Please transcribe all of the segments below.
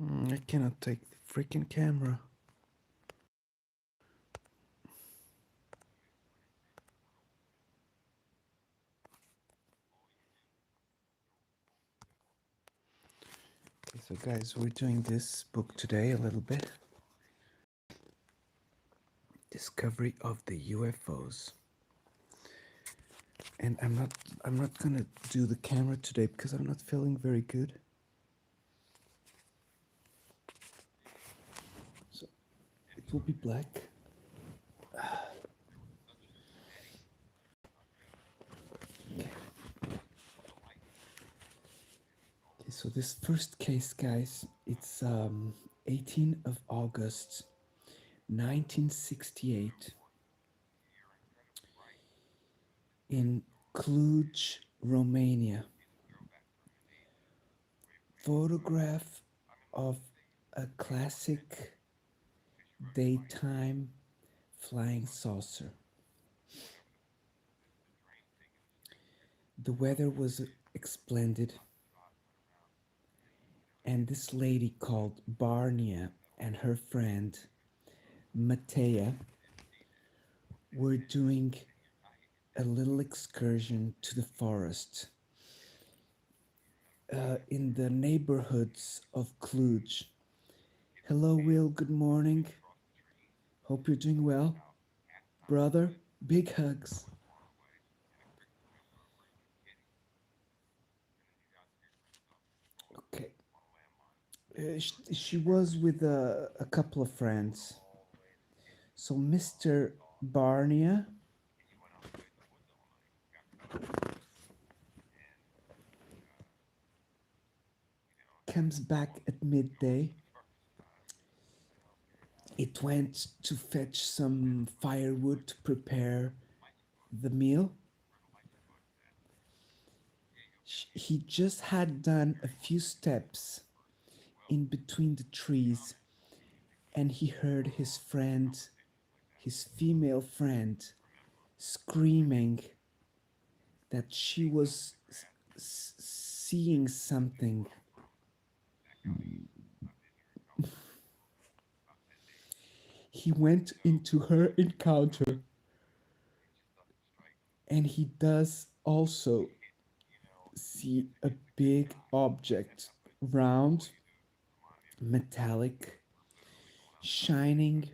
I cannot take the freaking camera. Okay, so guys, we're doing this book today a little bit. Discovery of the UFOs. And I'm not gonna do the camera today because I'm not feeling very good. So it will be black. Okay, so this first case, guys, it's 18th of August, 1968, in Cluj, Romania. Photograph of a classic daytime flying saucer. The weather was splendid, and this lady called Barnia and her friend Matea were doing a little excursion to the forest in the neighborhoods of Cluj. Hello, Will. Good morning. Hope you're doing well. Brother, big hugs. Okay. She was with a couple of friends. So Mr. Barnia comes back at midday. It went to fetch some firewood to prepare the meal. He just had done a few steps in between the trees and he heard his friend, his female friend, screaming that she was seeing something. He went into her encounter and he does also see a big object, round, metallic, shining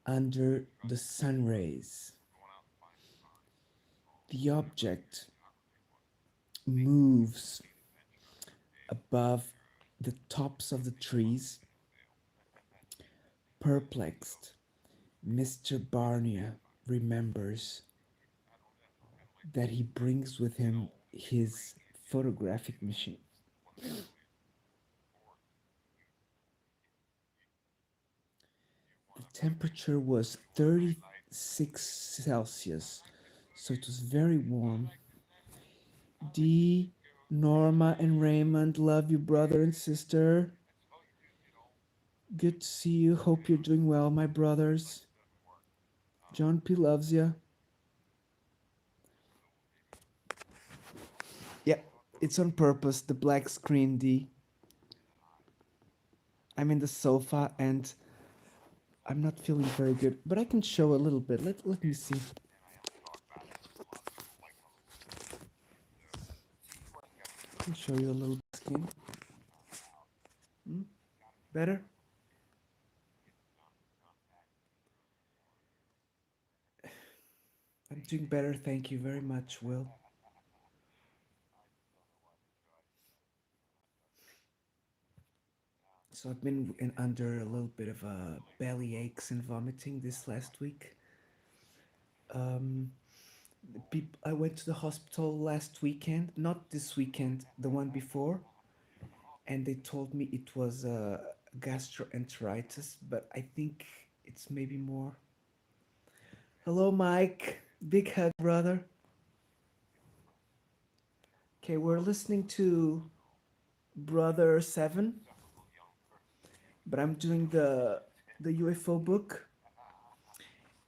under the sun rays. The object moves above the tops of the trees. Perplexed, Mr. Barnia remembers that he brings with him his photographic machine. The temperature was 36 Celsius, so it was very warm. Dee, Norma, and Raymond, love you, brother and sister. Good to see you. Hope you're doing well, my brothers. John P loves you. Yep, it's on purpose, the black screen, D. I'm in the sofa and I'm not feeling very good, but I can show a little bit. Let me see. I can show you a little skin. Better? I'm doing better, thank you very much, Will. So I've been under a little bit of belly aches and vomiting this last week. I went to the hospital last weekend, not this weekend, the one before, and they told me it was gastroenteritis, but I think it's maybe more. Hello, Mike. Big hug, brother. Okay, we're listening to Brother 7, but I'm doing the UFO book.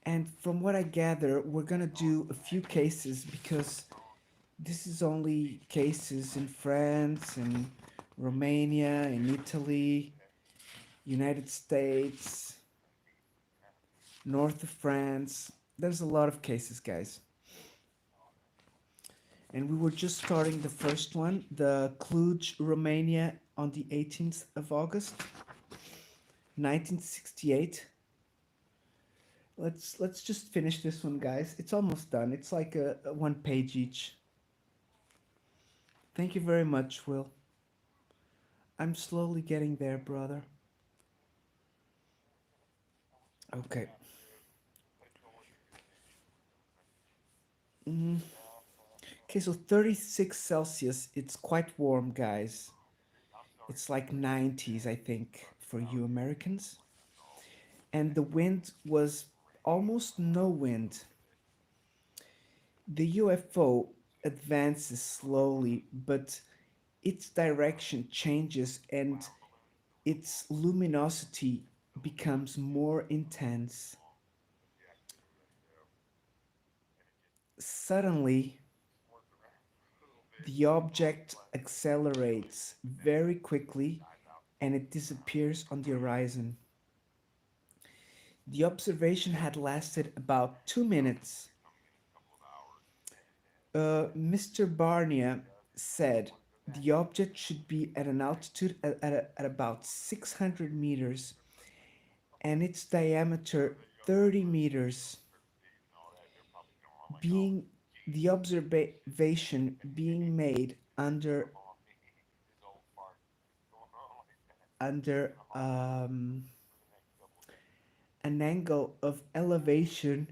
And from what I gather, we're gonna do a few cases because this is only cases in France and Romania, in Italy, United States, north of France. There's a lot of cases, guys. And we were just starting the first one, the Cluj, Romania, on the 18th of August, 1968. Let's just finish this one, guys. It's almost done. It's like a one page each. Thank you very much, Will. I'm slowly getting there, brother. Okay. Mm. Okay, so 36 Celsius. It's quite warm, guys. It's like 90s, I think, for you Americans. And the wind was almost no wind. The UFO advances slowly, but its direction changes and its luminosity becomes more intense. Suddenly, the object accelerates very quickly and it disappears on the horizon. The observation had lasted about 2 minutes. Mr. Barnia said the object should be at an altitude at about 600 meters and its diameter 30 meters, being the observation being made under an angle of elevation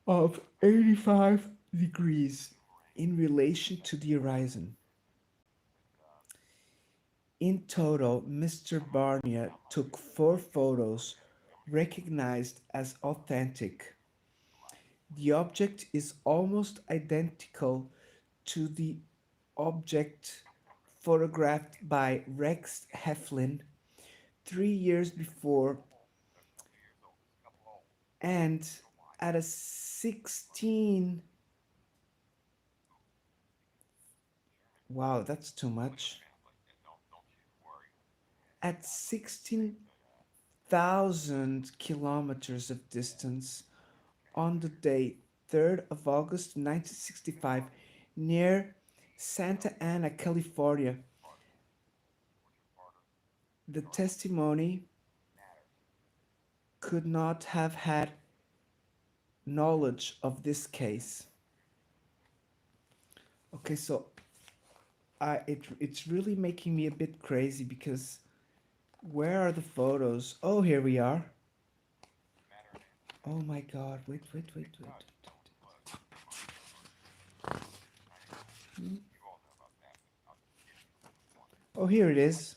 of 85 degrees in relation to the horizon. In total, Mr. Barnia took 4 photos recognized as authentic. The object is almost identical to the object photographed by Rex Heflin 3 years before, and at a 16, wow, that's too much, at 16,000 kilometers of distance on the day 3rd of August 1965 near Santa Ana, California. The testimony could not have had knowledge of this case. Okay, so it's really making me a bit crazy because where are the photos? Oh, here we are. Oh my god, wait. Hmm? Oh, here it is.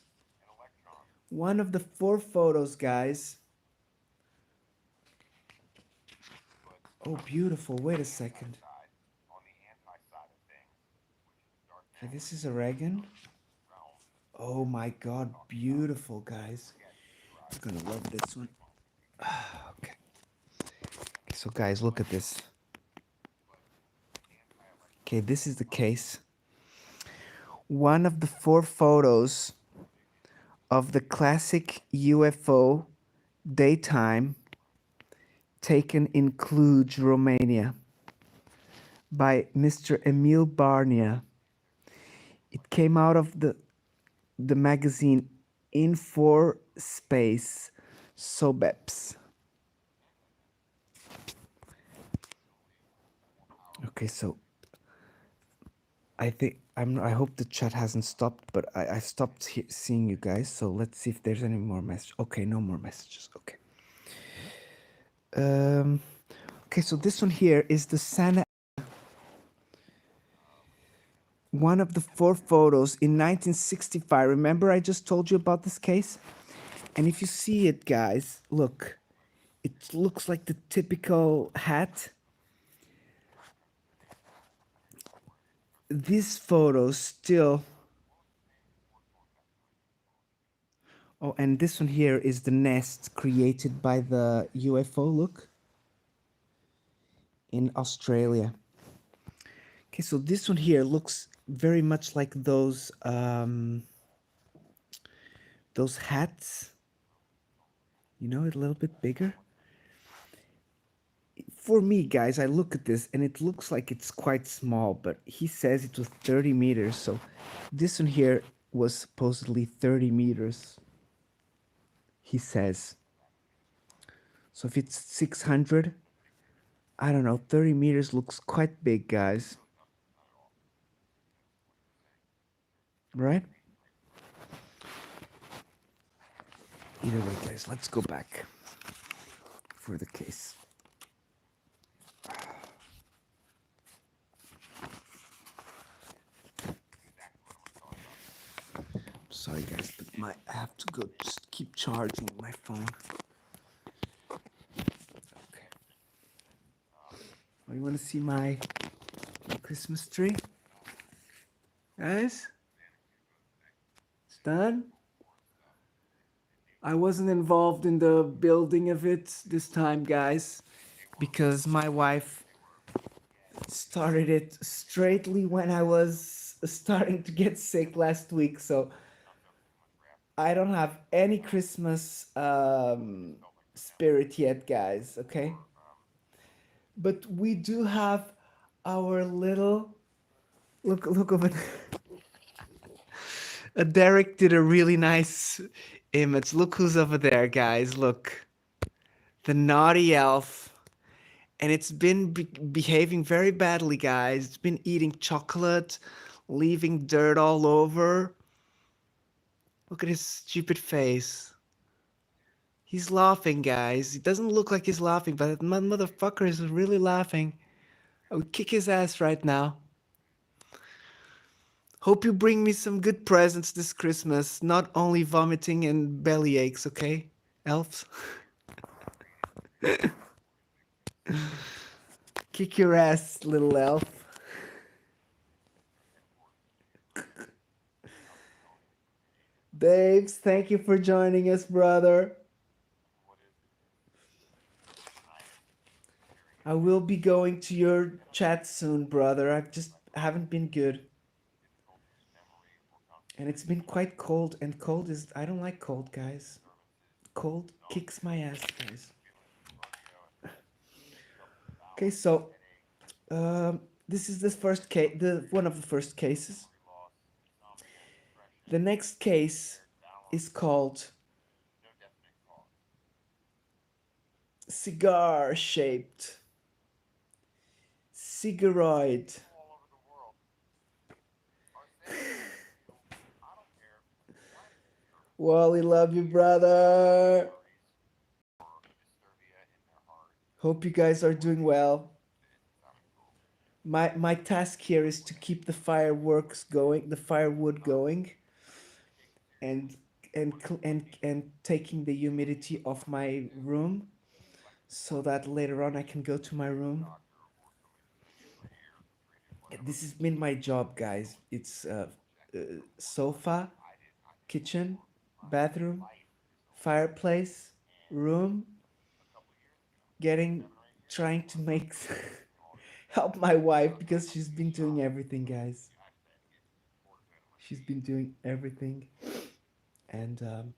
One of the 4 photos, guys. Oh, beautiful. Wait a second. Okay, this is a Reagan. Oh my god, beautiful, guys. You're gonna love this one. Okay. So, guys, look at this. Okay, this is the case. One of the 4 photos of the classic UFO daytime taken in Cluj, Romania by Mr. Emil Barnia. It came out of the magazine In For Space Sobeps. Okay, so I hope the chat hasn't stopped, but I stopped seeing you guys. So let's see if there's any more messages. Okay, no more messages. Okay. Okay, so this one here is the Santa. One of the 4 photos in 1965. Remember, I just told you about this case? And if you see it, guys, look, it looks like the typical hat. This photo still. Oh, and this one here is the nest created by the UFO, look, in Australia. Okay, so this one here looks very much like those those hats, a little bit bigger. For me, guys, I look at this and it looks like it's quite small, but he says it was 30 meters. So this one here was supposedly 30 meters, he says. So if it's 600, I don't know, 30 meters looks quite big, guys. Right? Either way, guys, let's go back for the case. Sorry, guys, but I have to go just keep charging my phone. Okay. Oh, you want to see my Christmas tree? Guys? It's done? I wasn't involved in the building of it this time, guys, because my wife started it straightly when I was starting to get sick last week. So I don't have any Christmas spirit yet, guys, okay? But we do have our little look over there. Derek did a really nice image. Look who's over there, guys. Look. The naughty elf. And it's been behaving very badly, guys. It's been eating chocolate, leaving dirt all over. Look at his stupid face. He's laughing, guys. It doesn't look like he's laughing, but that motherfucker is really laughing. I would kick his ass right now. Hope you bring me some good presents this Christmas, not only vomiting and belly aches, okay, elves? Kick your ass, little elf. Daves, thank you for joining us, brother. I will be going to your chat soon, brother. I just haven't been good. And it's been quite cold, and cold is... I don't like cold, guys. Cold kicks my ass, guys. Okay, so this is the first case, one of the first cases. The next case is called cigar-shaped cigaroid. Wally, love you, brother. Hope you guys are doing well. My task here is to keep the fireworks going, the firewood going, and and taking the humidity off my room, so that later on I can go to my room. This has been my job, guys. It's sofa, kitchen, bathroom, fireplace, room, trying to make help my wife because she's been doing everything, guys. She's been doing everything, and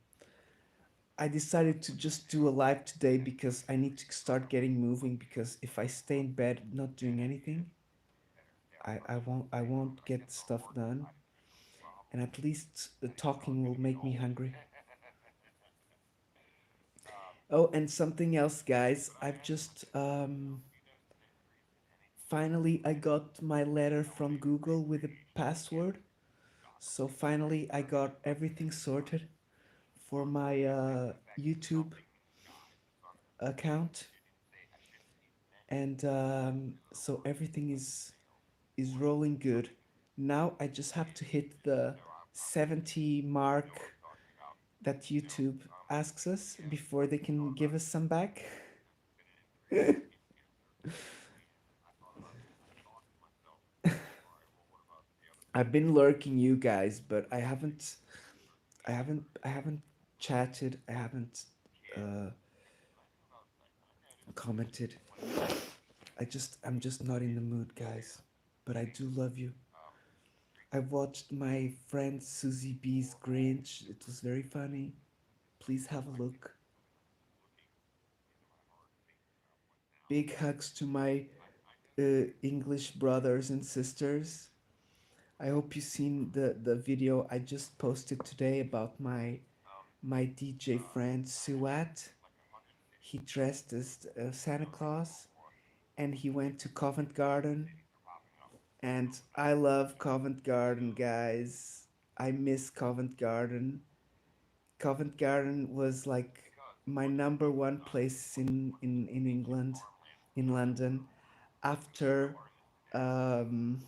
I decided to just do a live today because I need to start getting moving. Because if I stay in bed not doing anything, I won't get stuff done, and at least the talking will make me hungry. Oh, and something else, guys. I've just finally I got my letter from Google with a password. So finally I got everything sorted for my YouTube account, and so everything is rolling good. Now I just have to hit the 70 mark that YouTube asks us before they can give us some back. I've been lurking you guys, but I haven't chatted. I haven't uh, commented. I'm just not in the mood, guys. But I do love you. I watched my friend Susie B's Grinch. It was very funny. Please have a look. Big hugs to my English brothers and sisters. I hope you've seen the video I just posted today about my DJ friend Suat. He dressed as Santa Claus and he went to Covent Garden. And I love Covent Garden, guys. I miss Covent Garden. Covent Garden was like my number one place in England, in London, after um,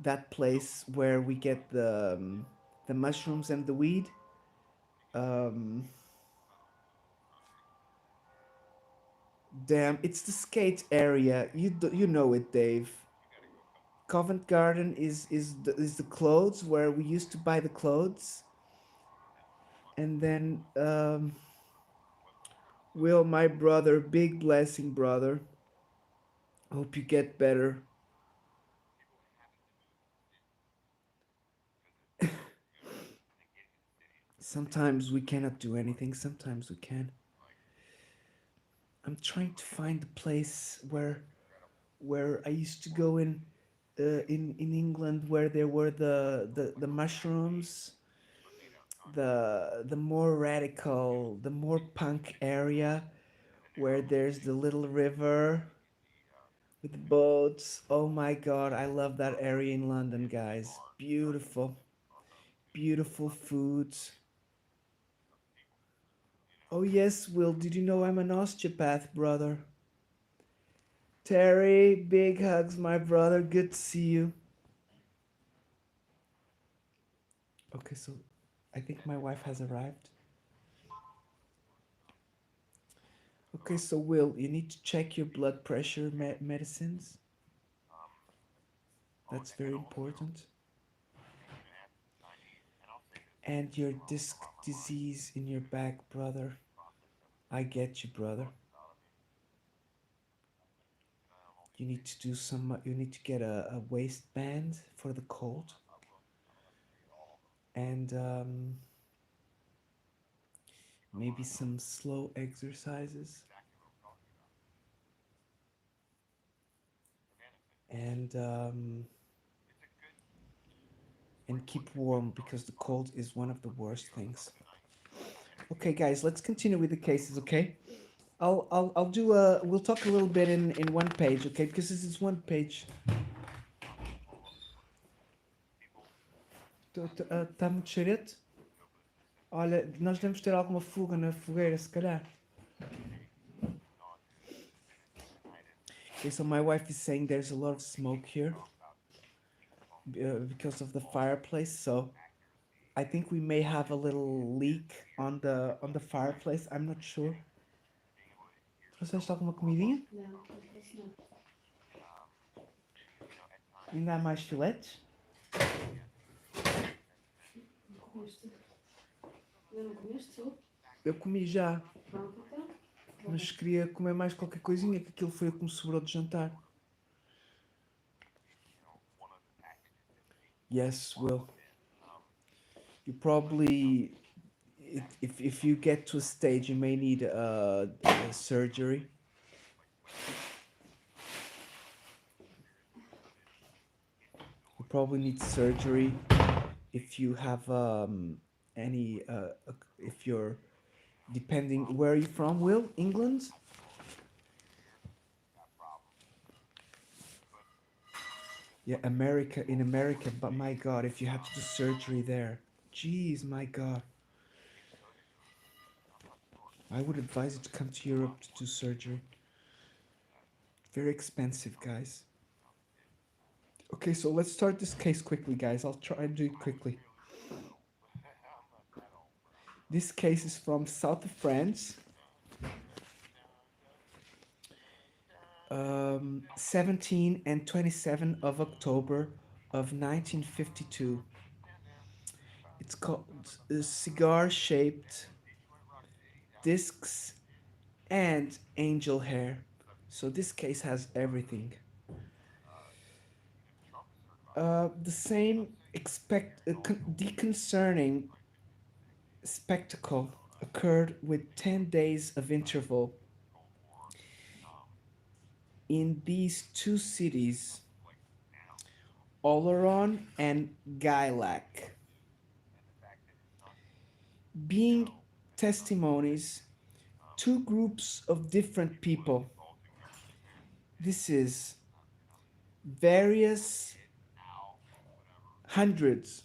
that place where we get the mushrooms and the weed. Um, Damn, it's the skate area. You know it, Dave. Covent Garden is the clothes where we used to buy the clothes, and then Will, my brother, big blessing, brother. Hope you get better. Sometimes we cannot do anything. Sometimes we can. I'm trying to find the place where I used to go in England where there were the mushrooms, the more radical, the more punk area where there's the little river with the boats. Oh my god, I love that area in London, guys. Beautiful, beautiful foods. Oh yes, Will, did you know I'm an osteopath, brother? Terry, big hugs, my brother. Good to see you. Okay, so I think my wife has arrived. Okay, so Will, you need to check your blood pressure medicines. That's very important. And your disc disease in your back, brother. I get you, brother. You need to do some. You need to get a waistband for the cold, and maybe some slow exercises, and keep warm because the cold is one of the worst things. Okay, guys, let's continue with the cases. Okay, I'll do a. We'll talk a little bit in one page. Okay, because this is one page. Está muito cheirete? Olha, nós devemos ter alguma fuga na fogueira, se calhar. Okay, so my wife is saying there's a lot of smoke here because of the fireplace. So I think we may have a little leak on the fireplace. I'm not sure. Trouxeste alguma comidinha? Não, não. Ainda há mais filetes? Não comeste? Não comeste? Eu comi já. Pronto, então. Mas queria comer mais qualquer coisinha, que aquilo foi o que me sobrou de jantar. Yes, Will. You probably, if you get to a stage, you may need a surgery. You probably need surgery if you have any, if you're, depending, where are you from, Will? England? Yeah, America, in America, but my God, if you have to do surgery there, jeez, my God. I would advise you to come to Europe to do surgery. Very expensive, guys. Okay, so let's start this case quickly, guys. I'll try and do it quickly. This case is from south of France. 17 and 27 of October of 1952. It's called cigar-shaped discs and angel hair. So this case has everything. The same deconcerning spectacle occurred with 10 days of interval in these two cities, Oleron and Gailac, being testimonies, two groups of different people. This is various hundreds.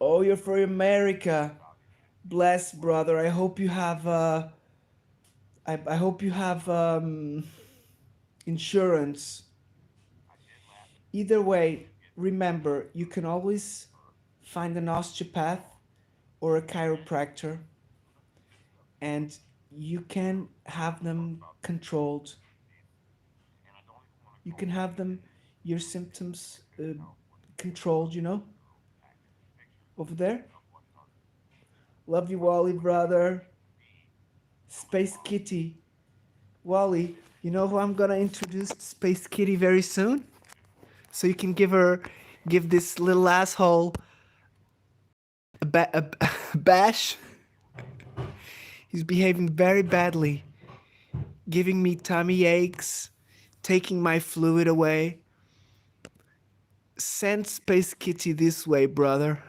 Oh, you're for America. Bless, brother. I hope you have. I hope you have insurance. Either way, remember you can always find an osteopath or a chiropractor, and you can have them controlled. You can have them your symptoms controlled. Over there. Love you, Wally, brother. Space Kitty. Wally, you know who I'm gonna introduce to Space Kitty very soon? So you can give this little asshole a bash. He's behaving very badly, giving me tummy aches, taking my fluid away. Send Space Kitty this way, brother.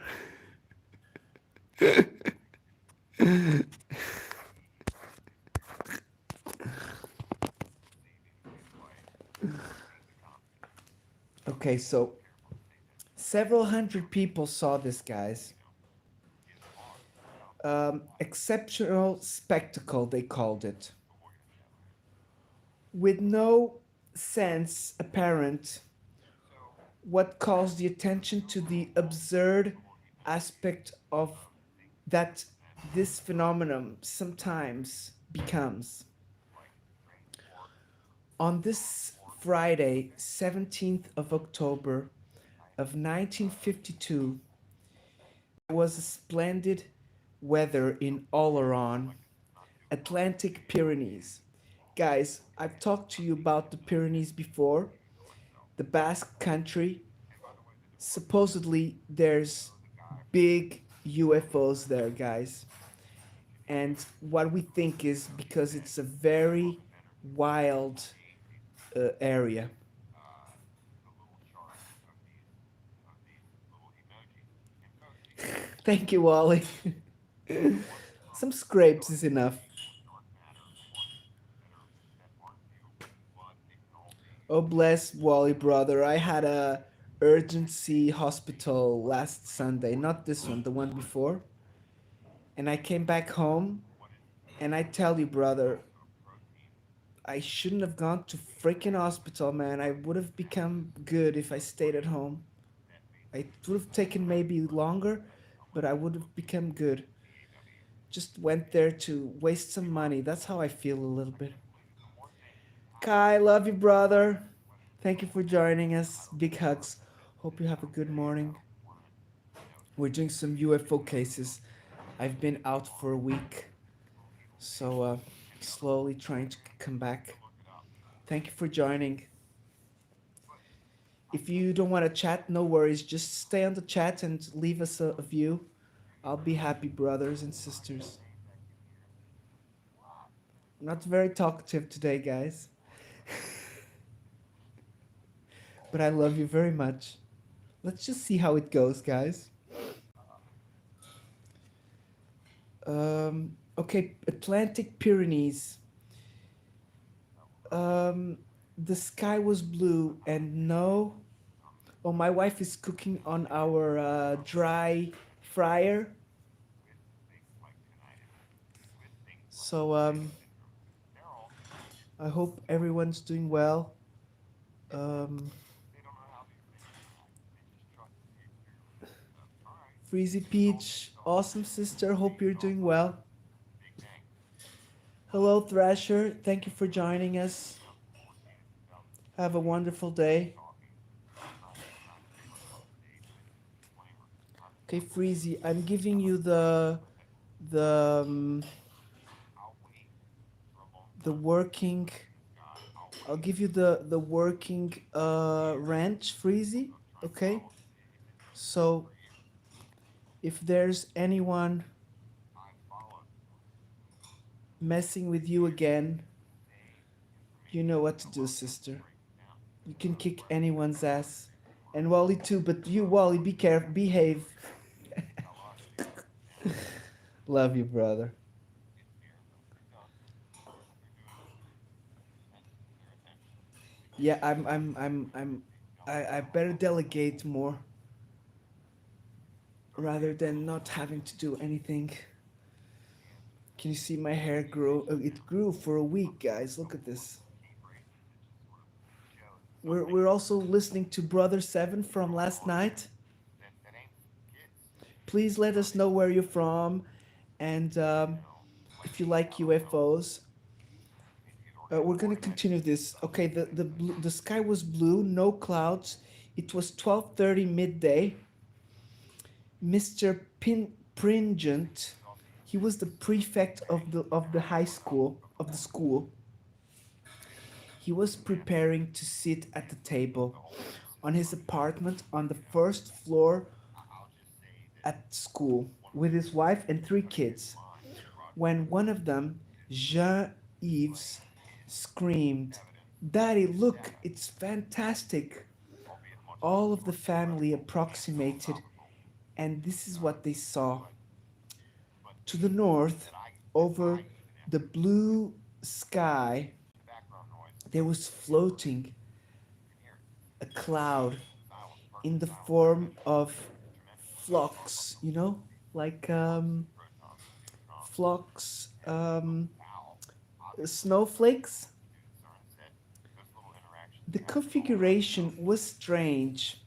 Okay, so several hundred people saw this, guys. Exceptional spectacle, they called it. With no sense apparent what calls the attention to the absurd aspect of that this phenomenon sometimes becomes. On this Friday, 17th of October of 1952, there was a splendid weather in Oleron, Atlantic Pyrenees. Guys, I've talked to you about the Pyrenees before, the Basque country. Supposedly, there's big UFOs there, guys. And what we think is because it's a very wild area. Thank you, Wally. Some scrapes is enough. Oh, bless Wally, brother. I had a urgency hospital last Sunday, not this one, the one before. And I came back home, and I tell you, brother, I shouldn't have gone to freaking hospital, man. I would have become good if I stayed at home. It would have taken maybe longer, but I would have become good. Just went there to waste some money. That's how I feel a little bit. Kai, love you, brother. Thank you for joining us. Big hugs. Hope you have a good morning. We're doing some UFO cases. I've been out for a week, so slowly trying to come back. Thank you for joining. If you don't want to chat, no worries. Just stay on the chat and leave us a view. I'll be happy, brothers and sisters. Not very talkative today, guys, but I love you very much. Let's just see how it goes, guys. Okay, Atlantic Pyrenees. The sky was blue and no. Oh, my wife is cooking on our dry fryer. So I hope everyone's doing well. Um, Freezy Peach, awesome sister. Hope you're doing well. Hello, Thrasher. Thank you for joining us. Have a wonderful day. Okay, Freezy, I'm giving you the the working I'll give you the working wrench freezy. Okay. So if there's anyone messing with you again, you know what to do, sister. You can kick anyone's ass. And Wally too, but you, Wally, be careful, behave. Love you, brother. Yeah, I better delegate more rather than not having to do anything. Can you see my hair grow? It grew for a week, guys. Look at this. We're also listening to Brother Seven from last night. Please let us know where you're from, and if you like UFOs. We're gonna continue this. Okay, the sky was blue, no clouds. It was 12:30 midday. Mr. Pringent, he was the prefect of the high school of the school. He was preparing to sit at the table on his apartment on the first floor at school with his wife and three kids when one of them, Jean Yves, screamed, "Daddy, look, it's fantastic!" All of the family approximated, and this is what they saw. To the north, over the blue sky, there was floating a cloud in the form of flocks, like flocks, snowflakes. The configuration was strange.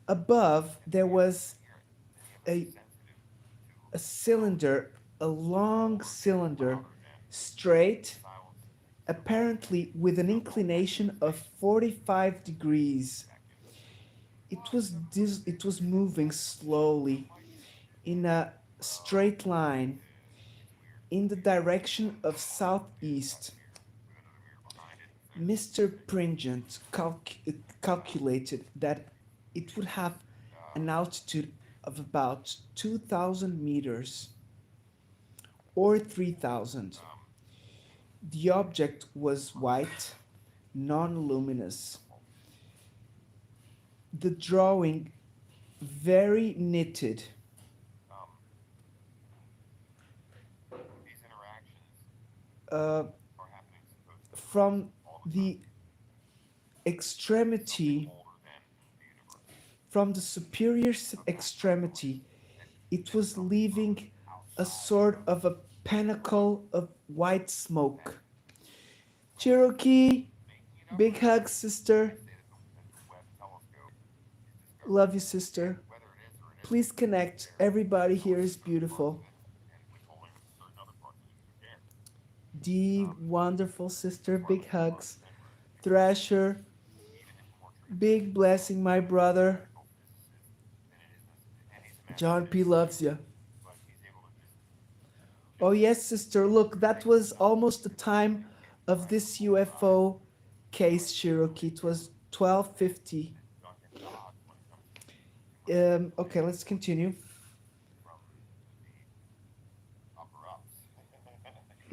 Above, there was a, a cylinder, a long cylinder, straight, apparently with an inclination of 45 degrees. It was moving slowly in a straight line in the direction of southeast. Mr. Pringent calculated that it would have an altitude of about 2,000 meters or 3,000. The object was white, non luminous. The drawing very knitted. Uh, from the extremity, from the superior extremity, it was leaving a sort of a pinnacle of white smoke. Cherokee, big hug, sister. Love you, sister. Please connect. Everybody here is beautiful. D, wonderful sister, big hugs. Thrasher, big blessing, my brother. John P loves you. Oh, yes, sister. Look, that was almost the time of this UFO case, Cherokee. It was 12:50. Okay, let's continue.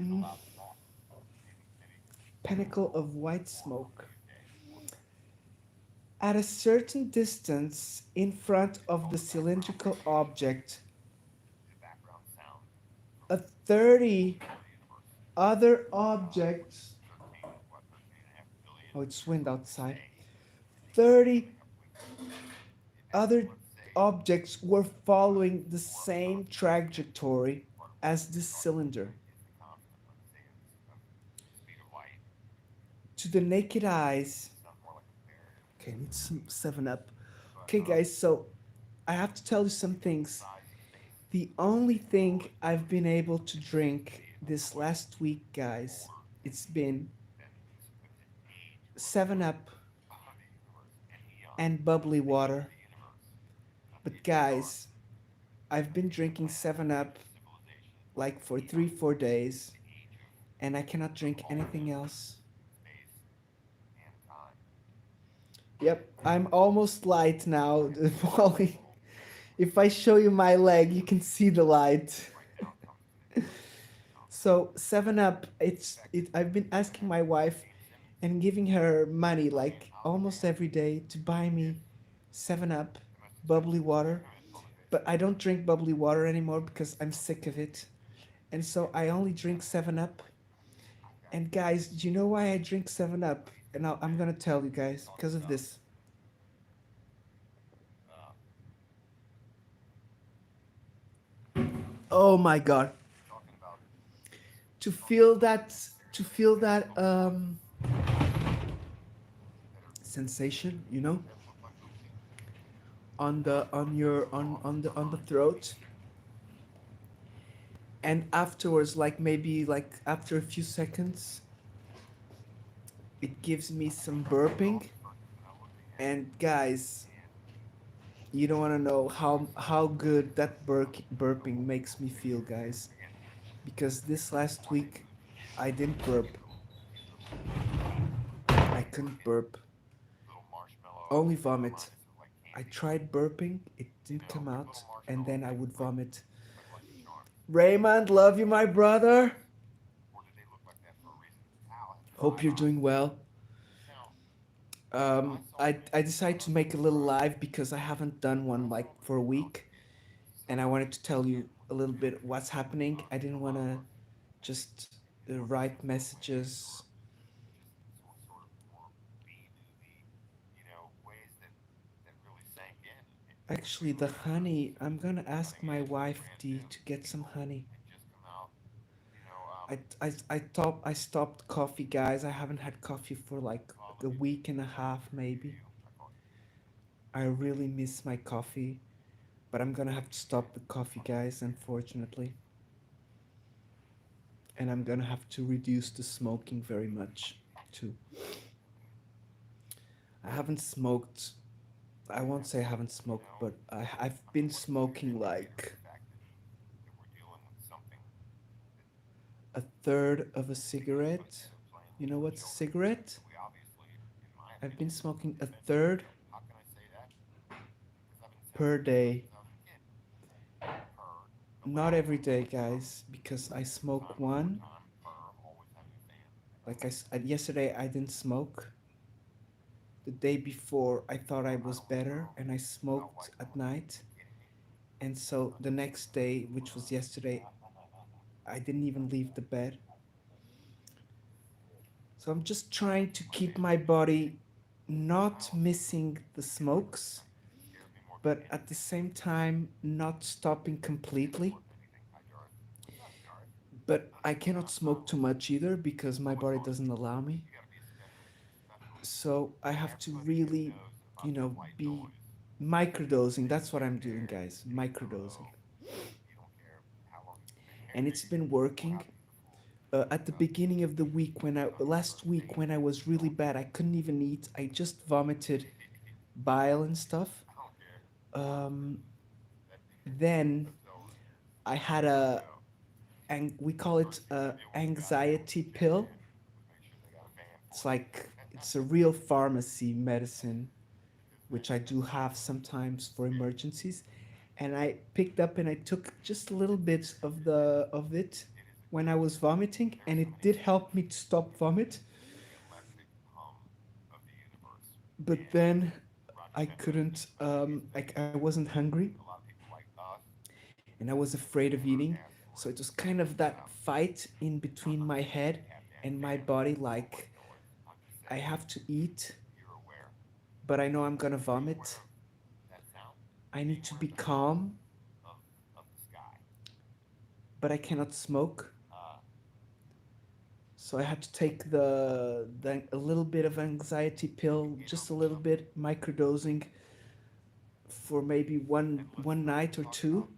Mm. Pinnacle of white smoke. At a certain distance in front of the cylindrical object, a 30 other objects. Oh, it's wind outside. 30 other objects were following the same trajectory as this cylinder. To the naked eyes. Okay, I need some 7 Up. Okay, guys, so I have to tell you some things. The only thing I've been able to drink this last week, guys, it's been 7 Up and bubbly water. But, guys, I've been drinking 7 Up like for 3, 4 days, and I cannot drink anything else. Yep, I'm almost light now. Wally. If I show you my leg, you can see the light. So 7 Up, I've been asking my wife and giving her money like almost every day to buy me 7 Up bubbly water. But I don't drink bubbly water anymore because I'm sick of it. And so I only drink 7 Up. And guys, do you know why I drink 7 Up? And I'm gonna tell you guys because of this. Oh my god. To feel that sensation, on the on your on the throat, and afterwards, like maybe like after a few seconds, it gives me some burping. And guys, you don't want to know how good that burping makes me feel, guys, because this last week I didn't burp. I couldn't burp, only vomit. I tried burping, it didn't come out, and then I would vomit. Raymond, love you, my brother. Hope you're doing well. I decided to make a little live because I haven't done one like for a week, and I wanted to tell you a little bit what's happening. I didn't want to just write messages. Actually, the honey, I'm gonna ask my wife D to get some honey. I stopped coffee, guys. I haven't had coffee for like a week and a half, maybe. I really miss my coffee, but I'm gonna have to stop the coffee, guys, unfortunately. And I'm gonna have to reduce the smoking very much, too. I haven't smoked. I won't say I haven't smoked, but I've been smoking like a third of a cigarette. You know what's a cigarette? I've been smoking a third per day. Not every day, guys, because I smoke one. Like yesterday, I didn't smoke. The day before, I thought I was better and I smoked at night. And so the next day, which was yesterday, I didn't even leave the bed. So I'm just trying to keep my body not missing the smokes, but at the same time not stopping completely. But I cannot smoke too much either because my body doesn't allow me. So I have to really, be microdosing. That's what I'm doing, guys. Microdosing. And it's been working. At the beginning of the week, last week when I was really bad, I couldn't even eat. I just vomited bile and stuff. Um, then I had and we call it a anxiety pill. It's a real pharmacy medicine, which I do have sometimes for emergencies. And I picked up and I took just a little bit of it when I was vomiting, and it did help me to stop vomit. But then I couldn't. I wasn't hungry, and I was afraid of eating. So it was kind of that fight in between my head and my body. Like I have to eat, but I know I'm gonna vomit. I need to be calm, but I cannot smoke. So I had to take the a little bit of anxiety pill, just a little bit, microdosing for maybe one night or two,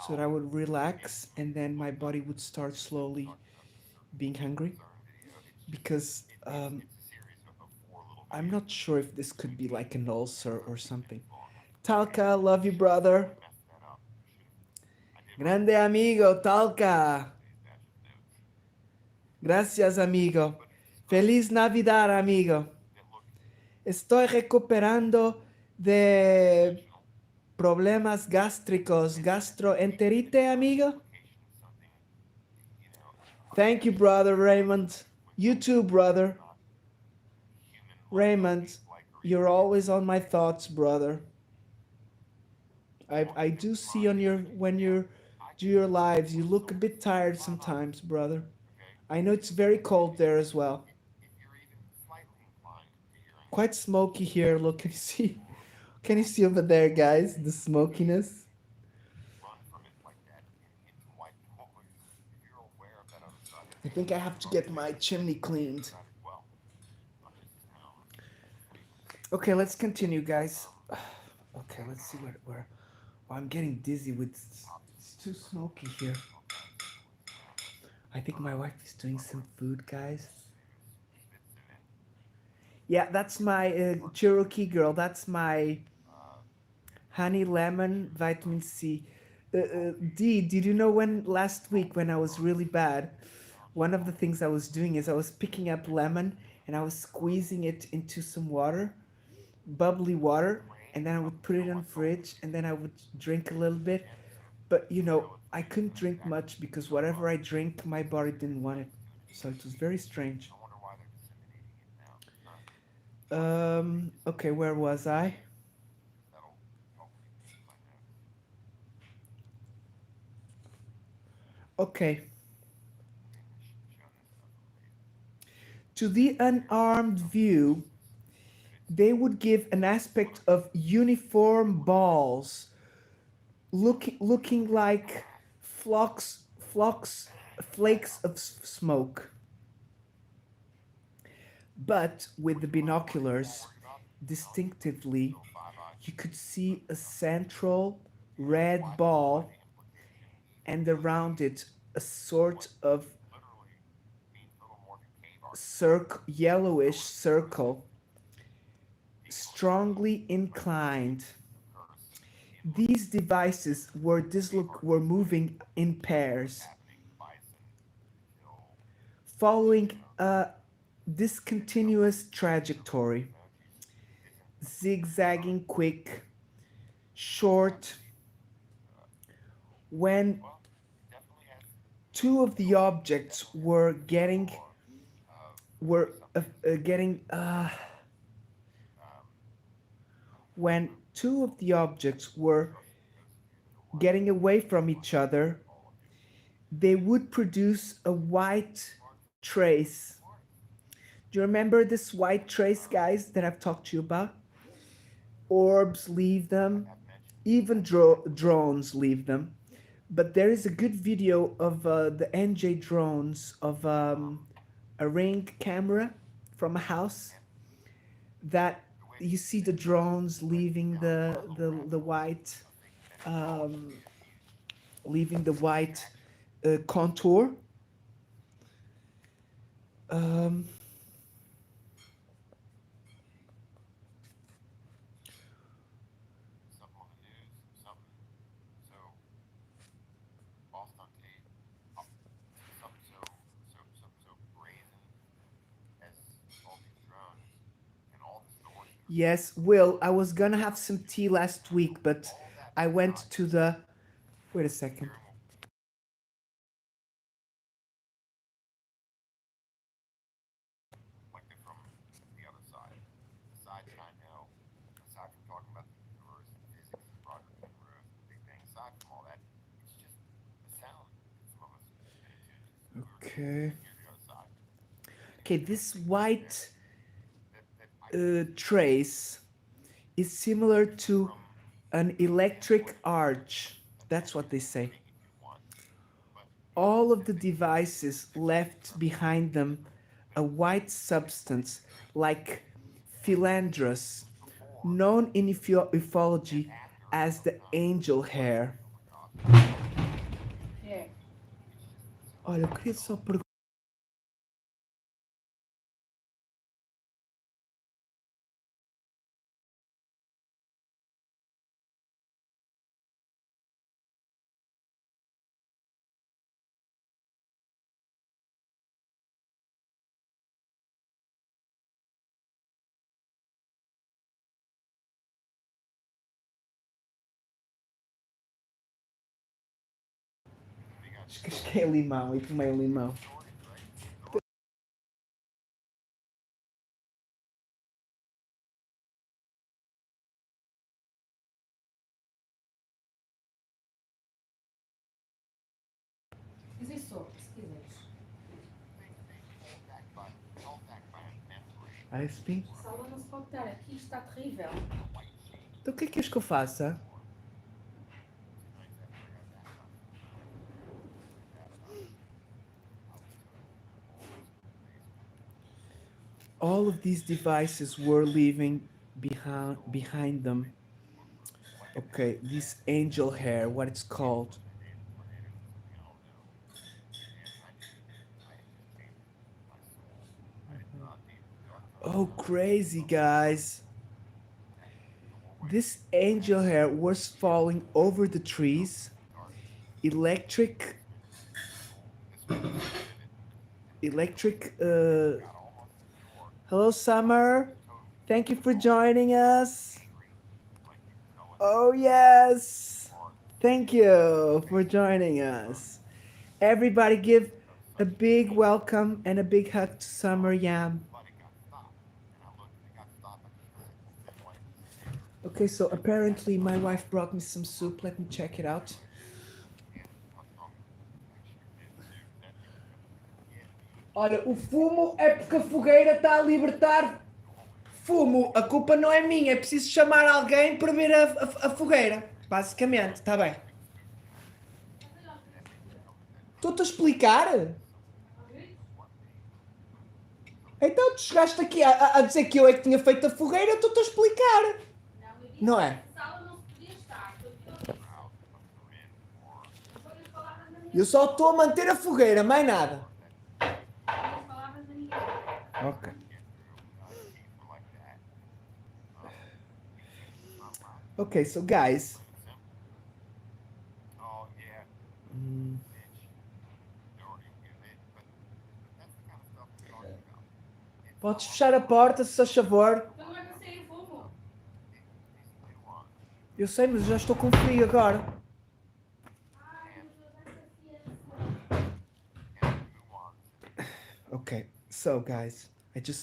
so that I would relax and then my body would start slowly being hungry. Because I'm not sure if this could be like an ulcer or something. Talca, love you, brother. Grande amigo, Talca. Gracias, amigo. Feliz Navidad, amigo. Estoy recuperando de problemas gástricos, gastroenterite, amigo. Thank you, brother Raymond. You too, brother. Raymond, you're always on my thoughts, brother. I do see on your when you do your lives, you look a bit tired sometimes, brother. I know it's very cold there as well. Quite smoky here. Look, can you see? Can you see over there, guys? The smokiness. I think I have to get my chimney cleaned. Okay, let's continue, guys. Okay, let's see where. Oh, I'm getting dizzy with. It's too smoky here. I think my wife is doing some food, guys. Yeah, that's my Cherokee girl. That's my honey lemon vitamin C. Did you know when last week when I was really bad, one of the things I was doing is I was picking up lemon and I was squeezing it into some water, bubbly water, and then I would put it in the fridge and then I would drink a little bit. But I couldn't drink much because whatever I drink, my body didn't want it. So it was very strange. Okay, where was I? Okay. To the unarmed view, they would give an aspect of uniform balls, looking like flocks, flakes of smoke. But with the binoculars, distinctively, you could see a central red ball and around it a sort of yellowish circle, strongly inclined. These devices were moving in pairs, following a discontinuous trajectory, zigzagging quick, short. When two of the objects were getting when two of the objects were getting away from each other, they would produce a white trace. Do you remember this white trace, guys, that I've talked to you about? Orbs leave them, even drones leave them. But there is a good video of the NJ drones of a Ring camera from a house that you see the drones leaving the white um, contour. Um, yes, Will, I was gonna have some tea last week, but I went to the. Wait a second. Okay. Okay, this white trace is similar to an electric arch. That's what they say. All of the devices left behind them a white substance like philandrous, known in ufology as the angel hair. Olha, eu queria só Descasquei limão e tomei um limão. Diz isso, se quiseres. Ah, assim? A sala não se pode estar aqui, está terrível. Então o que é que queres que eu faça? All of these devices were leaving behind them. Okay, this angel hair, what it's called. Oh, crazy, guys. This angel hair was falling over the trees. Electric. Hello, Summer. Thank you for joining us. Oh, yes. Thank you for joining us. Everybody give a big welcome and a big hug to Summer Yam. Okay, so apparently my wife brought me some soup. Let me check it out. Olha, o fumo é porque a fogueira está a libertar fumo. A culpa não é minha. É preciso chamar alguém para ver a fogueira. Basicamente, está bem. Estou-te a explicar? Então tu chegaste aqui a dizer que eu é que tinha feito a fogueira, eu estou-te a explicar. Não é? Eu só estou a manter a fogueira, mais nada. Ok. Okay, so guys. Podes fechar a porta, se faz favor. Então não é para sair fumo. Eu sei, mas já estou com frio agora. Okay, so guys,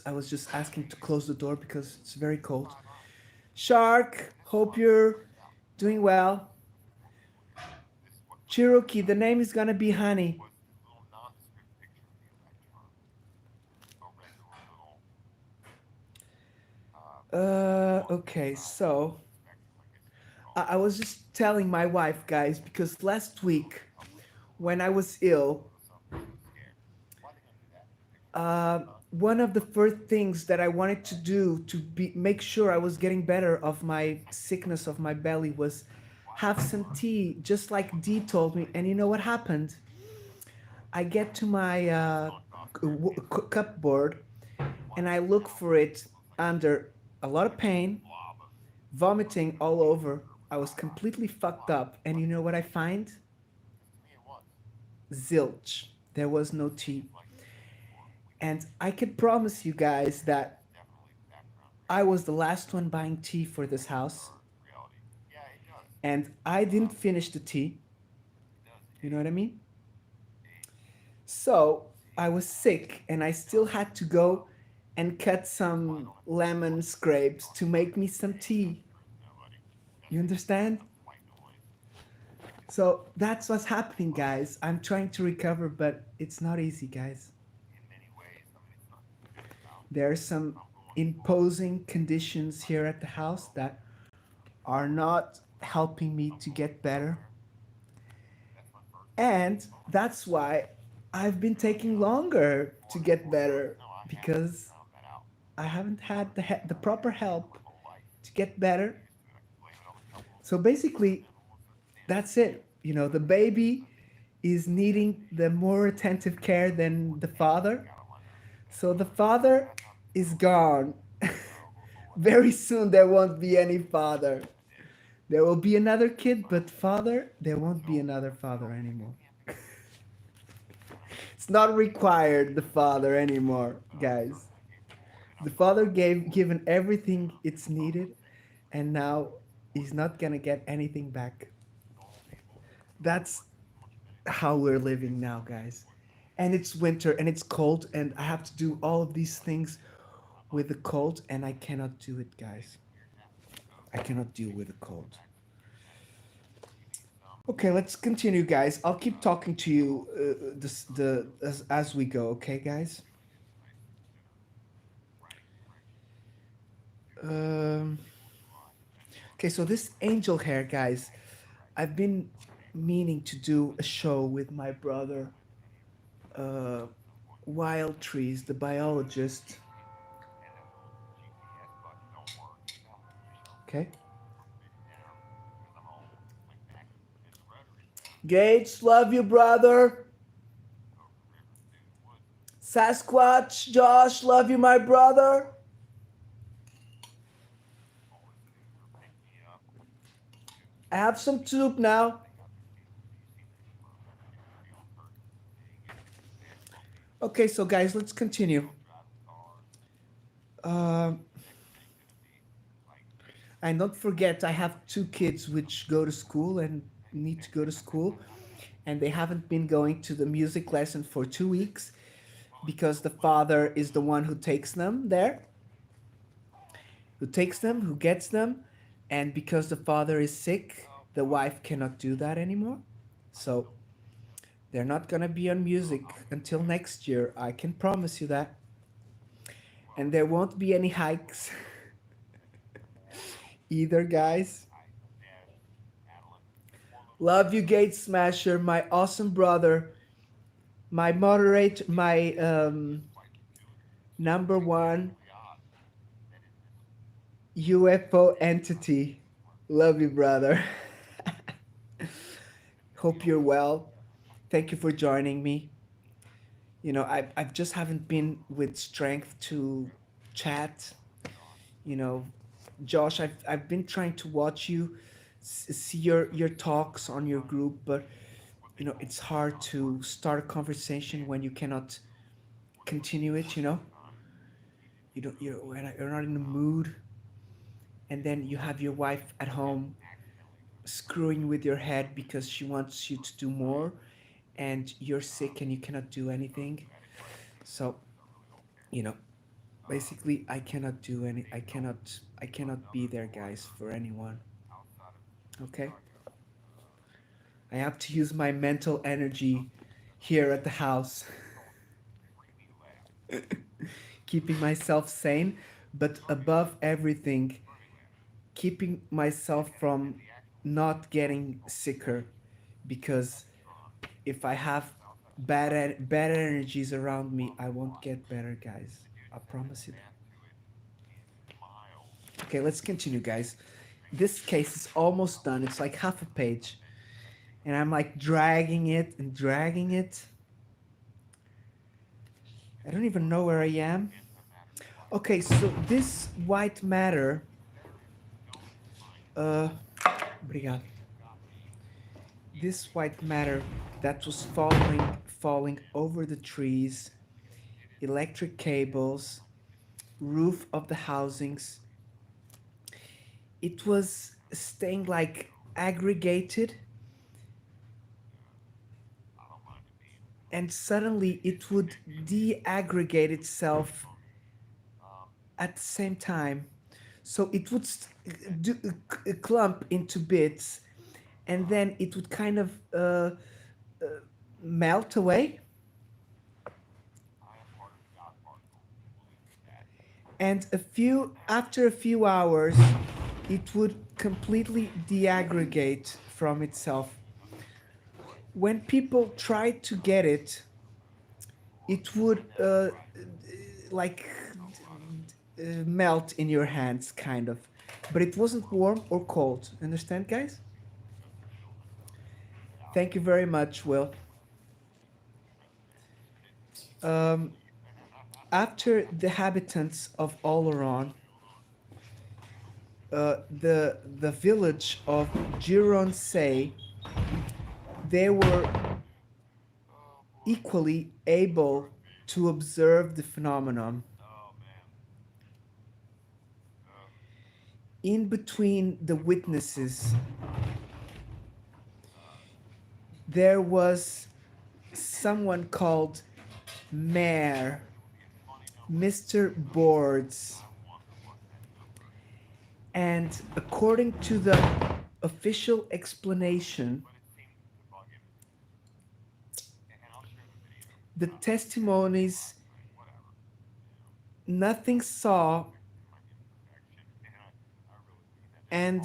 I was just asking to close the door because it's very cold. Shark, hope you're doing well. Cherokee, the name is gonna be Honey. Okay, so I was just telling my wife, guys, because last week when I was ill, one of the first things that I wanted to do to make sure I was getting better of my sickness of my belly was have some tea, just like Dee told me. And you know what happened? I get to my cupboard and I look for it under a lot of pain, vomiting all over. I was completely fucked up. And you know what I find? Zilch. There was no tea. And I can promise you guys that I was the last one buying tea for this house. And I didn't finish the tea. You know what I mean? So I was sick and I still had to go and cut some lemon scrapes to make me some tea. You understand? So that's what's happening, guys. I'm trying to recover, but it's not easy, guys. There are some imposing conditions here at the house that are not helping me to get better. And that's why I've been taking longer to get better because I haven't had the proper help to get better. So basically, that's it. You know, the baby is needing the more attentive care than the father. So the father is gone. Very soon there won't be any father. There will be another kid, but father, there won't be another father anymore. It's not required, the father anymore, guys. The father given everything it's needed, and now he's not gonna get anything back. That's how we're living now, guys. And it's winter and it's cold, and I have to do all of these things with the cold, and I cannot do it, guys. I cannot deal with the cold. Okay, let's continue, guys. I'll keep talking to you as we go. Okay, guys. Um, okay, so this angel hair, guys. I've been meaning to do a show with my brother, uh, Wild Trees, the biologist. Okay. Gates, love you, brother. Sasquatch, Josh, love you, my brother. I have some soup now. Okay, so guys, let's continue. Um, and don't forget, I have two kids which go to school and need to go to school, and they haven't been going to the music lesson for 2 weeks because the father is the one who takes them there, who gets them, and because the father is sick, the wife cannot do that anymore. So they're not gonna be on music until next year. I can promise you that. And there won't be any hikes either, guys. Love you, Gate Smasher, my awesome brother, my moderate, my number one UFO entity. Love you, brother. Hope you're well. Thank you for joining me. I just haven't been with strength to chat. You know, Josh, I've been trying to watch you, see your talks on your group, but it's hard to start a conversation when you cannot continue it. You don't you're not in the mood, and then you have your wife at home screwing with your head because she wants you to do more, and you're sick and you cannot do anything. So you know basically I cannot be there, guys, for anyone. Okay, I have to use my mental energy here at the house, keeping myself sane, but above everything, keeping myself from not getting sicker, because if I have bad energies around me, I won't get better, guys. I promise you that. Okay, let's continue, guys. This case is almost done. It's like half a page, and I'm like dragging it and dragging it. I don't even know where I am. Okay, so this white matter, uh, obrigado. This white matter that was falling over the trees, electric cables, roof of the housings. It was staying like aggregated, and suddenly it would de-aggregate itself at the same time. So it would clump into bits, and then it would kind of melt away. And after a few hours, it would completely de-aggregate from itself. When people tried to get it, it would like melt in your hands, kind of. But it wasn't warm or cold. Understand, guys? Thank you very much, Will. Um, After the habitants of Oleron, the village of Gironsay, they were equally able to observe the phenomenon. In between the witnesses, there was someone called Mayor, Mr. Boards, and according to the official explanation, the testimonies, nothing saw, and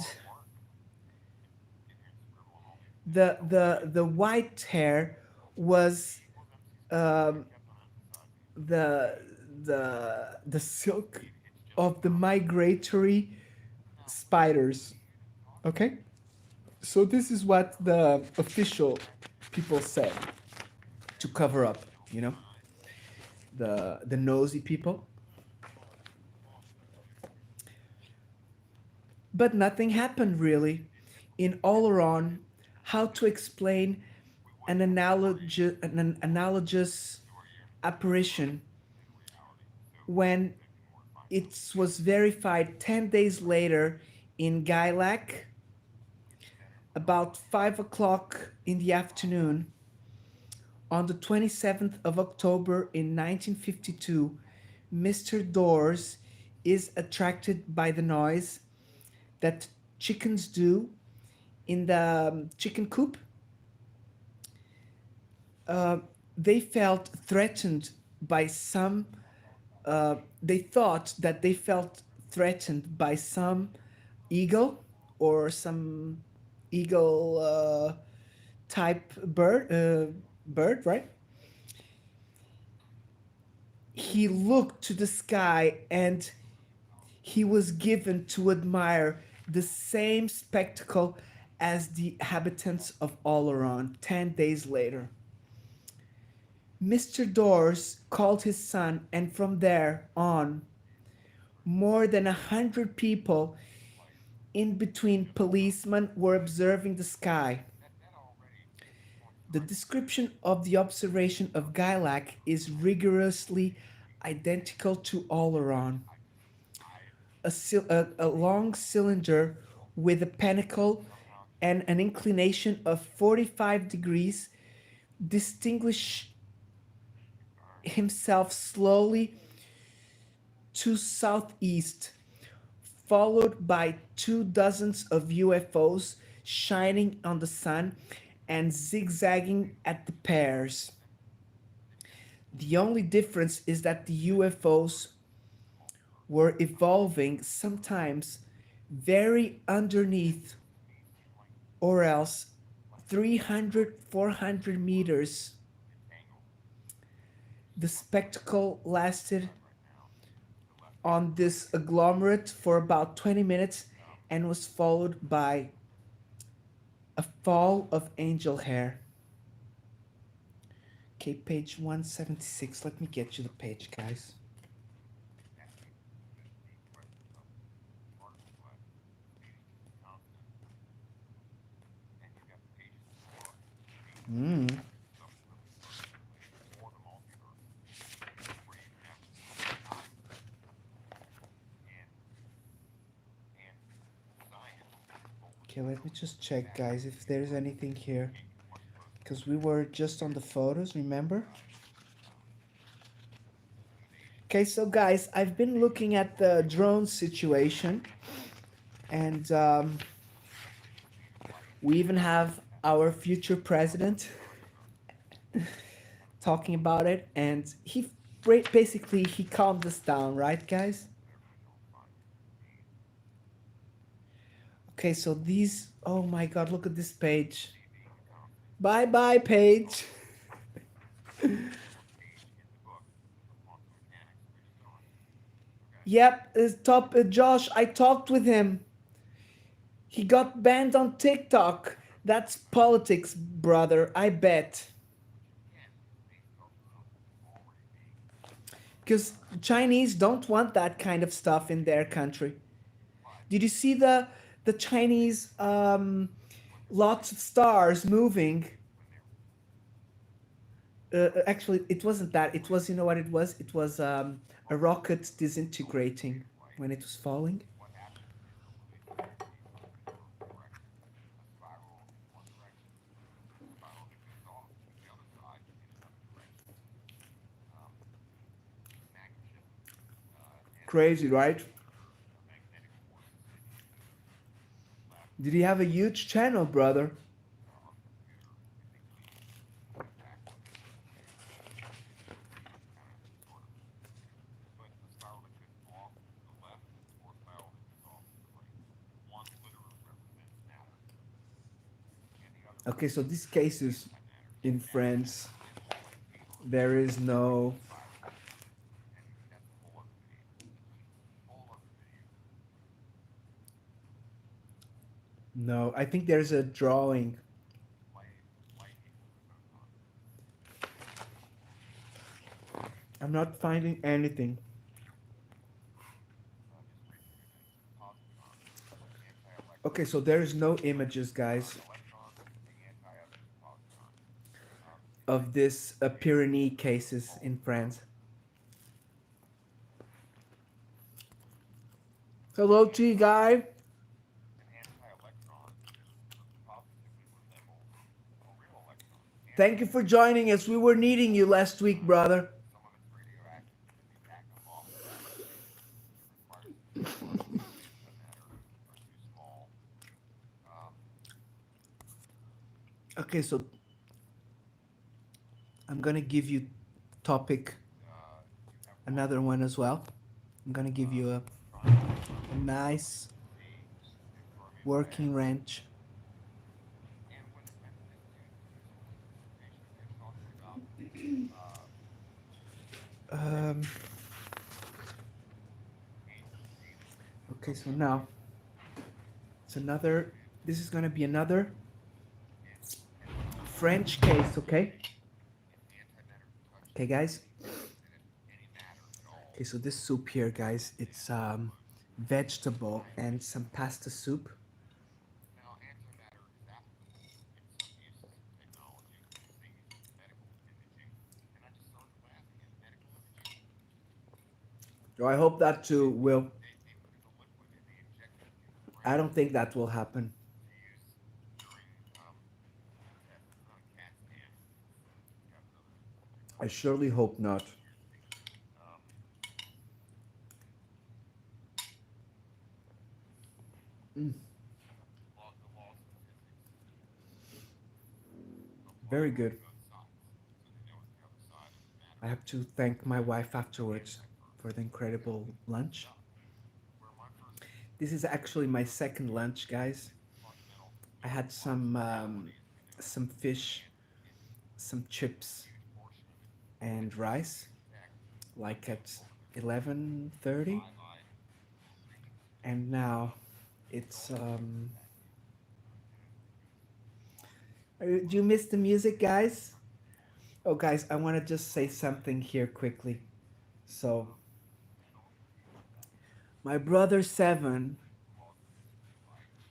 the white hair was um, the the silk of the migratory spiders. Okay, so this is what the official people said to cover up, you know, the nosy people. But nothing happened really. In Oleron, how to explain an analogous apparition when it was verified 10 days later in Gailac about 5 o'clock in the afternoon on the 27th of October in 1952. Mr. Dawes is attracted by the noise that chickens do in the chicken coop. uh, they felt threatened by some. They thought that they felt threatened by some eagle or some eagle type bird, right? He looked to the sky and he was given to admire the same spectacle as the inhabitants of Oleron 10 days later. Mr. Dawes called his son, and from there on, more than 100 people, in between policemen, were observing the sky. The description of the observation of Gailac is rigorously identical to Oleron. A long cylinder with a pinnacle and an inclination of 45 degrees distinguish himself slowly to southeast, followed by 2 dozens of UFOs shining on the sun and zigzagging at the pairs. The only difference is that the UFOs were evolving sometimes very underneath, or else 300, 400 meters. The spectacle lasted on this agglomerate for about 20 minutes and was followed by a fall of angel hair. Okay, page 176. Let me get you the page, guys. Mm. Okay, let me just check, guys, if there's anything here. Because we were just on the photos, remember? Okay, so guys, I've been looking at the drone situation, and we even have our future president talking about it, and he basically he calmed us down, right, guys? Okay, so these, oh my god, look at this page. Bye bye, page. Yep, top Josh, I talked with him. He got banned on TikTok. That's politics, brother, I bet. Because Chinese don't want that kind of stuff in their country. Did you see the Chinese lots of stars moving? Actually, it wasn't that. It was, you know what it was? It was a rocket disintegrating when it was falling. Crazy, right? Did he have a huge channel, brother? Okay, so these cases in France, there is no. I think there's a drawing. I'm not finding anything. Okay, so there is no images, guys, of this Pyrenees cases in France. Hello, T guy. Thank you for joining us. We were needing you last week, brother. Okay, so I'm gonna give you topic another one as well. I'm gonna give you a nice working wrench. Um, okay, so now it's another. This is gonna be another French case. Okay. Okay, guys. Okay, so this soup here, guys, it's vegetable and some pasta soup. So I hope that too will. I don't think that will happen. I surely hope not. Mm, very good. I have to thank my wife afterwards for the incredible lunch. This is actually my second lunch, guys. I had some fish, some chips, and rice, like at 11:30, and now it's do you miss the music, guys? Oh, guys, I want to just say something here quickly. So, my brother Seven.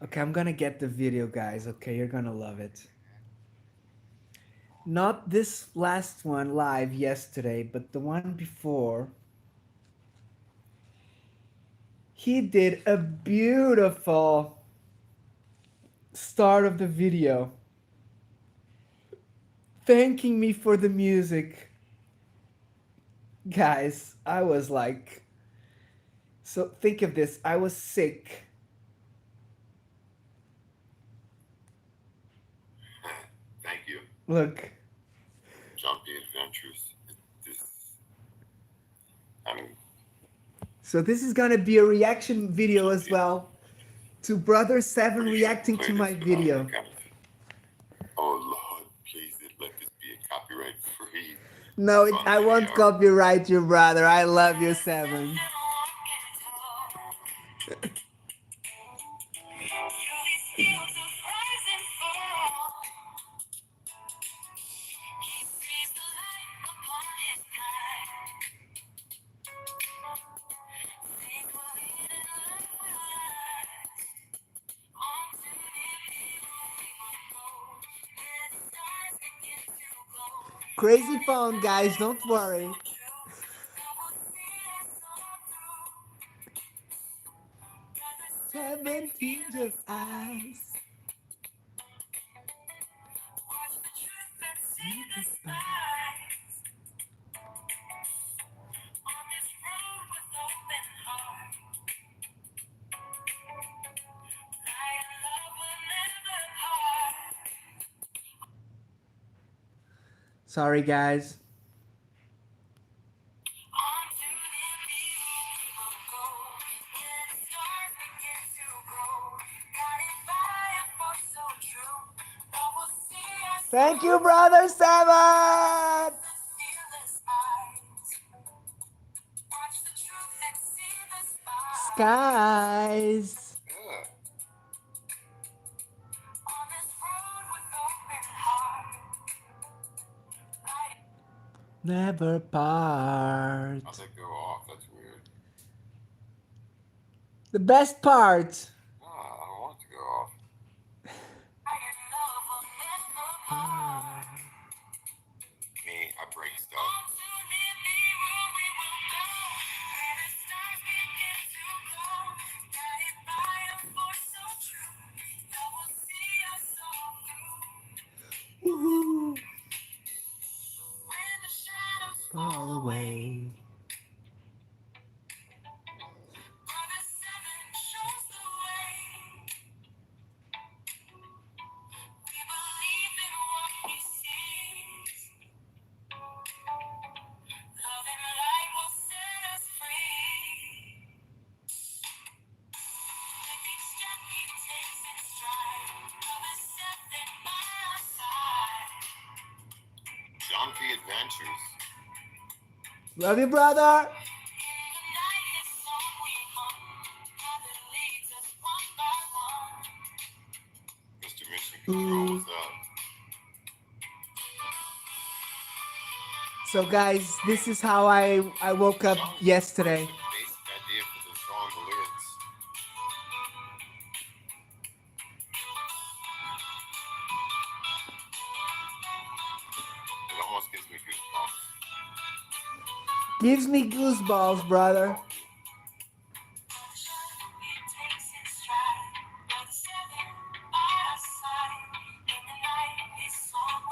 Okay, I'm gonna get the video, guys. Okay, you're gonna love it. Not this last one live yesterday, but the one before. He did a beautiful start of the video, thanking me for the music. Guys, I was like, so think of this. I was sick. Thank you. Look. Jumpy Adventures. This, I mean, So this is gonna be a reaction video as well to Brother Seven reacting to my video. Kind of, oh Lord, please let this be a copyright free. No, I won't copyright you, brother. I love you, Seven. Crazy phone, guys. Don't worry. 17 just eyes. Sorry, guys. Thank you, brother Seven. Skies Yeah. never part. How'd that go off? That's weird. The best part. No, I don't want it to go off. Me, I break stuff. Woohoo. Fall away. John P. Adventures. Love you, brother. Mr. Mission Control, what's up? So, guys, this is how I woke up John yesterday. first basic idea for the song, the lyrics. It almost gives me goosebumps. Gives me goosebumps, brother.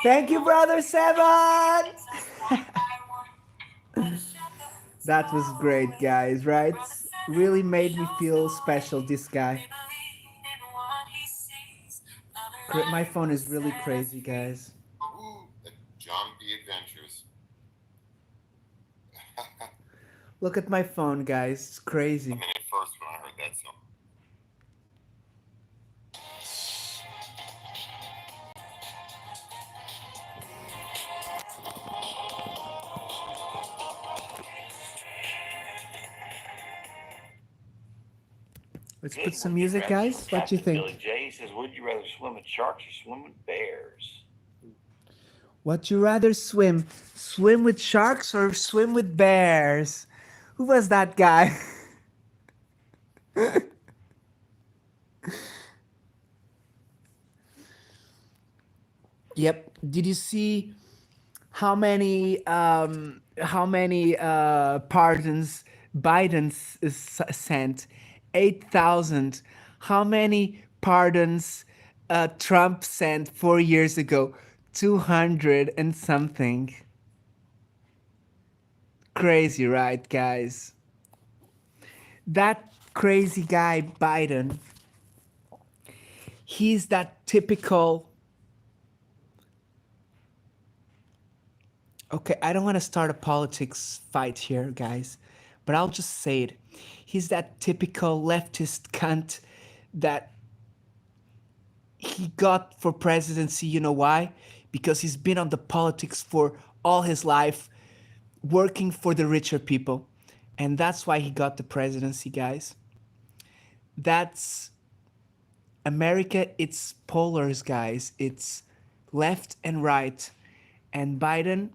Thank you, brother Seven. That was great, guys, right? Really made me feel special, this guy. My phone is really crazy, guys. Ooh, John P. Adventures. Look at my phone, guys. It's crazy. I mean, at first when I heard that song. Let's put some music, guys. What do you Billy think? J says, would you rather swim with sharks or swim with bears? Would you rather swim? Swim with sharks or swim with bears? Who was that guy? Yep. Did you see how many pardons Biden sent? 8,000. How many pardons Trump sent 4 years ago? 200 and something. Crazy, right, guys? That crazy guy Biden, he's that typical. Okay, I don't want to start a politics fight here, guys, but I'll just say it. He's that typical leftist cunt that he got for presidency. You know why? Because he's been on the politics for all his life, working for the richer people. And that's why he got the presidency, guys. That's America, it's polars, guys. It's left and right. And Biden,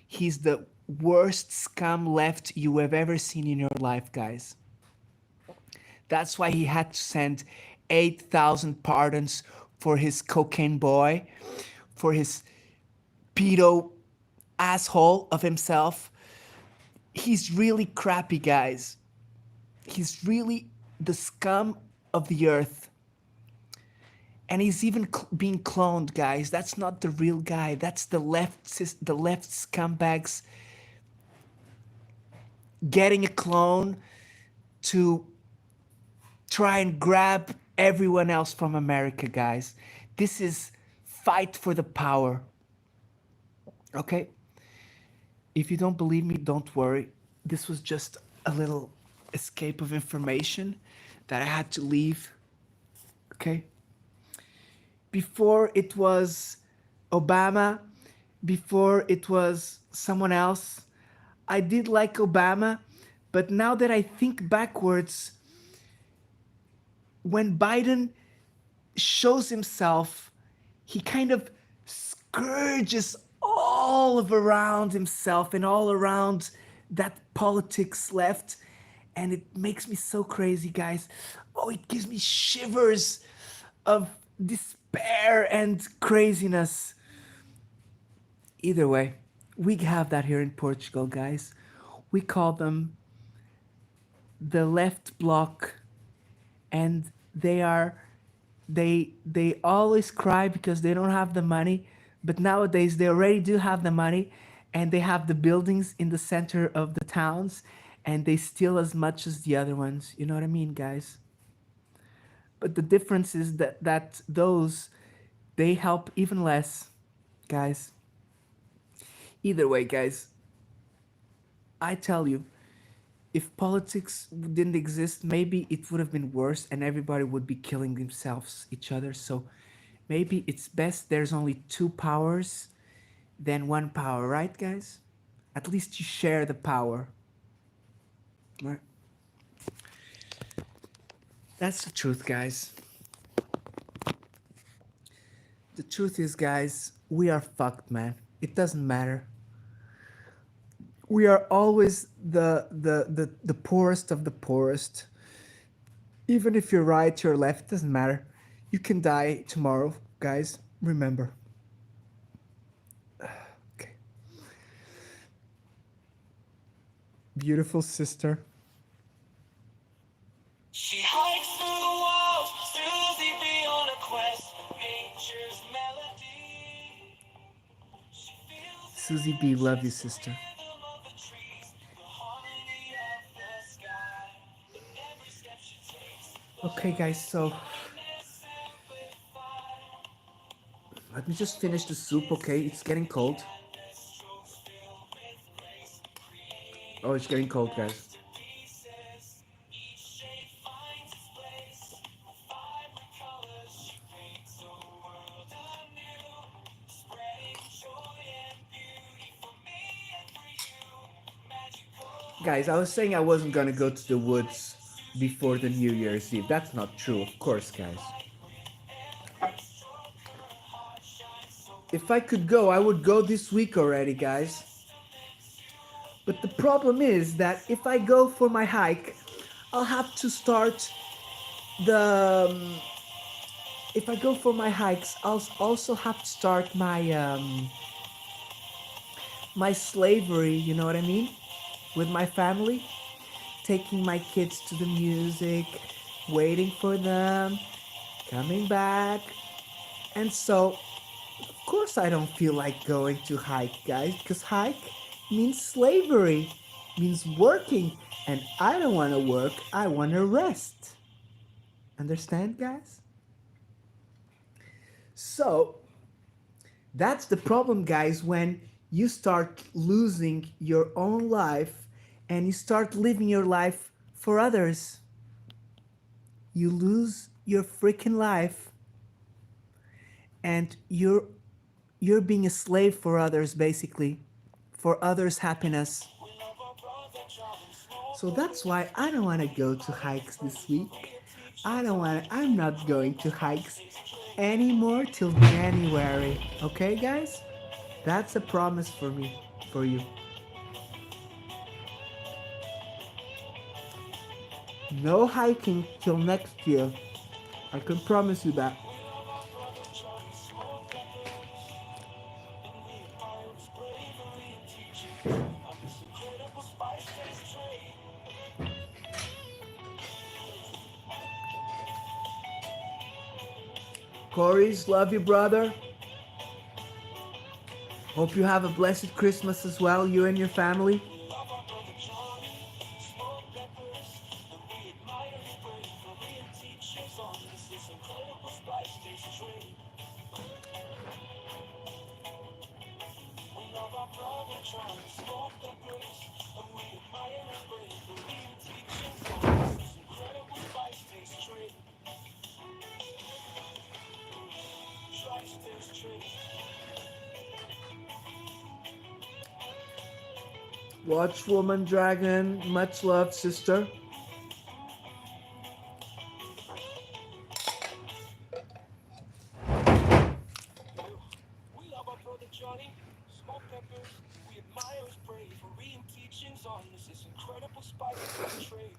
he's the worst scum left you have ever seen in your life, guys. That's why he had to send 8,000 pardons for his cocaine boy, for his pedo asshole of himself. He's really crappy, guys. He's really the scum of the earth. And he's even being cloned, guys. That's not the real guy. That's the left scumbags getting a clone to try and grab everyone else from America, guys. This is fight for the power. Okay? If you don't believe me, don't worry. This was just a little escape of information that I had to leave. Okay? Before it was Obama, before it was someone else, I did like Obama, but now that I think backwards, when Biden shows himself, he kind of scourges all of around himself and all around that politics left. And it makes me so crazy, guys. Oh, it gives me shivers of despair and craziness. Either way, we have that here in Portugal, guys. We call them the left bloc, and they always cry because they don't have the money, but nowadays they already do have the money, and they have the buildings in the center of the towns, and they steal as much as the other ones. You know what I mean, guys? But the difference is that those, they help even less, guys. Either way, guys, I tell you, if politics didn't exist, maybe it would have been worse and everybody would be killing themselves, each other. So maybe it's best there's only two powers than one power, right, guys? At least you share the power. Right? That's the truth, guys. The truth is, guys, we are fucked, man. It doesn't matter. We are always the poorest of the poorest. Even if you're right, you're left, doesn't matter. You can die tomorrow, guys. Remember. Okay. Beautiful sister. She hikes through the walls, Susie be on a quest, nature's melody. She feels Susie B, love you, sister. the rhythm of the trees, the harmony of the sky. With every step she takes, Okay, guys, so happiness amplified. let me just finish the soup, okay? It's getting cold. Strokes filled with grace, creating Oh, it's getting cold, guys. pieces. Each shape finds its place. With vibrant colors, she paints a world anew, spreading joy and beauty for me and for you. Magical. Guys, I was saying I wasn't gonna go to the woods before the New Year's Eve. That's not true, of course, guys. If I could go, I would go this week already, guys. But the problem is that if I go for my hike, I'll have to start the. If I go for my hikes, I'll also have to start my slavery. You know what I mean? With my family, taking my kids to the music, waiting for them, coming back, and so of course I don't feel like going to hike, guys, because hike means slavery, means working, and I don't want to work, I want to rest. Understand, guys? So that's the problem, guys, when you start losing your own life and you start living your life for others. You lose your freaking life and you're being a slave for others, basically, for others' happiness. So that's why I don't want to go to hikes this week. I'm not going to hikes anymore till January. Okay, guys? That's a promise for me, for you. No hiking till next year. I can promise you that. Corey's, love you, brother. Hope you have a blessed Christmas as well, you and your family. Watch Woman Dragon. Much love, sister. We love our brother Johnny, Smoke Pepper. We admire his brave Korean teachings on this incredible spice of trade.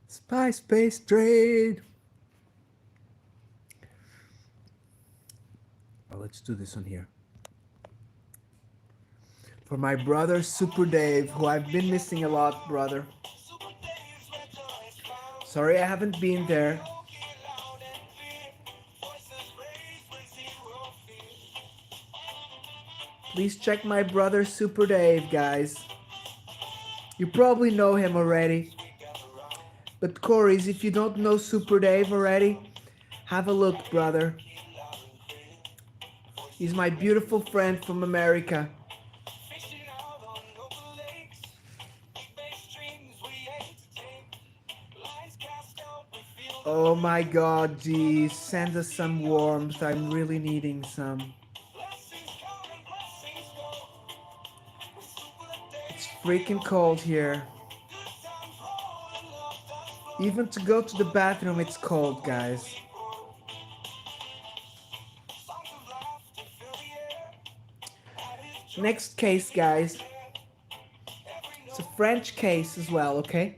Spice-based trade. Oh, let's do this one here. For my brother Super Dave, who I've been missing a lot, brother. Sorry I haven't been there. Please check my brother Super Dave, guys. You probably know him already. But Corey's, if you don't know Super Dave already, have a look, brother. He's my beautiful friend from America. Oh my god, geez, send us some warmth. I'm really needing some. It's freaking cold here. Even to go to the bathroom, it's cold, guys. Next case, guys. It's a French case as well, okay?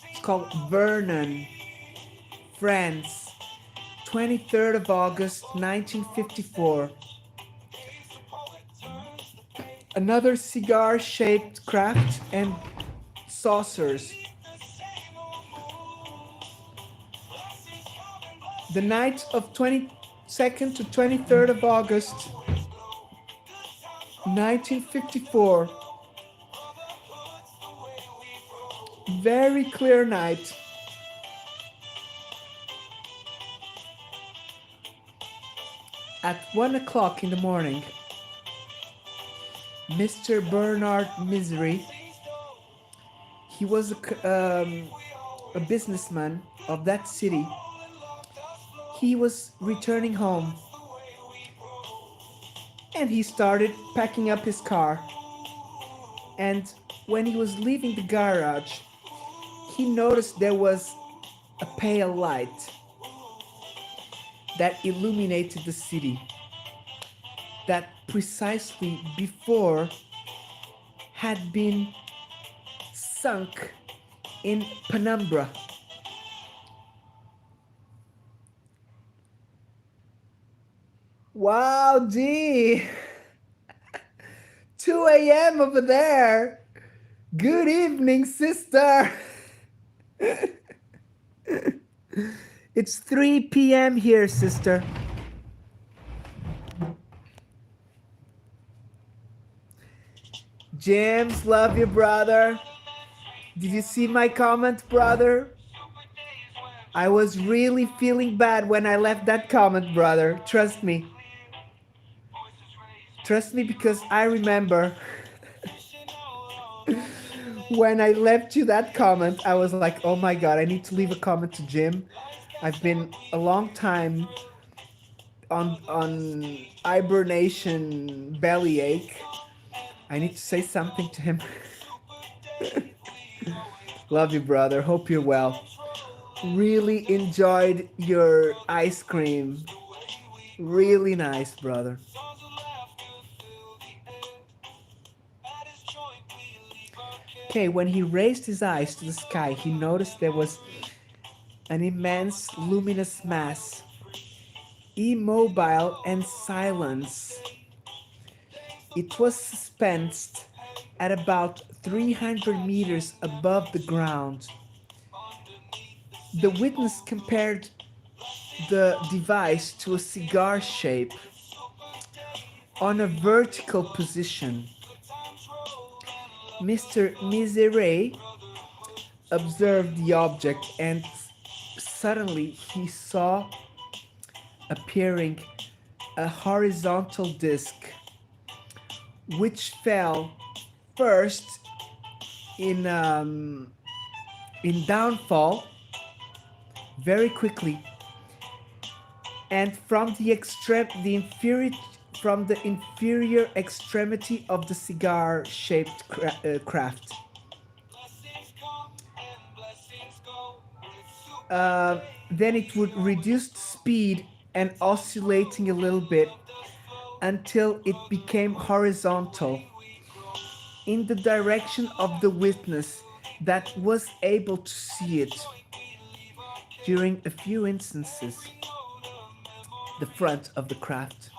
It's called Vernon, France, 23rd of August, 1954. Another cigar-shaped craft and saucers. The night of 22nd to 23rd of August, 1954. Very clear night. At 1 o'clock in the morning, Mr. Bernard Misery, he was a businessman of that city. He was returning home and he started packing up his car. And when he was leaving the garage, he noticed there was a pale light that illuminated the city that precisely before had been sunk in penumbra. Wow, gee. 2 a.m. over there. Good evening, sister. It's 3 p.m. here, sister. James, love you, brother. Did you see my comment, brother? I was really feeling bad when I left that comment, brother. Trust me. Trust me, because I remember when I left you that comment, I was like, oh my god, I need to leave a comment to Jim. I've been a long time on hibernation bellyache. I need to say something to him. Love you, brother. Hope you're well. Really enjoyed your ice cream. Really nice, brother. Okay, when he raised his eyes to the sky, he noticed there was an immense luminous mass, immobile and silent. It was suspended at about 300 meters above the ground. The witness compared the device to a cigar shape on a vertical position. Mr. Misery observed the object and suddenly he saw appearing a horizontal disc which fell first in downfall very quickly, and from the inferior extremity of the cigar-shaped craft. Blessings come and blessings go. With Then it would reduce speed and oscillating a little bit until it became horizontal in the direction of the witness that was able to see it. During a few instances, the front of the craft.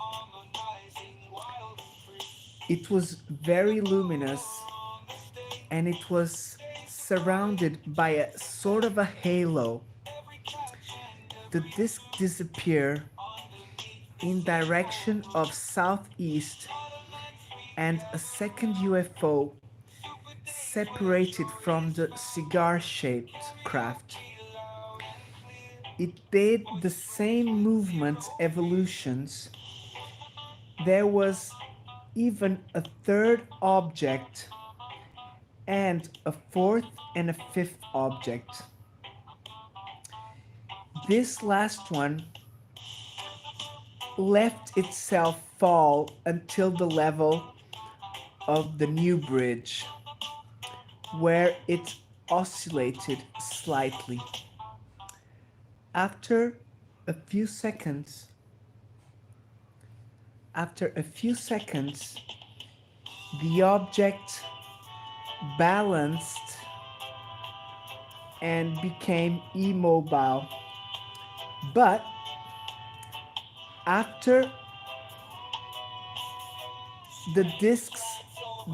It was very luminous, and it was surrounded by a sort of a halo. The disk disappeared in direction of southeast, and a second UFO separated from the cigar-shaped craft. It did the same movement evolutions. There was even a third object and a fourth and a fifth object. This last one left itself fall until the level of the new bridge, where it oscillated slightly. After a few seconds, the object balanced and became immobile. But after the discs,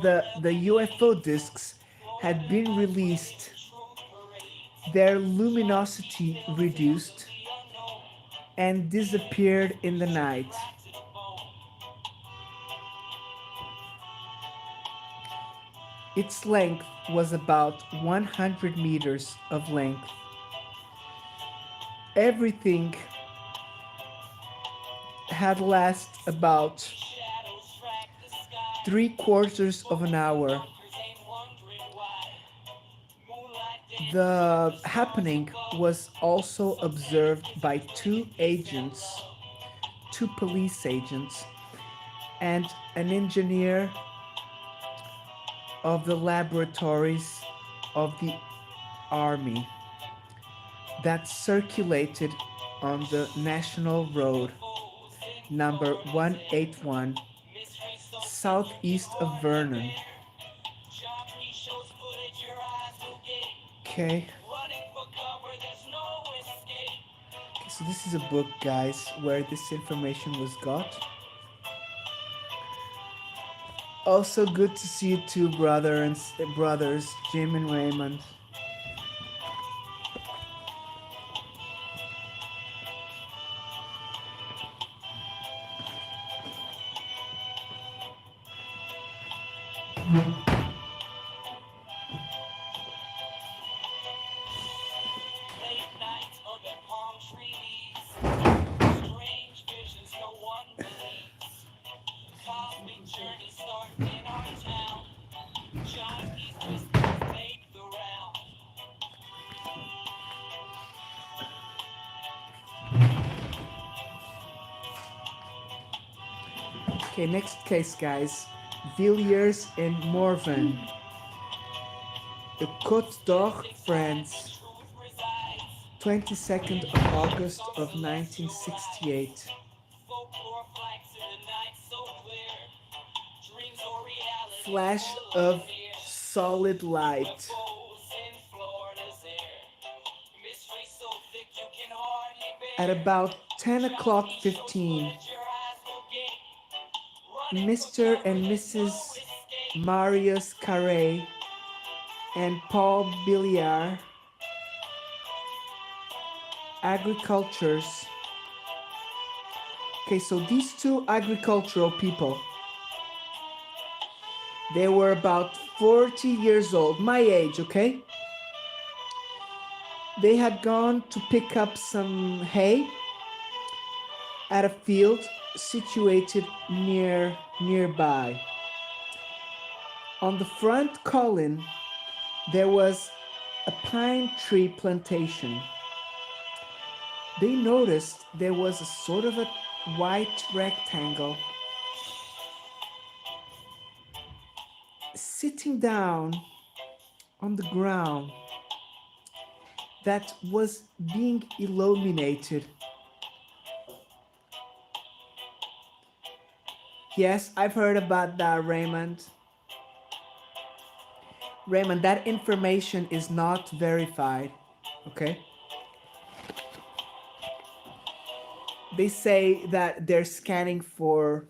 the UFO discs had been released, their luminosity reduced and disappeared in the night. Its length was about 100 meters of length. Everything had lasted about 3/4 of an hour. The happening was also observed by two police agents, and an engineer of the laboratories of the army that circulated on the National Road number 181 southeast of Vernon. Okay, so this is a book, guys, where this information was got. Also good to see you two brothers, Jim and Raymond. Okay, next case, guys. Villiers and Morvan. The Côte d'Or, France. 22nd of August of 1968. Flash of solid light. At about 10 o'clock 15, Mr. and Mrs. Marius Carré and Paul Billiard, agricultures. Okay, so these two agricultural people, they were about 40 years old, my age, okay? They had gone to pick up some hay at a field situated nearby. On the front column, there was a pine tree plantation. They noticed there was a sort of a white rectangle sitting down on the ground that was being illuminated. Yes, I've heard about that, Raymond. Raymond, that information is not verified. Okay? They say that they're scanning for.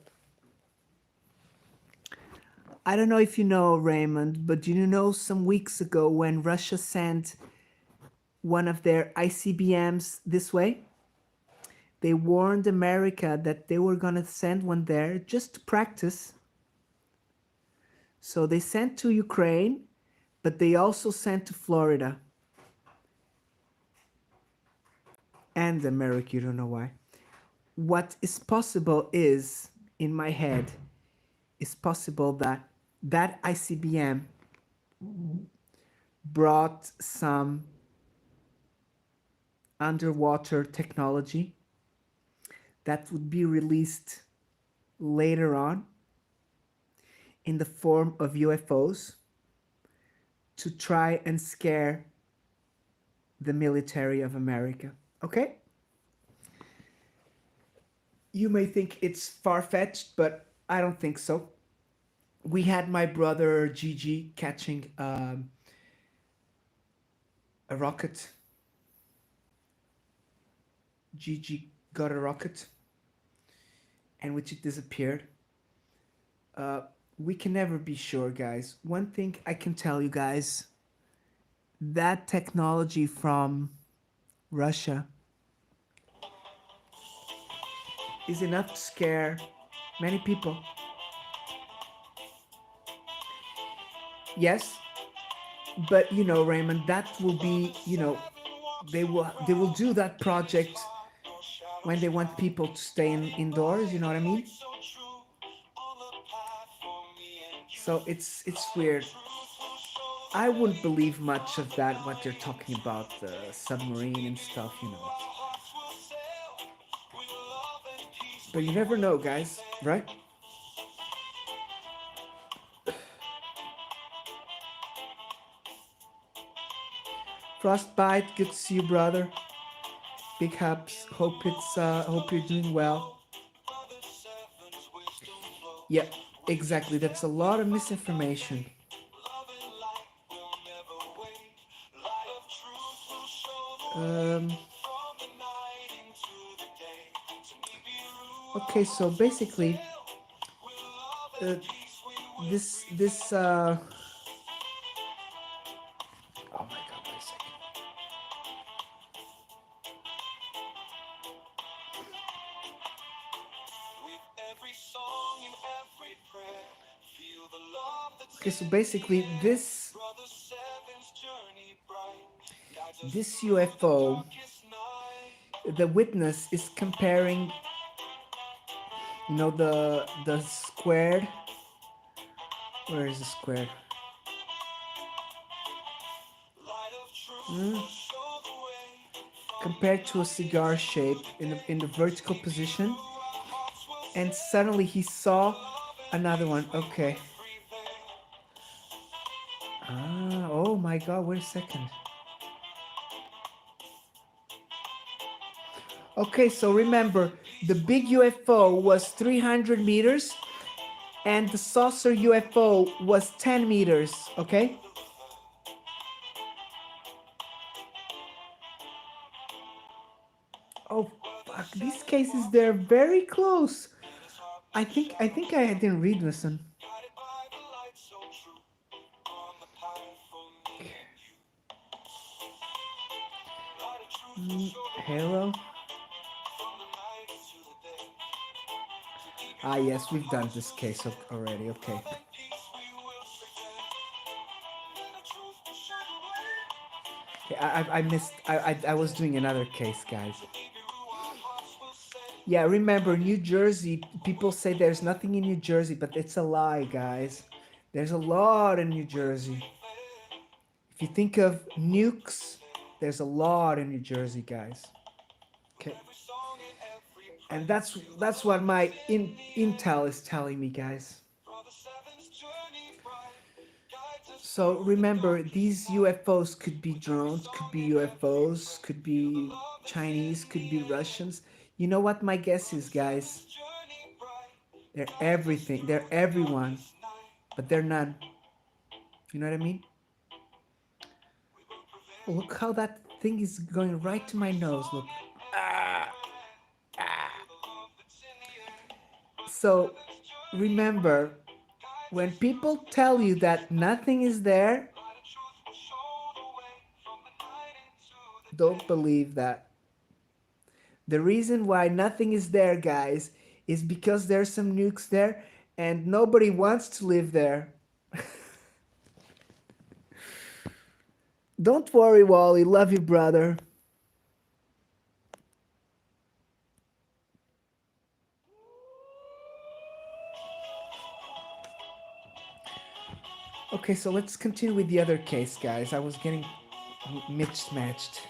I don't know if you know, Raymond, but you know some weeks ago when Russia sent one of their ICBMs this way? They warned America that they were going to send one there just to practice. So they sent to Ukraine, but they also sent to Florida and America. You don't know why. What is possible is, in my head, is possible that that ICBM brought some underwater technology that would be released later on in the form of UFOs to try and scare the military of America. Okay? You may think it's far-fetched, but I don't think so. We had my brother Gigi catching a rocket. Gigi got a rocket, and which it disappeared. We can never be sure, guys. One thing I can tell you guys, that technology from Russia is enough to scare many people. Yes, but you know, Raymond, that will be, they will do that project when they want people to stay indoors, you know what I mean? So it's weird. I wouldn't believe much of that, what they're talking about, the submarine and stuff, you know. But you never know, guys, right? Frostbite, good to see you, brother. Big hugs. Hope you're doing well. Yeah, exactly. That's a lot of misinformation. Okay, so basically, this. Oh my God! Wait a second. Okay, so basically, this UFO, the witness is comparing, the squared. Where is the squared? Compared to a cigar shape in the vertical position, and suddenly he saw another one. Okay. Oh my God! Wait a second. Okay, so remember, the big UFO was 300 meters, and the saucer UFO was 10 meters. Okay. Oh fuck! These cases, they're very close. I think I didn't read this one. Halo. Yes, we've done this case already. Okay. I missed. I was doing another case, guys. Yeah, remember New Jersey. People say there's nothing in New Jersey, but it's a lie, guys. There's a lot in New Jersey. If you think of nukes, there's a lot in New Jersey, guys. Okay. And that's what my intel is telling me, guys. So remember, these UFOs could be drones, could be UFOs, could be Chinese, could be Russians. You know what my guess is, guys? They're everything. They're everyone, but they're none. You know what I mean? Look how that thing is going right to my nose. Look. Ah, ah. So remember, when people tell you that nothing is there, don't believe that. The reason why nothing is there, guys, is because there's some nukes there and nobody wants to live there. Don't worry, Wally. Love you, brother. Okay, so let's continue with the other case, guys. I was getting mismatched.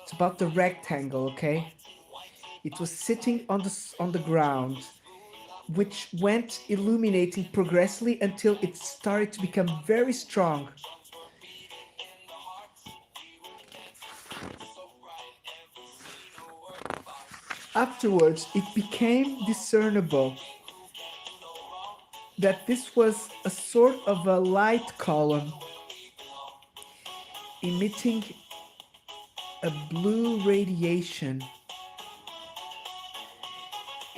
It's about the rectangle, okay? It was sitting on the ground, which went illuminating progressively until it started to become very strong. Afterwards, it became discernible that this was a sort of a light column emitting a blue radiation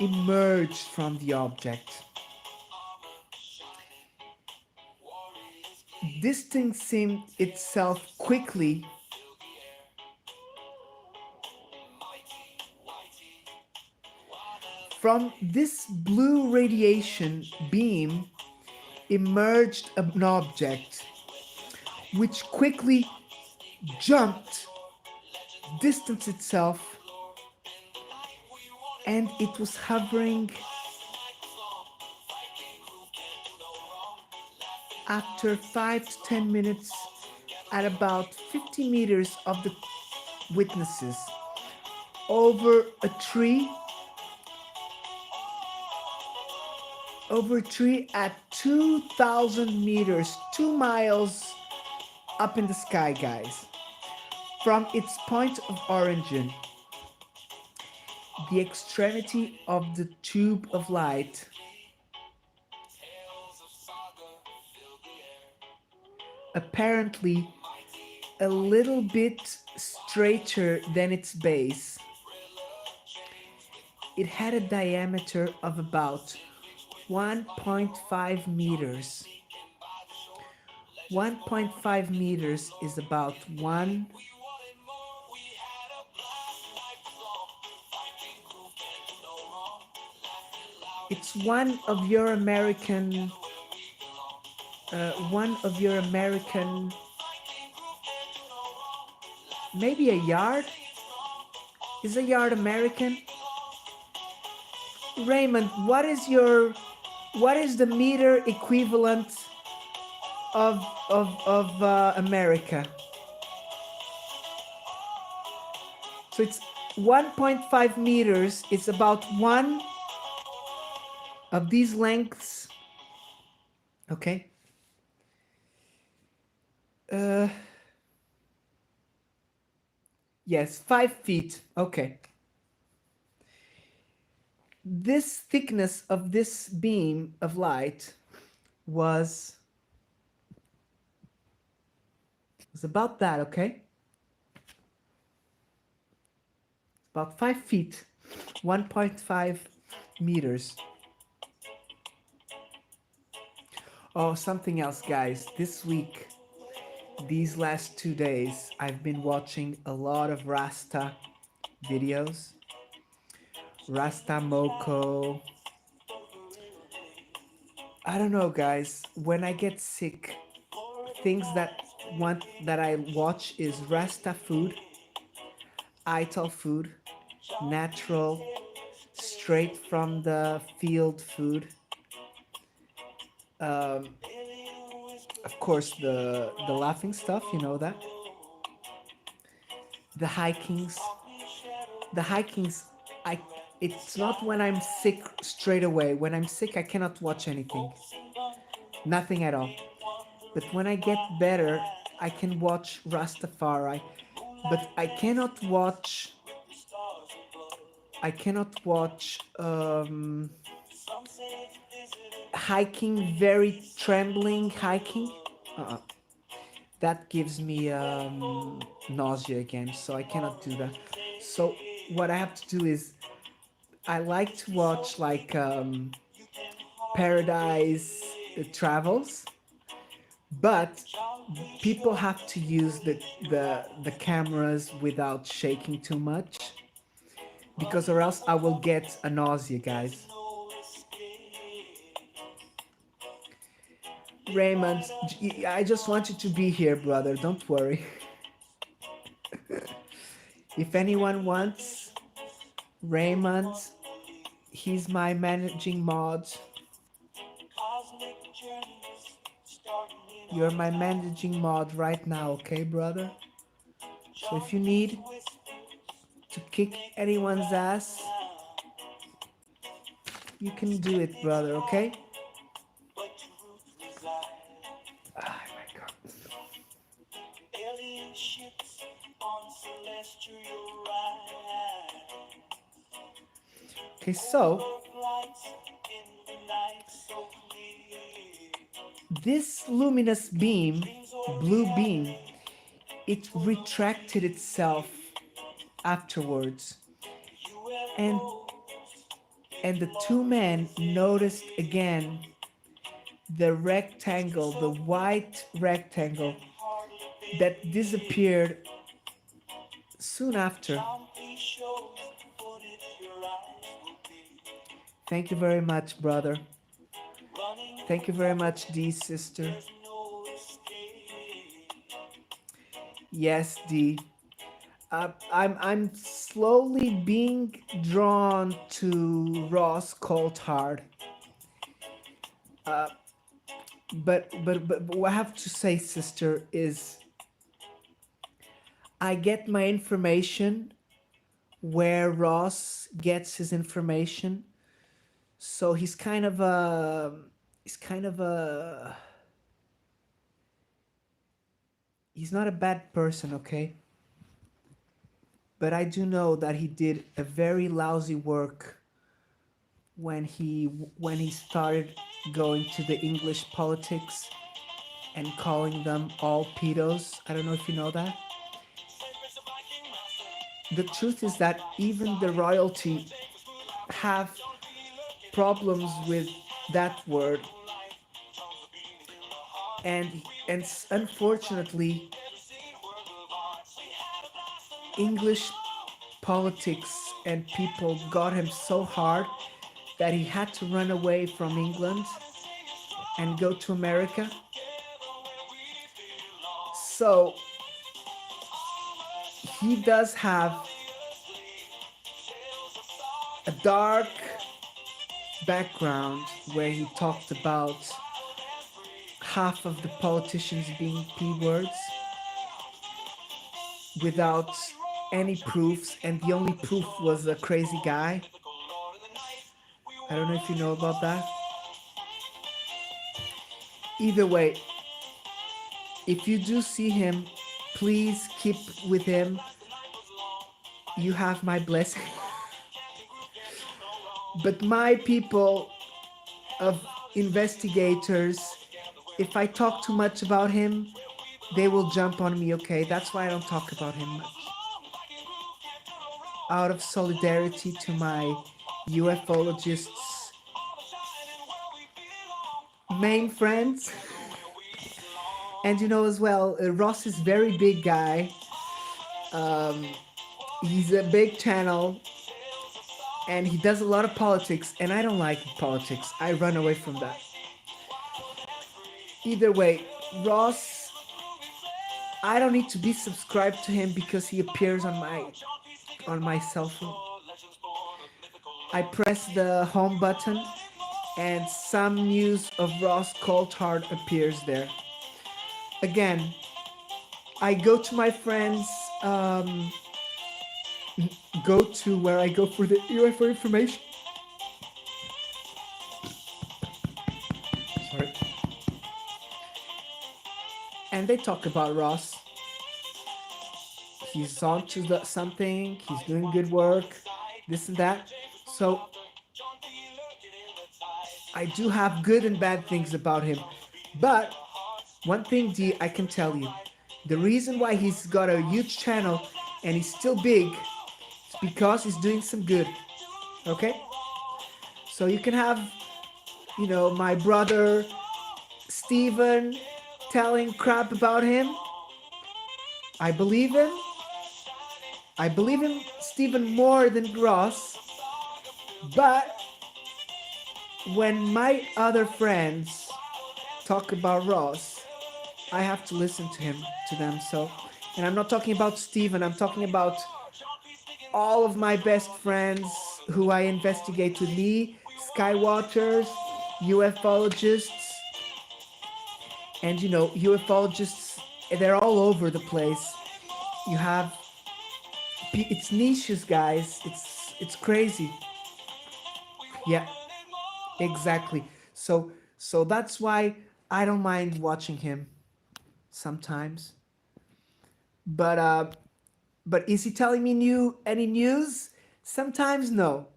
emerged from the object, distancing itself quickly from this blue radiation beam. Emerged an object which quickly jumped, distanced itself, and it was hovering after 5 to 10 minutes at about 50 meters of the witnesses over a tree at 2,000 meters, 2 miles up in the sky, guys. From its point of origin, the extremity of the tube of light, apparently a little bit straighter than its base. It had a diameter of about 1.5 meters. 1.5 meters is about one. It's one of your American, maybe a yard? Is a yard American? Raymond, what is the meter equivalent of America? So it's 1.5 meters. It's about one of these lengths. Okay. Yes, 5 feet. Okay. This thickness of this beam of light was about that, okay? About 5 feet, 1.5 meters. Oh, something else, guys. This week, these last 2 days, I've been watching a lot of Rasta videos. Rasta Moko. I don't know, guys. When I get sick, things that I watch is Rasta food, Ital food, natural, straight from the field food. Um, of course, the laughing stuff, you know that. The hikings, the hikings. I. It's not when I'm sick straight away. When I'm sick, I cannot watch anything, nothing at all. But when I get better, I can watch Rastafari. But I cannot watch. I cannot watch hiking, very trembling hiking. Uh-uh. That gives me nausea again, so I cannot do that. So what I have to do is I like to watch like Paradise Travels, but people have to use the cameras without shaking too much because or else I will get a nausea, guys. Raymond, I just want you to be here, brother. Don't worry. If anyone wants Raymond, he's my managing mod. You're my managing mod right now, okay, brother? So if you need to kick anyone's ass, you can do it, brother, okay? Oh my god. Okay, so this luminous beam, blue beam, it retracted itself afterwards. And the two men noticed again the rectangle, the white rectangle that disappeared soon after. Thank you very much, brother. Thank you very much, D sister. Yes, D. I'm slowly being drawn to Ross Coulthard. But what I have to say, sister, is I get my information where Ross gets his information. So he's kind of a he's not a bad person, okay? But I do know that he did a very lousy work when he started going to the English politics and calling them all pedos. I don't know if you know that. The truth is that even the royalty have problems with that word, and unfortunately English politics and people got him so hard that he had to run away from England and go to America. So he does have a dark background where he talked about half of the politicians being P-words without any proofs, and the only proof was a crazy guy. I don't know if you know about that. Either way, if you do see him, please keep with him. You have my blessing. But my people of investigators, if I talk too much about him, they will jump on me, okay? That's why I don't talk about him much. Out of solidarity to my ufologists, main friends. And you know as well, Ross is very big guy. He's a big channel and he does a lot of politics, and I don't like politics. I run away from that. Either way, Ross, I don't need to be subscribed to him because he appears on my cell phone. I press the home button and some news of Ross Coulthard appears there. Again, I go to my friends, go to where I go for the UFO information. Sorry. And they talk about Ross. He's on to something, he's doing good work, this and that. So I do have good and bad things about him. But one thing, D, I can tell you, the reason why he's got a huge channel and he's still big is because he's doing some good. Okay? So you can have, my brother Steven telling crap about him. I believe him. I believe him, Steven, more than Ross. But when my other friends talk about Ross, I have to listen to them. So, and I'm not talking about Steven, I'm talking about all of my best friends who I investigate with me, skywatchers, ufologists, and ufologists, they're all over the place. You have, it's niches, guys. It's crazy. Yeah, exactly. So that's why I don't mind watching him sometimes. But is he telling me any news? Sometimes no.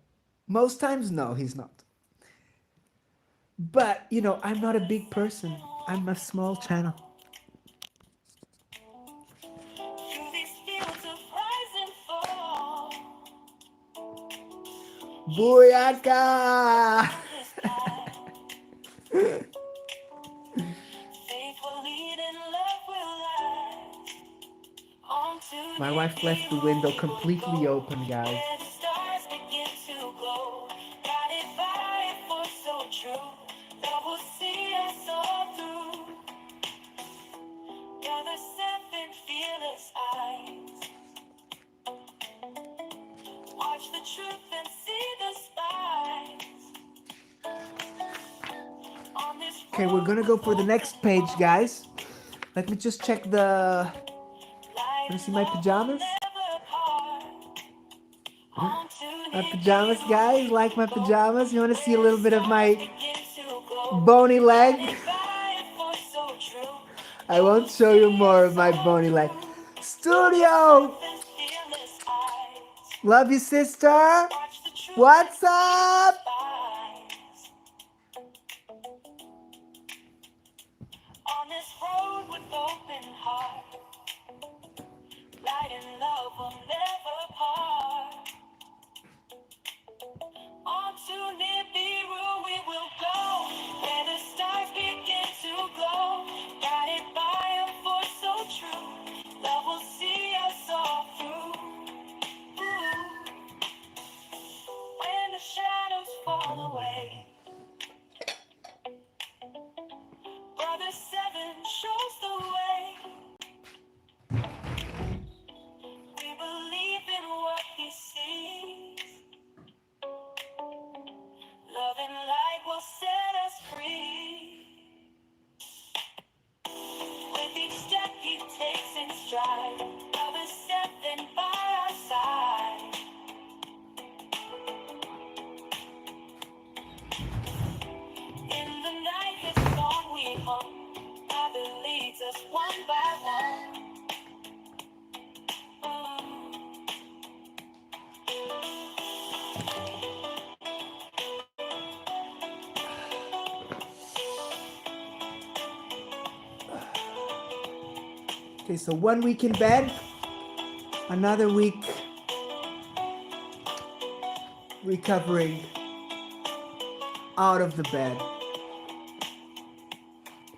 Most times no, he's not. But I'm not a big person. I'm a small channel. Through these fields of rise and fall, Booyaka! this path, faith will lead and love will last. On to My the wife left the window completely open, guys. where the stars begin to glow, guided by a force so true that will see us all through. You're the seven fearless eyes. Watch the truth and see the spies. On this Okay, we're gonna go for the next page, guys. Let me just check the. Wanna see my pajamas? My pajamas, guys. Like my pajamas? You wanna see a little bit of my bony leg? I won't show you more of my bony leg. Studio! Love you, sister. What's up? On this road with open heart, light and love will never part. On to Nibiru we will go, where the stars begin to glow, guided by a force so true, love will see us all through. Ooh. When the shadows fall away, Brother Seven shows the way. We believe in what he sees. Love and light will set us free. With each step he takes in stride, Brother Seven by our side. In the night his song we hum, Father leads us one by one. Okay, so 1 week in bed, another week recovering out of the bed.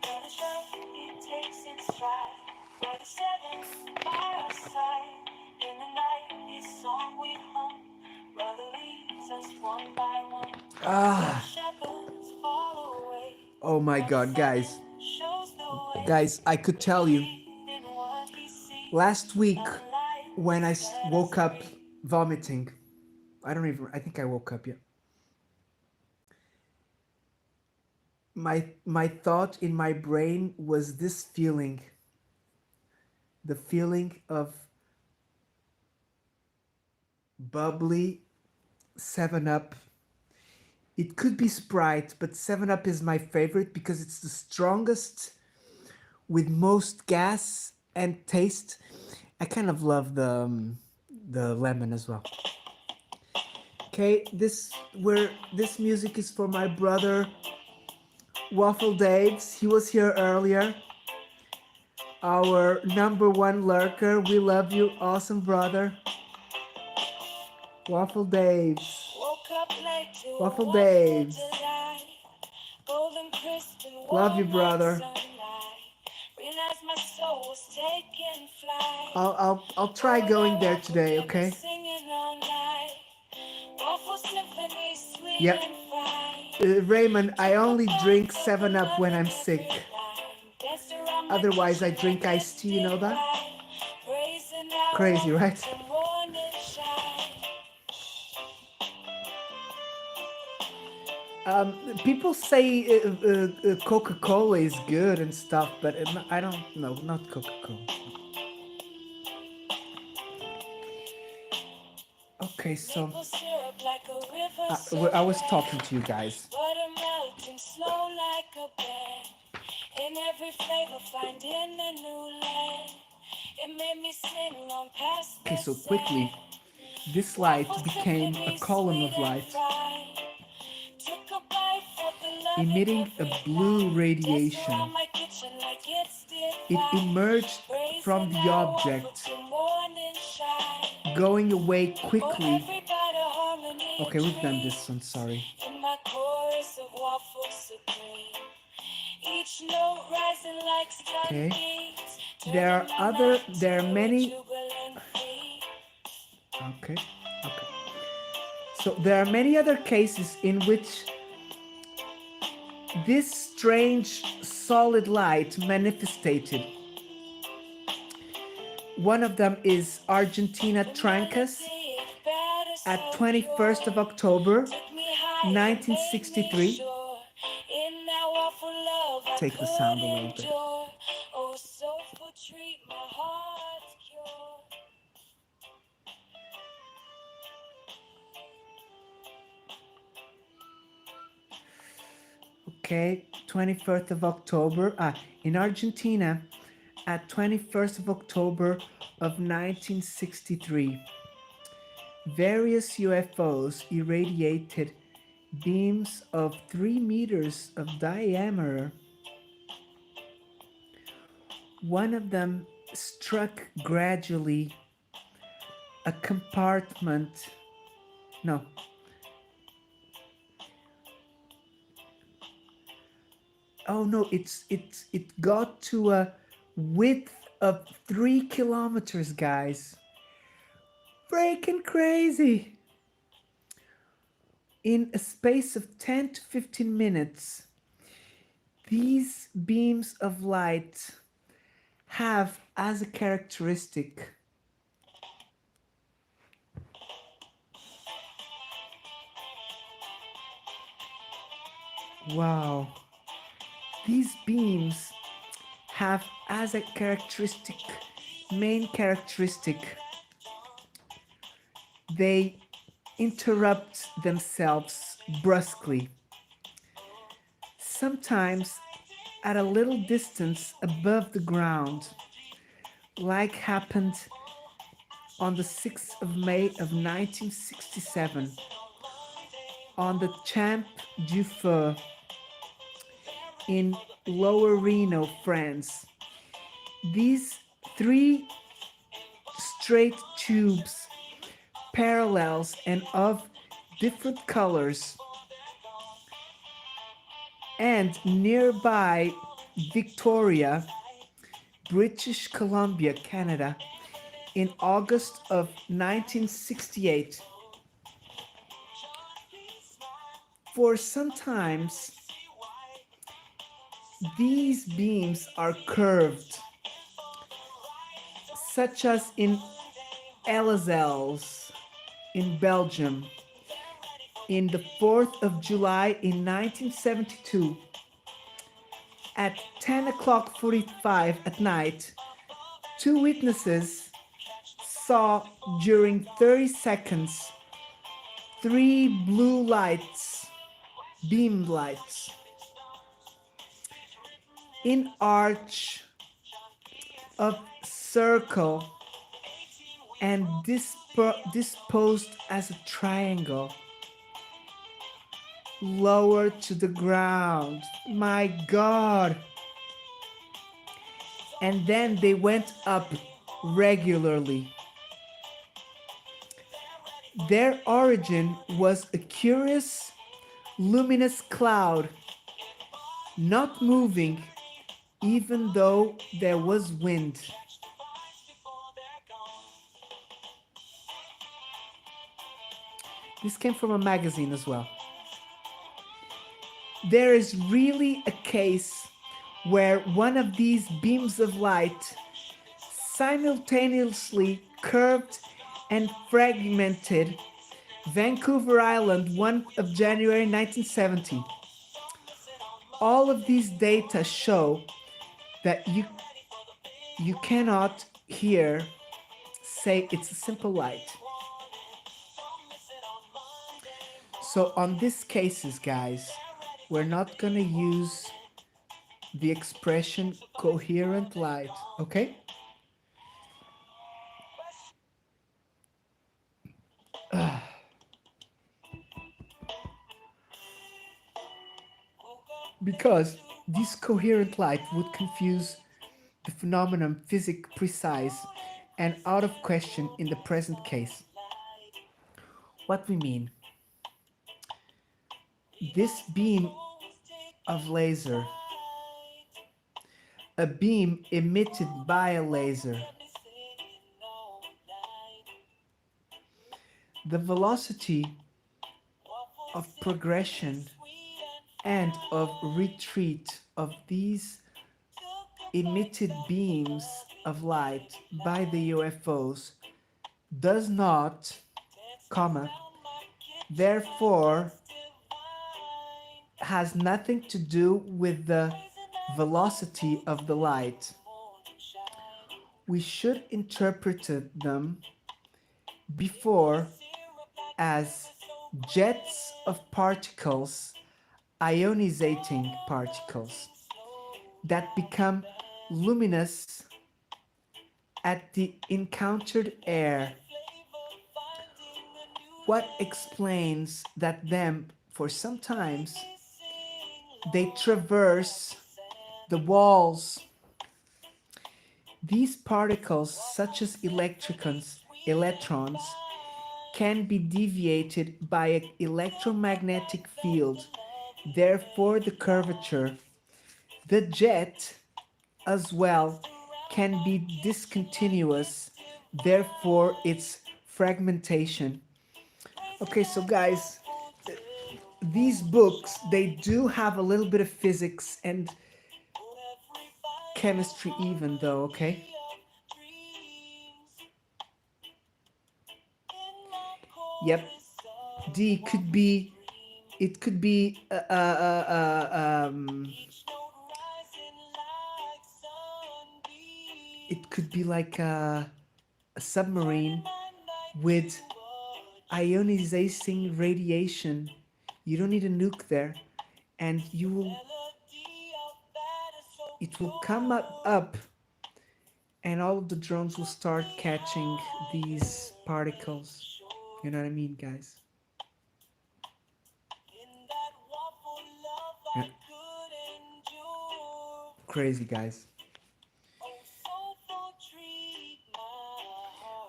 Brother Seven he takes in stride, Brother Seven by our side. In the night his song we hum, Brother leads us one by one. Ah, Shepherds fall away, oh my god, guys. shows the way. Guys, I could tell you, In what he sees, last week light when I woke up vomiting, I think I woke up, yeah. my thought in my brain was this feeling, the feeling of bubbly 7 Up. It could be Sprite, but 7 Up is my favorite because it's the strongest with most gas and taste. I kind of love the lemon as well. Okay, this music is for my brother Waffle Daves. He was here earlier. Our number one lurker. We love you, awesome brother. Waffle Daves. Waffle Daves. Love you, brother. I'll try going there today, okay? Yep. Raymond, I only drink 7 Up when I'm sick. Otherwise, I drink iced tea, you know that? Crazy, right? People say Coca-Cola is good and stuff, but I don't know, not Coca-Cola. Okay, so I was talking to you guys. In every flavor, finding a new land. It made me sing long past. Okay, so quickly, this light became a column of light, emitting a blue radiation. It emerged from the object, going away quickly. Okay, we've done this one, sorry. Okay. There are many. Okay. So there are many other cases in which this strange solid light manifested. One of them is Argentina Trancas at 21st of October, 1963. Take the sound a little bit. Okay, 21st of October, in Argentina at 21st of October of 1963. Various UFOs irradiated beams of 3 meters of diameter. One of them struck gradually a compartment. No. Oh no, it got to a width of 3 kilometers, guys. Freaking crazy. In a space of 10 to 15 minutes, these beams of light have as a characteristic wow. These beams have as a main characteristic, they interrupt themselves brusquely, sometimes at a little distance above the ground, like happened on the 6th of May of 1967 on the Champ du Feu in Lower Reno, France. These 3 straight tubes, parallels and of different colors, and nearby Victoria, British Columbia, Canada, in August of 1968. For sometimes, these beams are curved, such as in Elazels in Belgium in the 4th of July in 1972. at 10 o'clock 45 at night, two witnesses saw during 30 seconds three blue lights, beam lights, in arch of circle and disposed as a triangle lower to the ground. My God. And then they went up regularly. Their origin was a curious, luminous cloud, not moving even though there was wind. This came from a magazine as well. There is really a case where one of these beams of light simultaneously curved and fragmented Vancouver Island, 1 of January 1970. All of these data show that you cannot here say it's a simple light. So on these cases, guys, we're not gonna use the expression coherent light, okay? Because this coherent light would confuse the phenomenon physics precise and out of question in the present case. What we mean, this beam of laser, a beam emitted by a laser, the velocity of progression and of retreat of these emitted beams of light by the UFOs does not, therefore has nothing to do with the velocity of the light. We should interpret them before as jets of particles, ionizing particles, that become luminous at the encountered air. What explains that them, for sometimes, they traverse the walls. These particles, such as electrons, can be deviated by an electromagnetic field, therefore the curvature. The jet as well can be discontinuous, therefore its fragmentation. Okay, so guys, these books, they do have a little bit of physics and chemistry even though, okay? Yep. D could be, it could be it could be like a submarine with ionizing radiation. You don't need a nuke there, and it will come up and all of the drones will start catching these particles. You know what I mean, guys? Yeah. Crazy, guys.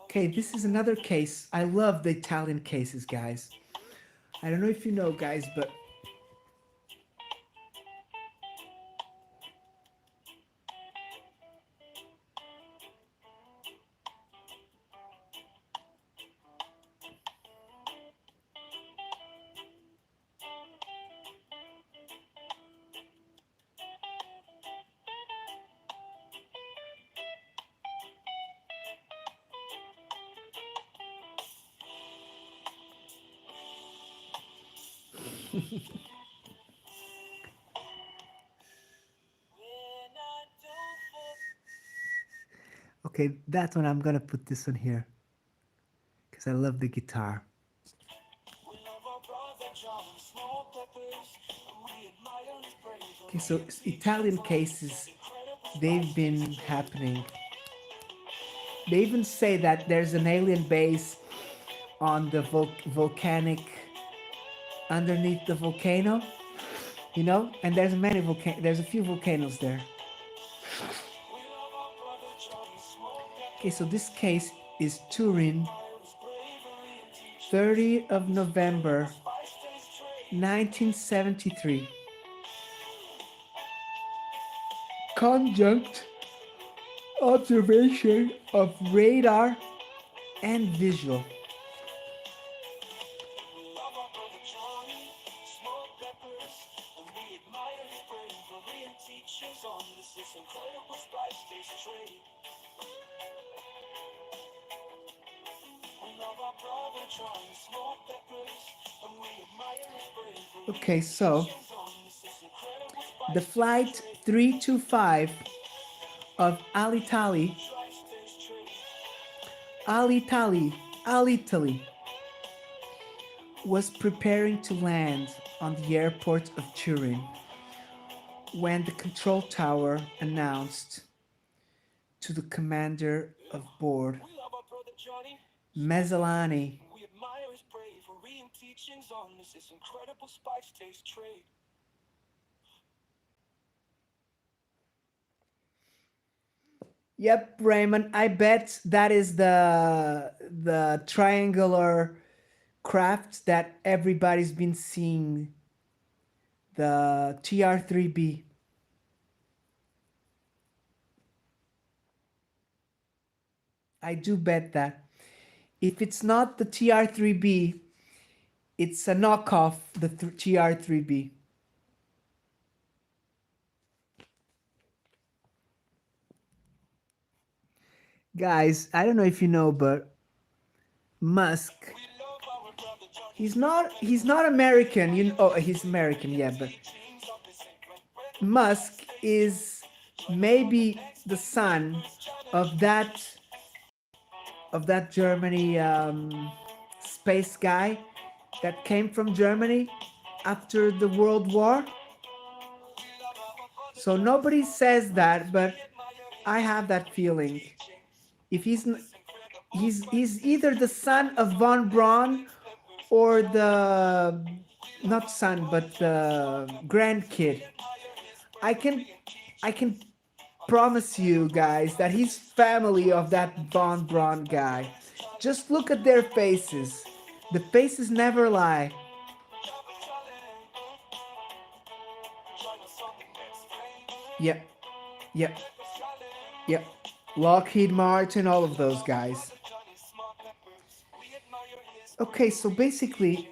Okay, this is another case. I love the Italian cases, guys. I don't know if you know, guys, but Okay, that one I'm gonna put this one here because I love the guitar. We love our brother John, small peppers, and we admire his bravery. Okay, so Italian cases, they've been happening. They even say that there's an alien base on the volcanic, underneath the volcano, you know, and there's there's a few volcanoes there. Okay, so this case is Turin, 30th of November, 1973. Conjunct observation of radar and visual. We love our brother Johnny, small peppers, and we admire his bravery and teachings on this incredible spice-based trade. We love our brother Johnny, small peppers, and we admire his bravery. Okay, so the flight 325 of Alitalia, Alitalia was preparing to land on the airport of Turin when the control tower announced to the commander of board, We love our brother Johnny. Mazzolani, We admire his bravery and teachings on this incredible spice taste trade. Yep, Raymond. I bet that is the triangular craft that everybody's been seeing. The TR-3B. I do bet that. If it's not the TR-3B, it's a knockoff, the TR-3B. Guys, I don't know if you know, but Musk, We love our brother Johnny. he's not American. Oh, he's American, yeah, but Musk is maybe the son of that Germany space guy that came from Germany after the World War. So nobody says that, but I have that feeling. If he's either the son of von Braun or the not son but the grandkid. I can promise you guys that he's family of that von Braun guy. Just look at their faces. The faces never lie. Yep. Yep. Yep. Lockheed Martin, all of those guys. Okay, so basically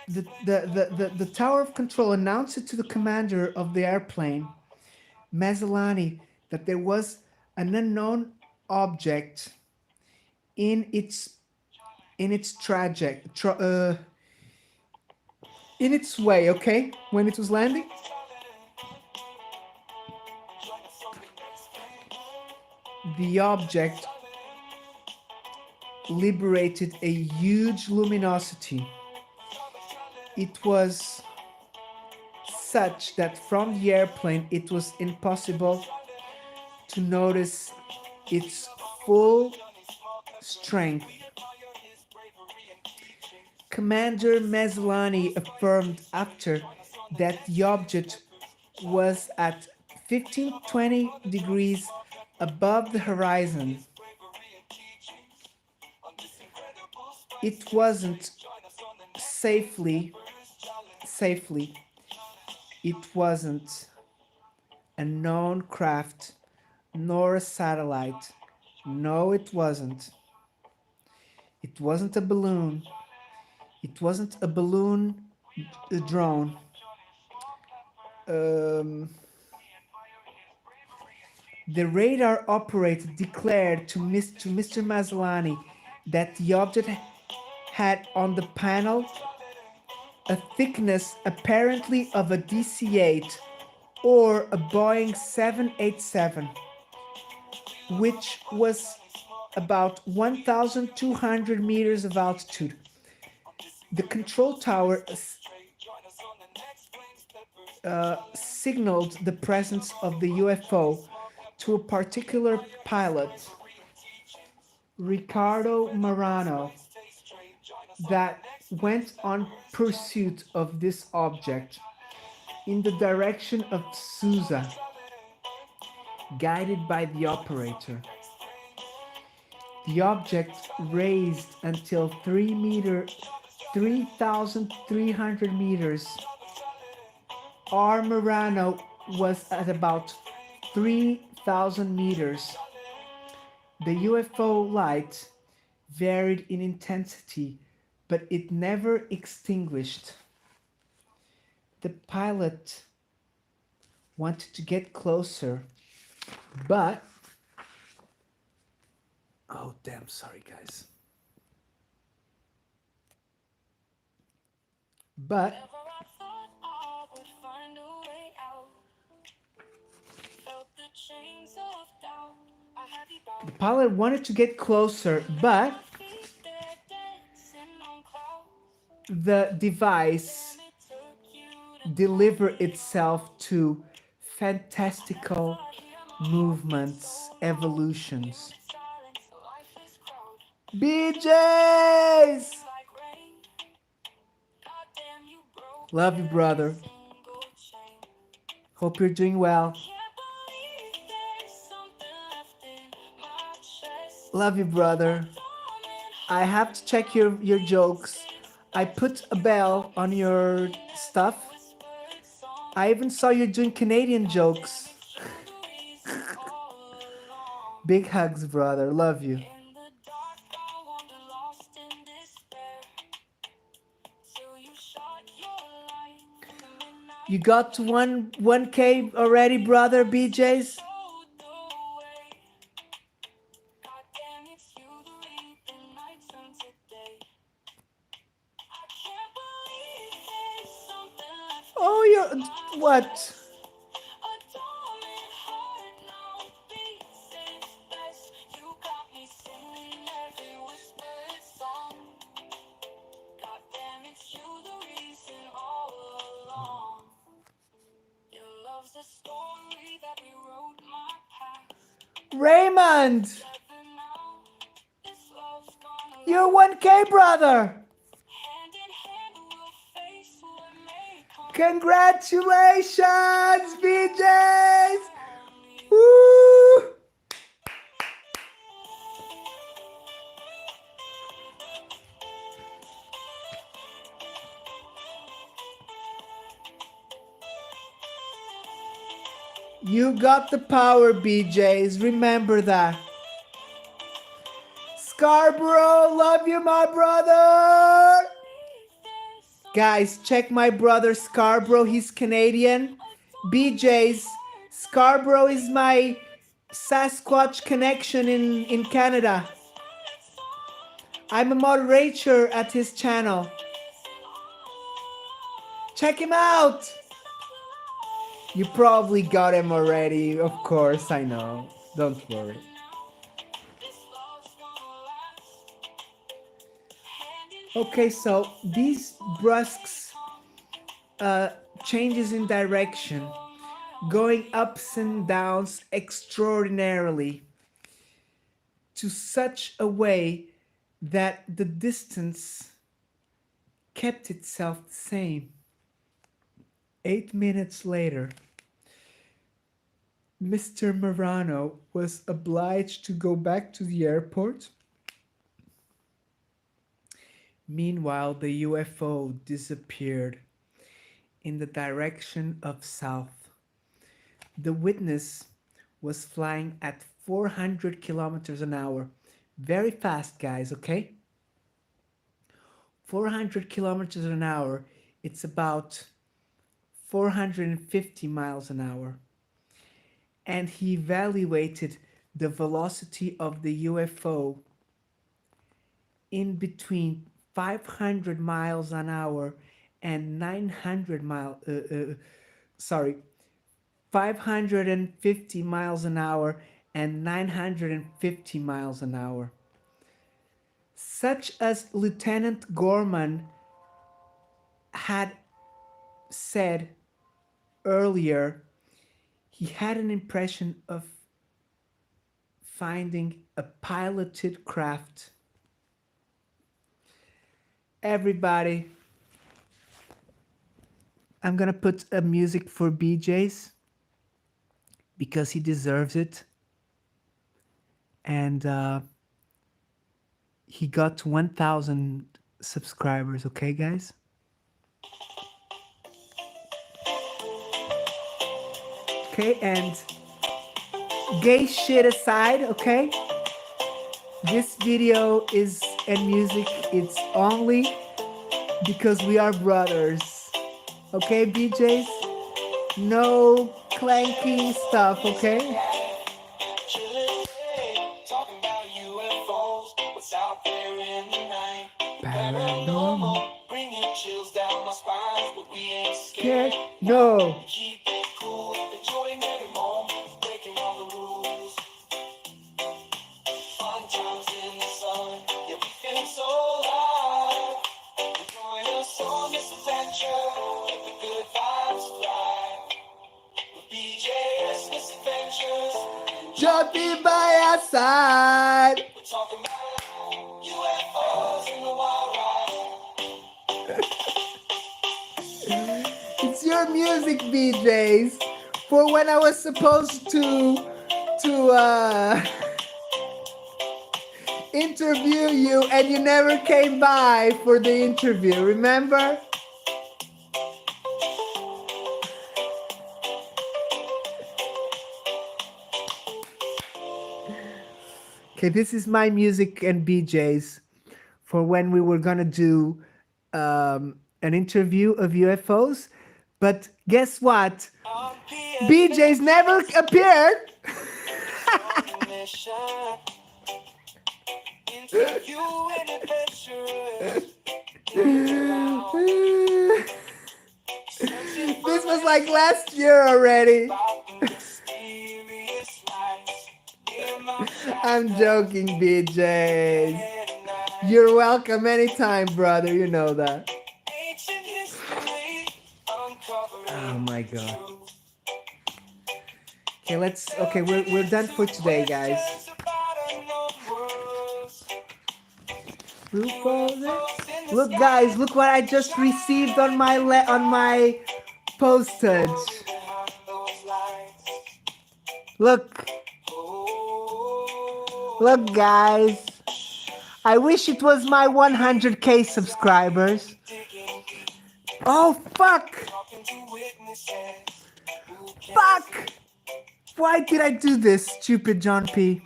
the tower of control announced it to the commander of the airplane, Mazzolani, that there was an unknown object in its in its way, okay, when it was landing. The object liberated a huge luminosity. It was such that from the airplane it was impossible to notice its full strength. Commander Mazzolani affirmed after that the object was at 15-20 degrees above the horizon. It wasn't safely, it wasn't a known craft nor a satellite. No, it wasn't. It wasn't a balloon. It wasn't a balloon, a drone. The radar operator declared to Mr. Mazzolani that the object had on the panel a thickness apparently of a DC-8 or a Boeing 787, which was about 1,200 meters of altitude. The control tower signaled the presence of the UFO to a particular pilot, Ricardo Marano, that went on pursuit of this object in the direction of Susa, guided by the operator. The object raised until 3,300 meters. Our Murano was at about 3,000 meters. The UFO light varied in intensity, but it never extinguished. The pilot wanted to get closer, but oh damn, sorry guys. But the pilot wanted to get closer, but the device delivered itself to fantastical movements, evolutions. BJs! Love you, brother. Hope you're doing well. Love you, brother. I have to check your jokes. I put a bell on your stuff. I even saw you doing Canadian jokes. Big hugs, brother. Love you. You got to 1K already, brother, BJs? Oh, you're... What? Raymond! You're 1K, brother! Congratulations, BJs! Woo! You got the power, BJs. Remember that. Scarborough, love you, my brother. Guys, check my brother Scarborough. He's Canadian. BJs, Scarborough is my Sasquatch connection in Canada. I'm a moderator at his channel. Check him out. You probably got him already. Of course, I know. Don't worry. Okay, so these brusque changes in direction, going ups and downs extraordinarily, to such a way that the distance kept itself the same. 8 minutes later, Mr. Marano was obliged to go back to the airport. Meanwhile, the UFO disappeared in the direction of south. The witness was flying at 400 kilometers an hour. Very fast, guys, okay? 400 kilometers an hour, it's about 450 miles an hour. And he evaluated the velocity of the UFO in between 500 miles an hour and 900 miles, 550 miles an hour and 950 miles an hour. Such as Lieutenant Gorman had said earlier, he had an impression of finding a piloted craft. Everybody, I'm gonna put a music for BJ's because he deserves it. And he got 1,000 subscribers, okay, guys? Okay, and gay shit aside, okay? This video is and music, it's only because we are brothers. Okay, BJ's? No clanky stuff, okay? Talking about UFOs, what's out there in the night? Paranormal. Bringing chills down my spine, but we ain't Okay, scared. no. Keep it cool, enjoying every moment, breaking all the rules. Fun times in the sun, yeah, we feel so alive. Enjoying us on this adventure, let the good vibes fly. With BJ's Misadventures, Just be by our side. we're talking about UFOs in the wild ride. It's your music, BJ's, for when I was supposed to interview you and you never came by for the interview, remember? Okay, this is my music and BJ's for when we were gonna do an interview of UFOs. But guess what? BJ's never appeared. This was like last year already. I'm joking, BJ's. You're welcome anytime, brother. You know that. Oh my god. Okay, we're done for today, guys. Look, guys, look what I just received on my postage. Look, guys. I wish it was my 100K subscribers. Oh, fuck! Fuck! Why did I do this, stupid John P?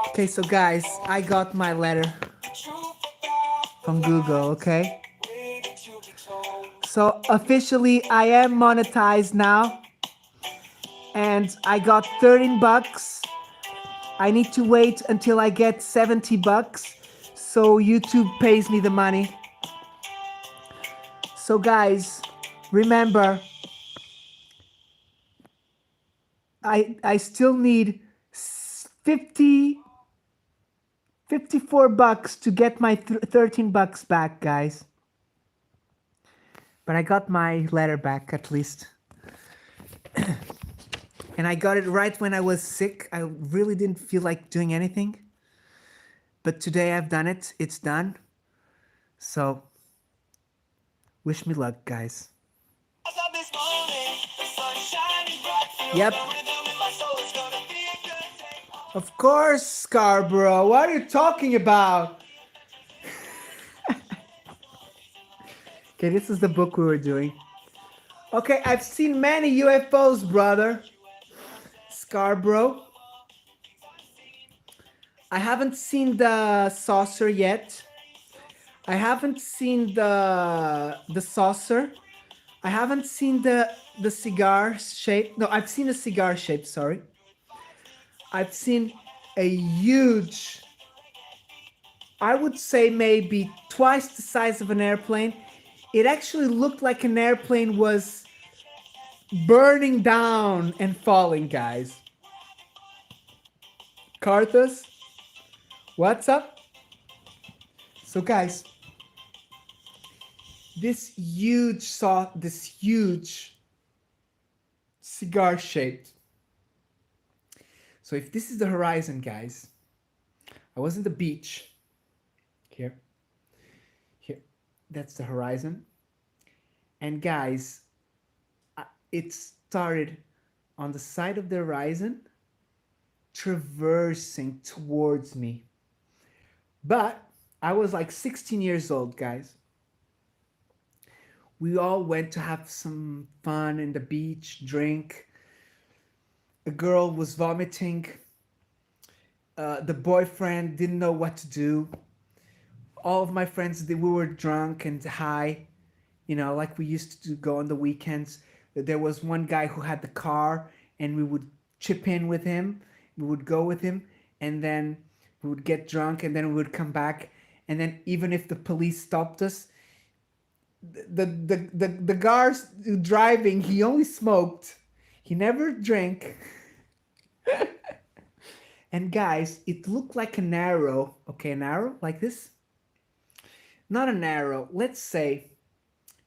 Okay, so guys, I got my letter from Google, okay? So officially, I am monetized now. And I got 13 bucks. I need to wait until I get 70 bucks so YouTube pays me the money. So guys, remember, I still need 54 bucks to get my 13 bucks back, guys. But I got my letter back at least. And I got it right when I was sick. I really didn't feel like doing anything. But today I've done it. It's done. So, wish me luck, guys. Yep. Of course, Scarborough. What are you talking about? Okay, this is the book we were doing. Okay, I've seen many UFOs, brother. Scarborough. I haven't seen the saucer yet. I haven't seen the saucer. I haven't seen the cigar shape. No, I've seen a cigar shape, sorry. I've seen a huge, I would say maybe twice the size of an airplane. It actually looked like an airplane was burning down and falling, guys. Carthus, what's up? So, guys, this huge cigar shaped. So, if this is the horizon, guys, I was in the beach. Here, here, that's the horizon. And, guys, it started on the side of the horizon, traversing towards me. But I was like 16 years old, guys. We all went to have some fun in the beach, drink. A girl was vomiting. The boyfriend didn't know what to do. All of my friends, we were drunk and high, like we used to go on the weekends. There was one guy who had the car, and we would chip in with him. We would go with him, and then we would get drunk, and then we would come back. And then even if the police stopped us, the guy driving, he only smoked. He never drank. And guys, it looked like an arrow. Okay, an arrow like this. Not an arrow. Let's say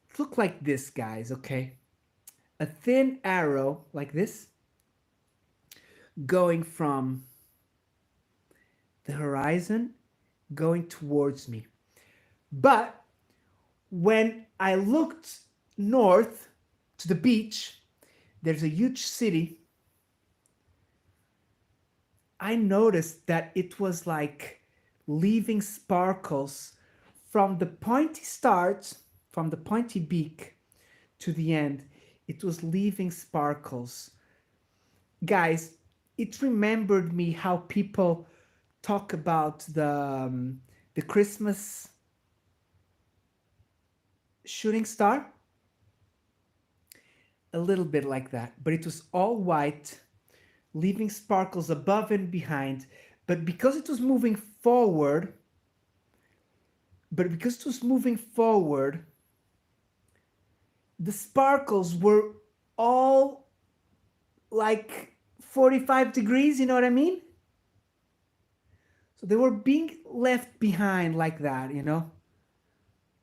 it looked like this, guys. Okay, a thin arrow like this, going from the horizon, going towards me. But when I looked north to the beach, there's a huge city. I noticed that it was like leaving sparkles from the pointy start, from the pointy beak to the end. It was leaving sparkles. Guys, it remembered me how people talk about the Christmas shooting star. A little bit like that, but it was all white, leaving sparkles above and behind. But because it was moving forward, the sparkles were all like 45 degrees, you know what I mean? So they were being left behind like that,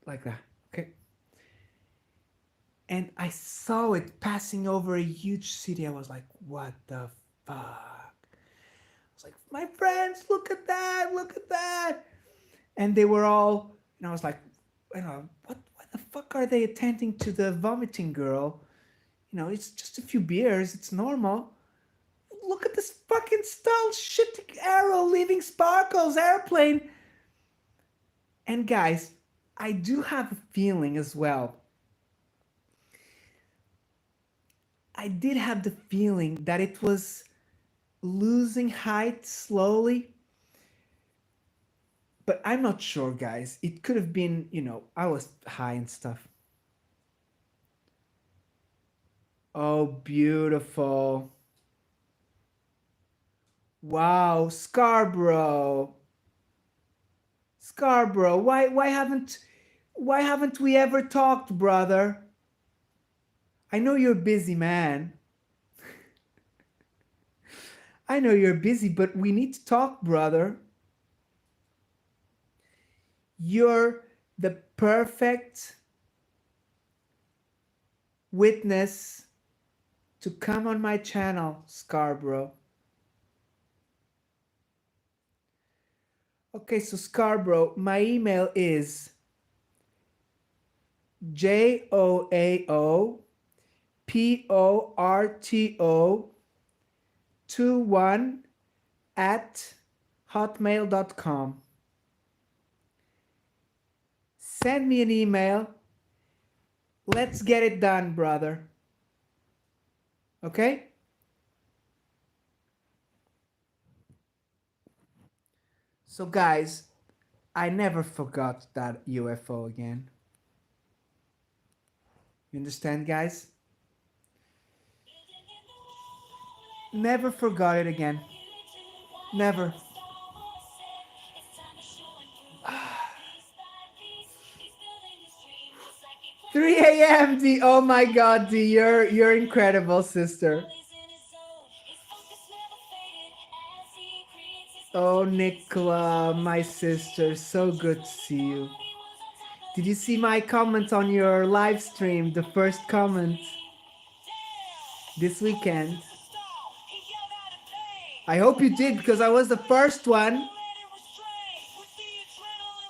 like that. Okay. And I saw it passing over a huge city. I was like, what the fuck? I was like, my friends, look at that, look at that. And they were all, and I was like, what the fuck are they attending to the vomiting girl? It's just a few beers, it's normal. Look at this fucking stall shit arrow leaving sparkles, airplane. And guys, I do have a feeling as well. I did have the feeling that it was losing height slowly. But I'm not sure, guys. It could have been, I was high and stuff. Oh, beautiful. Wow, Scarborough. Scarborough, why haven't we ever talked, brother? I know you're busy, man. I know you're busy, but we need to talk, brother. You're the perfect witness to come on my channel, Scarborough. Okay, so Scarborough, my email is joaoporto21@hotmail.com. Send me an email. Let's get it done, brother. Okay? So guys, I never forgot that UFO again. You understand, guys? Never forgot it again. Never. 3 a.m. D. Oh my God, D. You're incredible, sister. Oh, Nicola, my sister, so good to see you. Did you see my comment on your live stream? The first comment this weekend. I hope you did because I was the first one.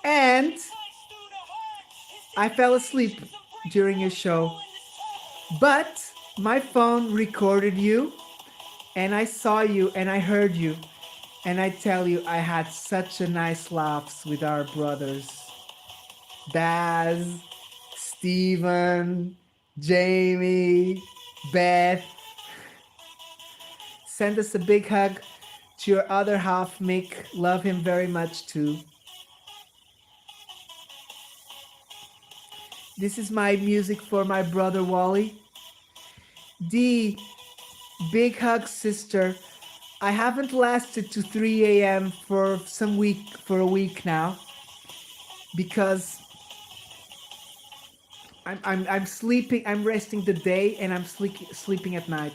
And I fell asleep during your show. But my phone recorded you and I saw you and I heard you. And I tell you, I had such a nice laughs with our brothers. Daz, Steven, Jamie, Beth. Send us a big hug to your other half, Mick. Love him very much too. This is my music for my brother Wally. D, big hug, sister. I haven't lasted to 3 a.m. for a week now because I'm sleeping. I'm resting the day and I'm sleeping at night.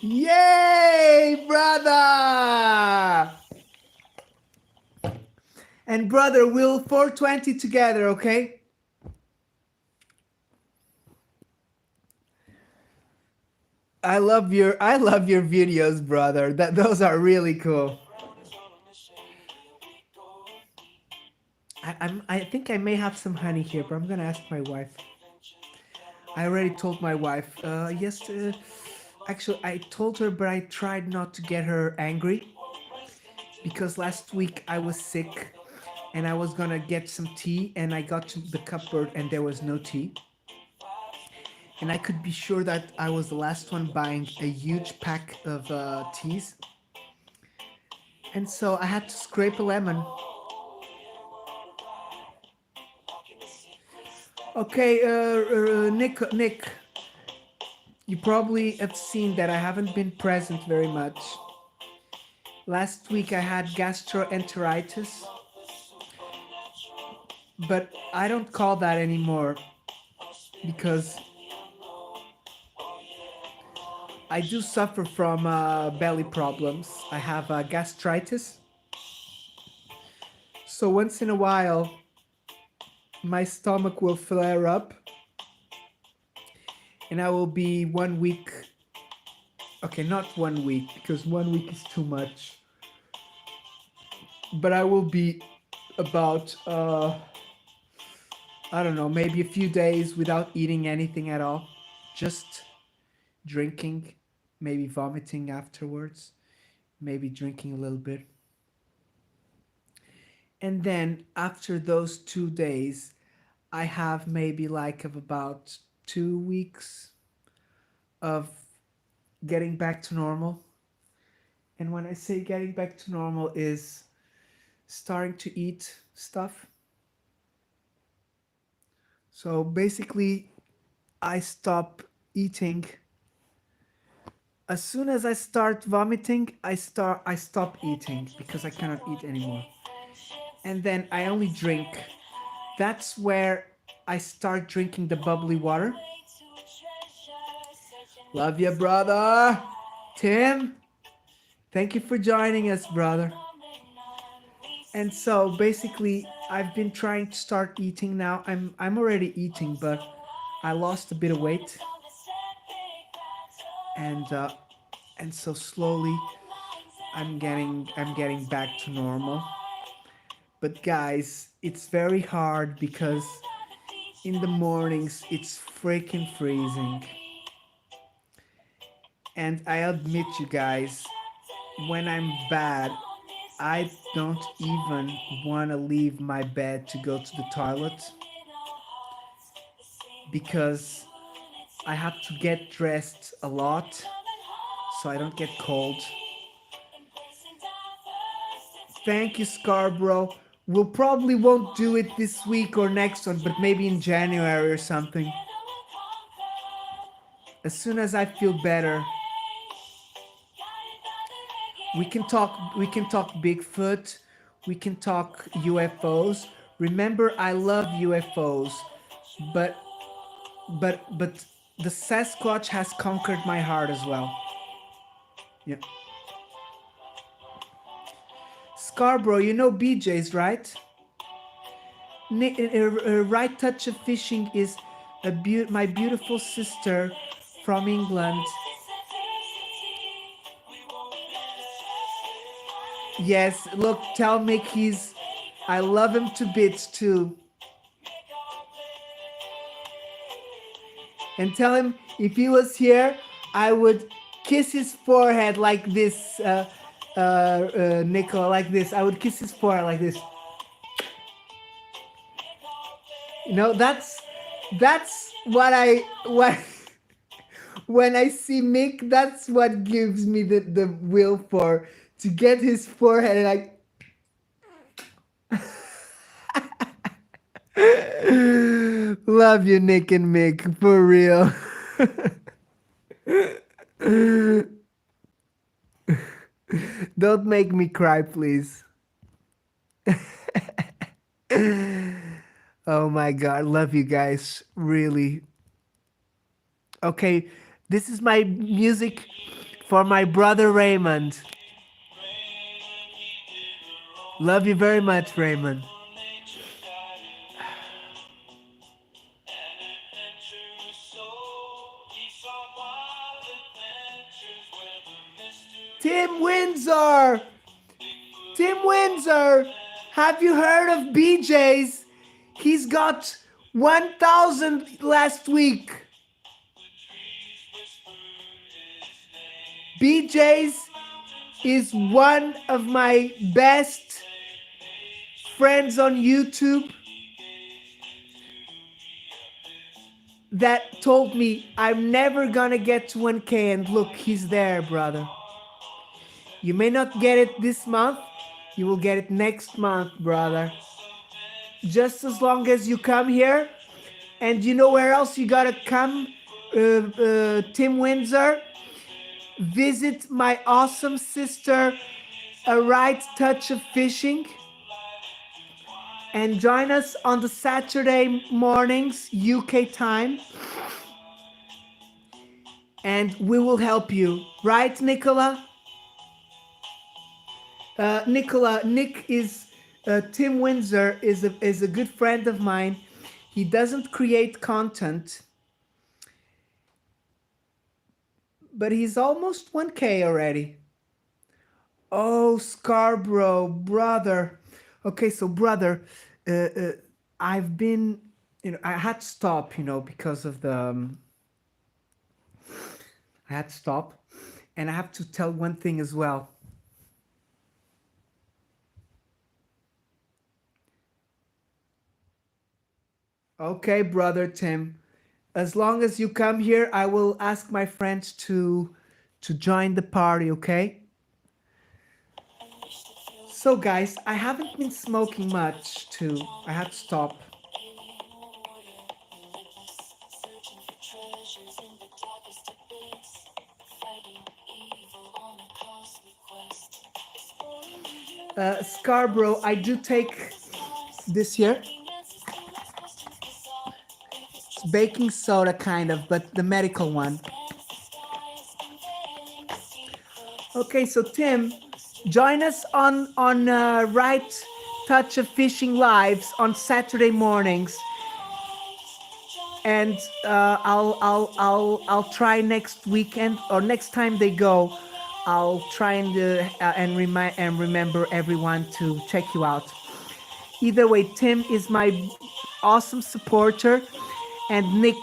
Yay, brother! And brother, we'll 420 together, okay? I love your videos, brother. Those are really cool. I think I may have some honey here, but I'm gonna ask my wife. I already told my wife. Actually, I told her, but I tried not to get her angry because last week I was sick and I was gonna get some tea and I got to the cupboard and there was no tea. And I could be sure that I was the last one buying a huge pack of teas. And so I had to scrape a lemon. Okay, Nick, you probably have seen that I haven't been present very much. Last week I had gastroenteritis, but I don't call that anymore because I do suffer from belly problems. I have gastritis. So once in a while, my stomach will flare up and I will be 1 week. Okay, not 1 week because 1 week is too much. But I will be about, I don't know, maybe a few days without eating anything at all. Just drinking, maybe vomiting afterwards, maybe drinking a little bit. And then after those 2 days, I have maybe like of about 2 weeks of getting back to normal. And when I say getting back to normal is starting to eat stuff. So basically, I stop eating. As soon as I start vomiting, I stop eating because I cannot eat anymore. And then I only drink. That's where I start drinking the bubbly water. Love you, brother. Tim, thank you for joining us, brother. And so basically, I've been trying to start eating now. I'm already eating, but I lost a bit of weight. And so slowly I'm getting back to normal. But guys, it's very hard because in the mornings it's freaking freezing. And I admit you guys, when I'm bad, I don't even want to leave my bed to go to the toilet because I have to get dressed a lot so I don't get cold. Thank you, Scarborough. We'll probably won't do it this week or next one, but maybe in January or something. As soon as I feel better, we can talk Bigfoot, we can talk UFOs. Remember, I love UFOs, but the Sasquatch has conquered my heart as well. Yeah. Scarborough, you know BJ's, right? Right Touch of Fishing is my beautiful sister from England. Yes, look, tell Mick I love him to bits too. And tell him if he was here, I would kiss his forehead like this, Nicola, like this. I would kiss his forehead like this. You know, that's what when I see Mick, that's what gives me the will to get his forehead and love you, Nick and Mick, for real. Don't make me cry, please. Oh my God, love you guys, really. Okay, this is my music for my brother Raymond. Love you very much, Raymond. Tim Windsor! Tim Windsor! Have you heard of BJ's? He's got 1,000 last week. BJ's is one of my best friends on YouTube that told me I'm never gonna get to 1K, and look, he's there, brother. You may not get it this month, you will get it next month, brother. Just as long as you come here, and you know where else you gotta come, Tim Windsor? Visit my awesome sister, A Right Touch of Fishing, and join us on the Saturday mornings, UK time, and we will help you. Right, Nicola? Nick is, Tim Windsor is a good friend of mine. He doesn't create content, but he's almost 1K already. Oh, Scarborough, brother. Okay, so brother, I've been, I had to stop, because of the, I had to stop. And I have to tell one thing as well. Okay, brother Tim. As long as you come here, I will ask my friends to join the party, okay? So guys, I haven't been smoking much too. I had to stop. Scarborough, I do take this here. It's baking soda kind of, but the medical one. Okay, so Tim, join us on Right Touch of Fishing Lives on Saturday mornings, and I'll try next weekend or next time they go. I'll try and remember everyone to check you out. Either way, Tim is my awesome supporter, and Nick,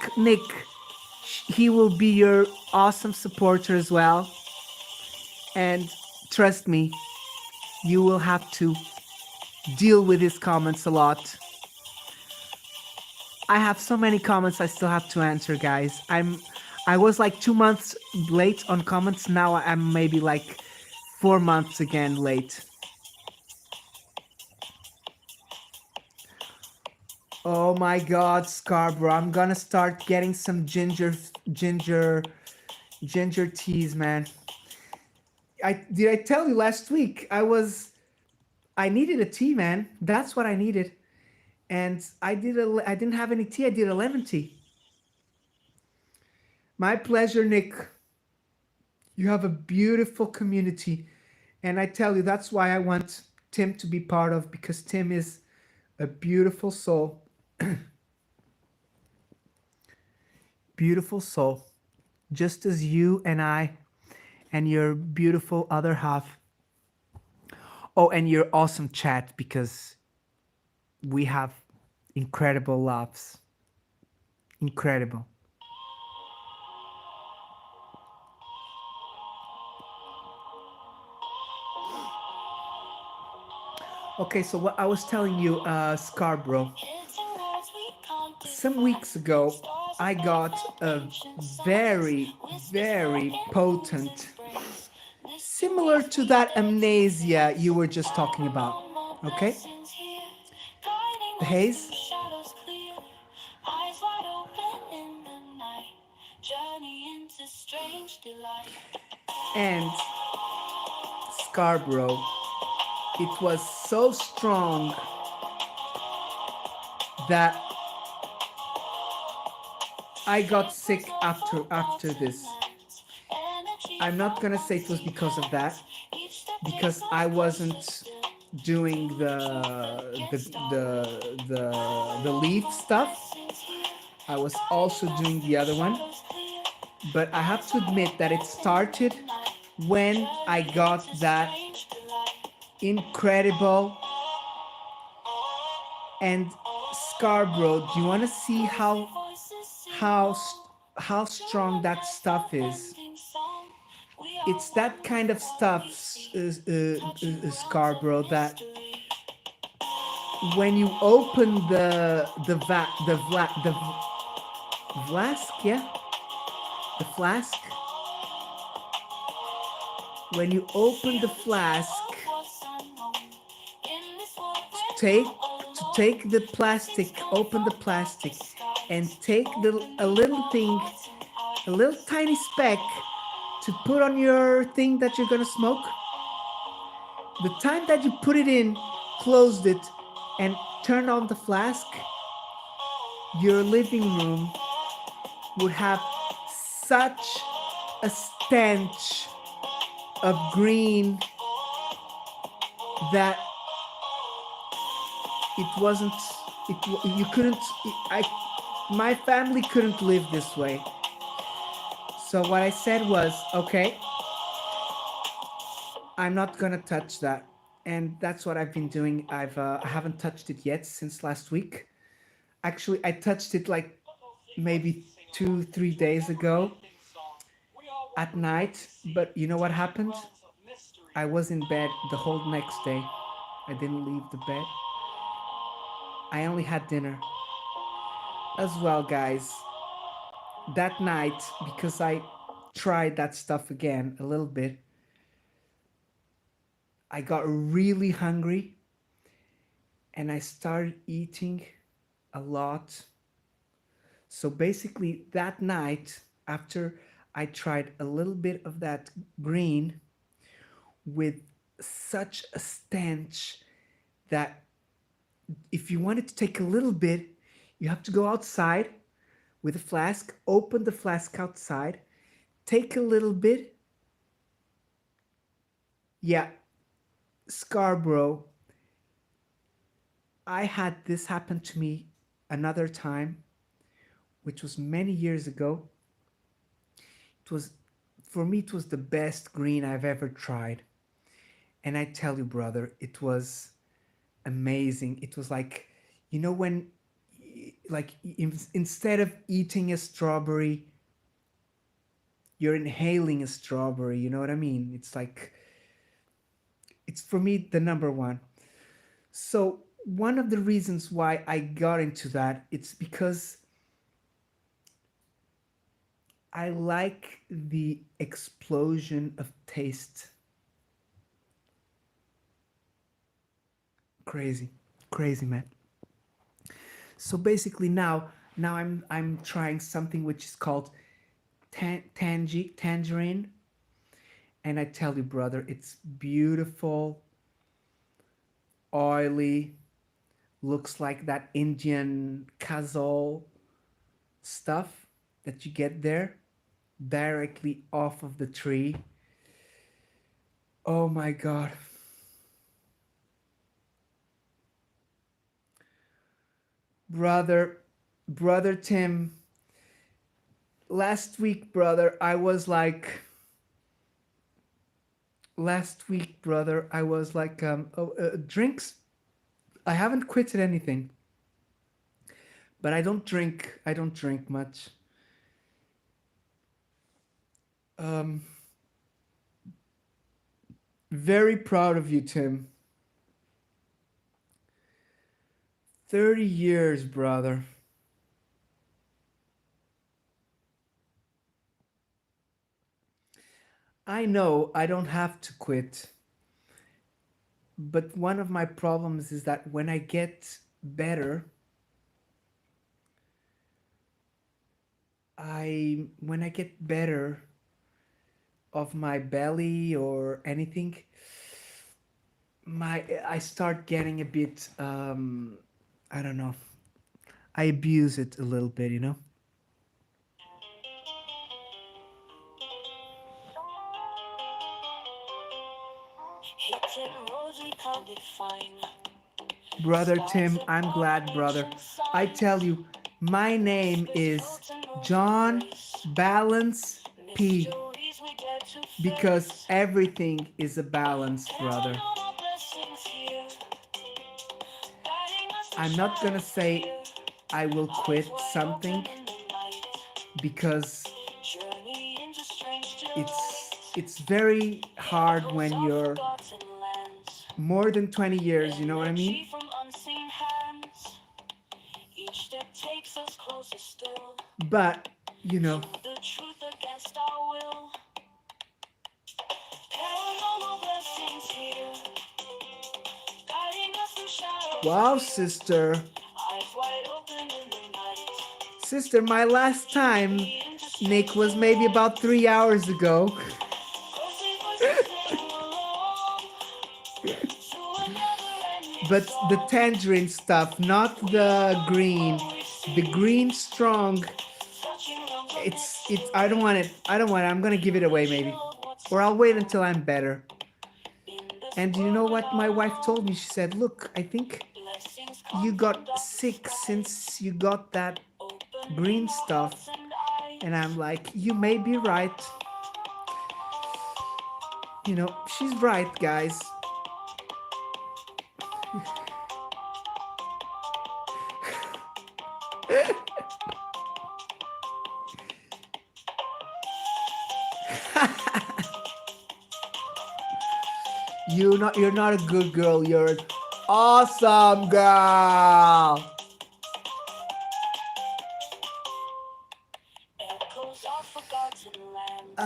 he will be your awesome supporter as well. And trust me, you will have to deal with his comments a lot. I have so many comments I still have to answer, guys. I was like 2 months late on comments. Now I'm maybe like 4 months again late. Oh my God, Scarborough! I'm gonna start getting some ginger teas, man. I tell you last week I needed a tea, man. That's what I needed, and I didn't have any tea. I did a lemon tea. My pleasure, Nick. You have a beautiful community, and I tell you that's why I want Tim to be part of, because Tim is a beautiful soul. Beautiful soul, just as you and I and your beautiful other half. Oh, and your awesome chat, because we have incredible laughs. Incredible. Okay, so what I was telling you, Scarborough, some weeks ago, I got a very, very potent, similar to that amnesia you were just talking about. Okay? The haze. And Scarborough, it was so strong that I got sick after this. I'm not gonna say it was because of that, because I wasn't doing the leaf stuff. I was also doing the other one, but I have to admit that it started when I got that incredible. And Scarborough, do you want to see how how strong that stuff is? It's that kind of stuff, Scarborough, that when you open the flask, yeah, the flask. When you open the flask, take the plastic, open the plastic, and take a little thing, a little tiny speck to put on your thing that you're gonna smoke. The time that you put it in, closed it, and turned on the flask, your living room would have such a stench of green that it wasn't, you couldn't, my family couldn't live this way. So what I said was, okay, I'm not gonna touch that. And that's what I've been doing. I haven't touched it yet since last week. Actually, I touched it like maybe 2-3 days ago at night. But you know what happened? I was in bed the whole next day. I didn't leave the bed. I only had dinner. As well, guys, that night, because I tried that stuff again a little bit, I got really hungry and I started eating a lot. So basically, that night, after I tried a little bit of that green with such a stench that if you wanted to take a little bit, you have to go outside with a flask, open the flask outside, take a little bit. Yeah, Scarborough, I had this happen to me another time, which was many years ago. It was, for me, it was the best green I've ever tried. And I tell you, brother, it was amazing. It was like, you know, when, like, instead of eating a strawberry, you're inhaling a strawberry. You know what I mean? It's like, it's for me the number one. So one of the reasons why I got into that, it's because I like the explosion of taste. Crazy, crazy, man. So basically now I'm trying something which is called tangerine, and I tell you, brother, it's beautiful, oily, looks like that Indian kazol stuff that you get there directly off of the tree. Oh my god. Brother, brother Tim, last week, brother, I was like, drinks. I haven't quitted anything, but I don't drink. I don't drink much. Um, very proud of you, Tim. 30 years, brother. I know I don't have to quit, but one of my problems is that when I get better, when I get better of my belly or anything, I start getting a bit I don't know. I abuse it a little bit, you know? Hitting roads we can't define. Brother Tim, I'm glad, brother. I tell you, my name is John Balance P Mysteries we get to because face. everything is a balance, brother. Counting on our blessings here. Guiding us through I'm not gonna shadows say here. I will Eyes quit wide something open in the night. because Journey into strange it's delights. it's very hard Echoes when of you're forgotten lands. more than 20 years, you know what I mean? Energy from unseen hands. Each step takes us closer still. But, you know, To the truth against our will. Paranormal blessings here. Guiding us through shadows wow, here. sister. Eyes wide open in the night. Sister, my last time, Journey into Nick, strange was maybe about 3 hours ago. ghostly voices sing along to a never-ending But the song. tangerine stuff, not the green. The green strong. Touching realms of It's. mystery. I don't want it. I don't want it. I'm gonna give it away maybe, Show what's or I'll wait until I'm better. in this And you know world we're what not my wife told alone. me? She said, "Look, I think Blessings you come from got darker sick skies. since you got that Opening green our stuff." hearts and And eyes. I'm like, "You may be right. You know, she's right, guys." You're not a good girl. You're an awesome girl. Echoes of forgotten lands.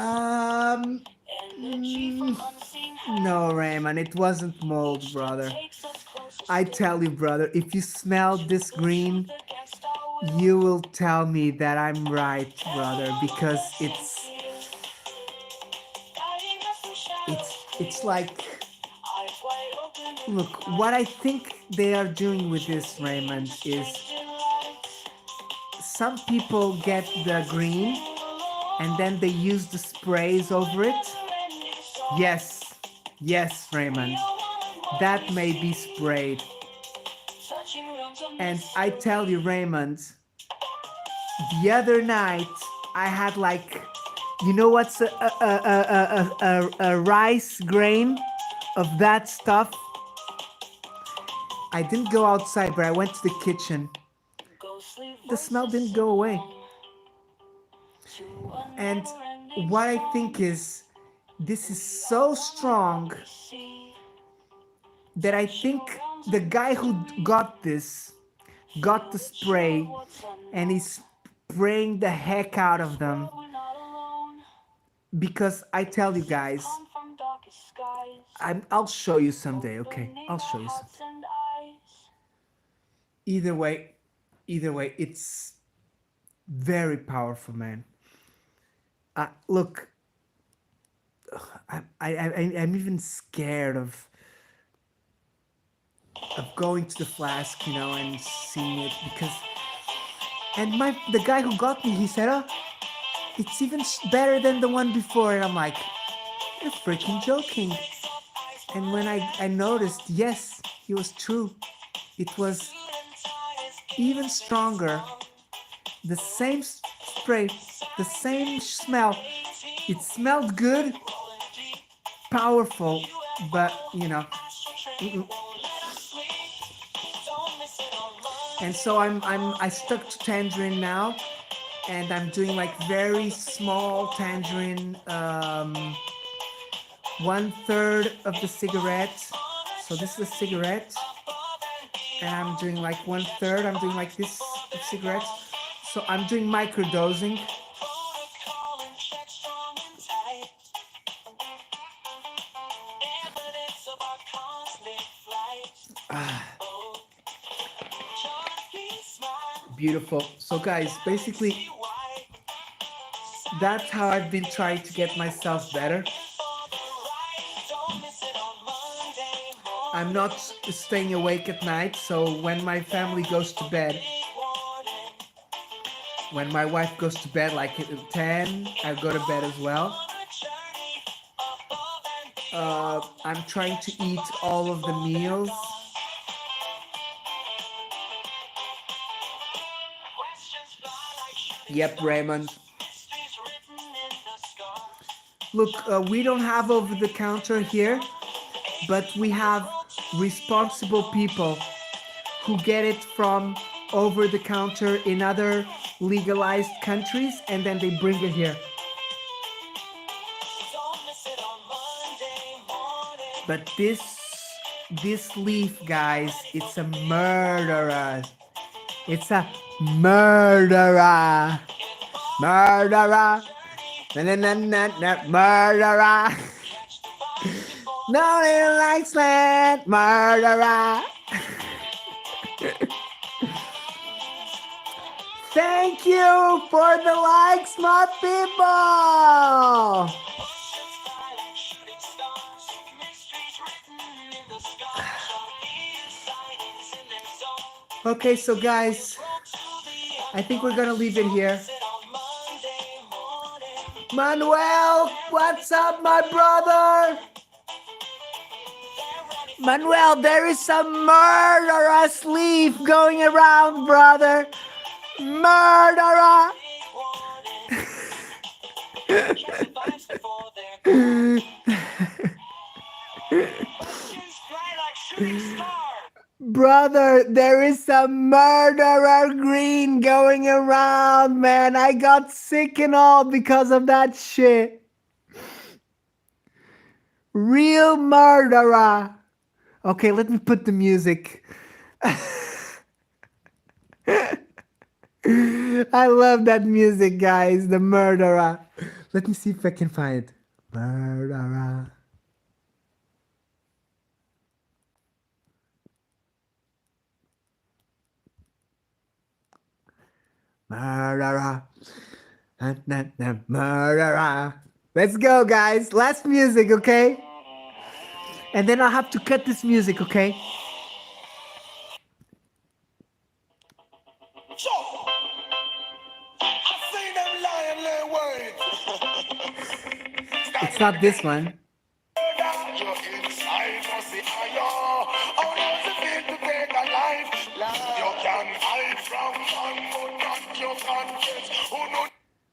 Energy Mm, from unseen hands. no, Raymond, it wasn't mold, Each step brother. takes us closer I still. tell you, brother, if you smell this The green, truth against our will. you will tell me that I'm right, brother, because Blessings here. Guiding us through shadows it's clear. like, Eyes wide open in look, the what I night. think they are doing with this, Journey Raymond, into is strange delights. some people get the green Sing along and then they use the sprays to a over it. never-ending song. Yes, Raymond, We are one and more that we may be see. sprayed. Touching realms of And I tell you, mystery. Raymond, the other night I had like, you know what's a rice grain of that stuff? I didn't go outside, but I went to the kitchen. Ghostly The smell voices didn't sing go away. along to a And never-ending what I song. think is, this is We so are one and strong what we see. that I think the guy who got this got the spray and he's spraying the heck out of them. We're not alone. Because I tell you guys, Come from darkest skies. I'll show you someday, okay? Opening I'll show our you hearts someday. and eyes. Either way, Either way, it's very powerful, man. Look, I'm even scared of going to the flask, you know, and seeing it because. And the guy who got me, he said, "Oh, it's even better than the one before," and I'm like, "You're freaking joking." And when I noticed, yes, he was true. It was even stronger. The same spray, the same smell. It smelled good, powerful, but you know. And so I stuck to tangerine now, and I'm doing like very small tangerine, 1/3 of the cigarette. So this is a cigarette, and I'm doing like 1/3. I'm doing like this of cigarettes. So I'm doing microdosing. Beautiful. So guys, basically that's how I've been trying to get myself better. I'm not staying awake at night, so when my family goes to bed, when my wife goes to bed like at 10, I go to bed as well. I'm trying to eat all of the meals. Yep, Raymond. Look, we don't have over the counter here, but we have responsible people who get it from over the counter in other legalized countries, and then they bring it here. But this leaf, guys, it's a murderer. It's a murderer. Murderer. Murderer. No little like slant. Murderer. Thank you for the likes, my people. Okay, so guys, I think we're gonna leave it here. Manuel, what's up, my brother? Manuel, there is some murderous leaf going around, brother. Murderer. Brother, there is some murderer green going around, man. I got sick and all because of that shit. Real murderer. Okay, let me put the music. I love that music, guys. The murderer. Let me see if I can find it. Murderer. Murderer. Murderer. Let's go, guys. Last music, okay? And then I'll have to cut this music, okay? It's not this one.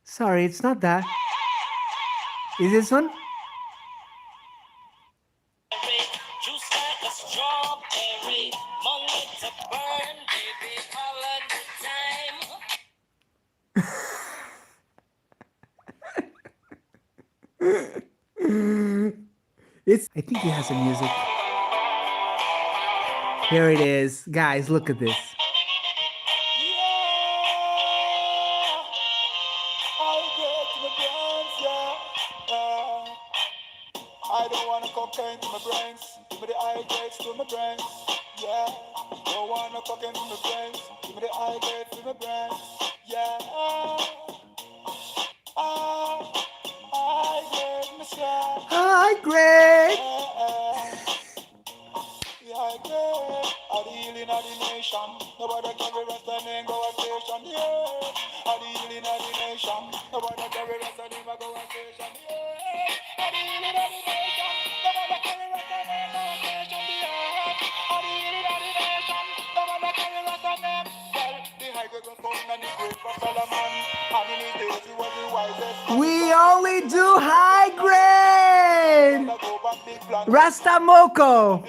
Sorry, it's not that. Is this one? I think it has some music. Here it is. Guys, look at this. I don't want cocaine to my brains. Give me the eye gates to my brains. Yeah. Don't want no cocaine to my brains. Give me the eye gates. my brain. Yeah. I get my sky. Hi, Greg. Yeah, I get a the healing of the nation. Nobody carry rest and then go a station. Yeah, a the healing of the nation. Nobody carry rest and then go a station. Yeah, a the healing of the nation. Nobody carry rest and then go a station. Yeah, a the healing of the nation. Nobody carry rest and then. Well, the high grade was found and the great for Solomon. And in his days he was the wisest. We only do high grade. Rastamoko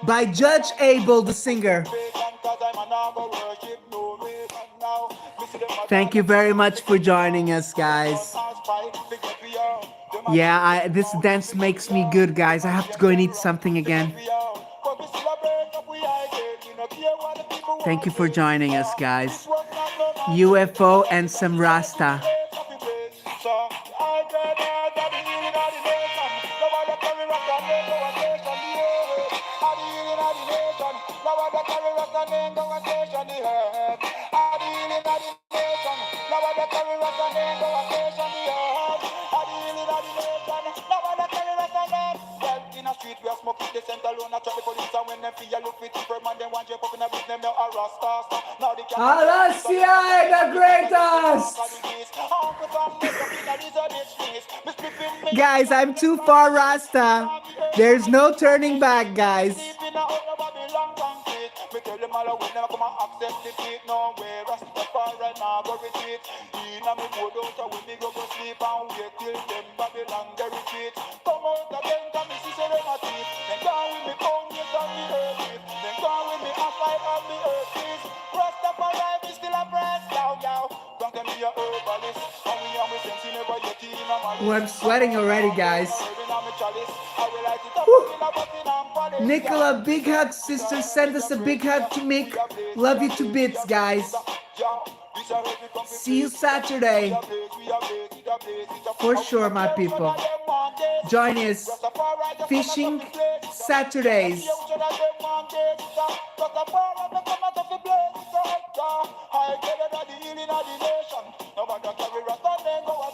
by Judge Abel, the singer. Thank you very much for joining us, guys. Yeah, this dance makes me good, guys. I have to go and eat something again. Thank you for joining us, guys. UFO and some Rasta. Alasia, the greatest! Guys, I'm too far Rasta. There's no turning back, guys. Oh, I'm sweating already, guys. Woo. Nicola, big hug, sister. Send us a big hug to Mick. Love you to bits, guys. See you Saturday. For sure, my people. Join us. Fishing Saturdays.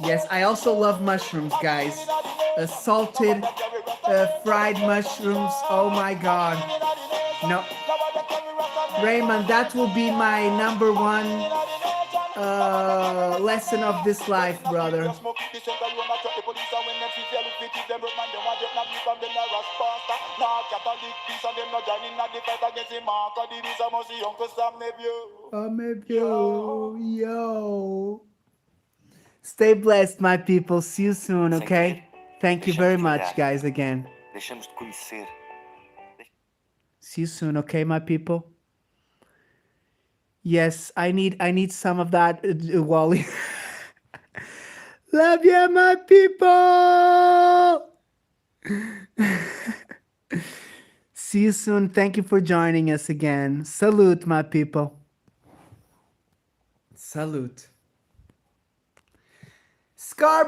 Yes, I also love mushrooms, guys. Salted, fried mushrooms. Oh my God. No. Raymond, that will be my number one lesson of this life, brother. Yo. Stay blessed, my people. See you soon, okay? Thank you very much, guys, again. See you soon, okay, my people? Yes, I need some of that, Wally. Love you, my people. See you soon. Thank you for joining us again. Salute, my people. Salute. Scar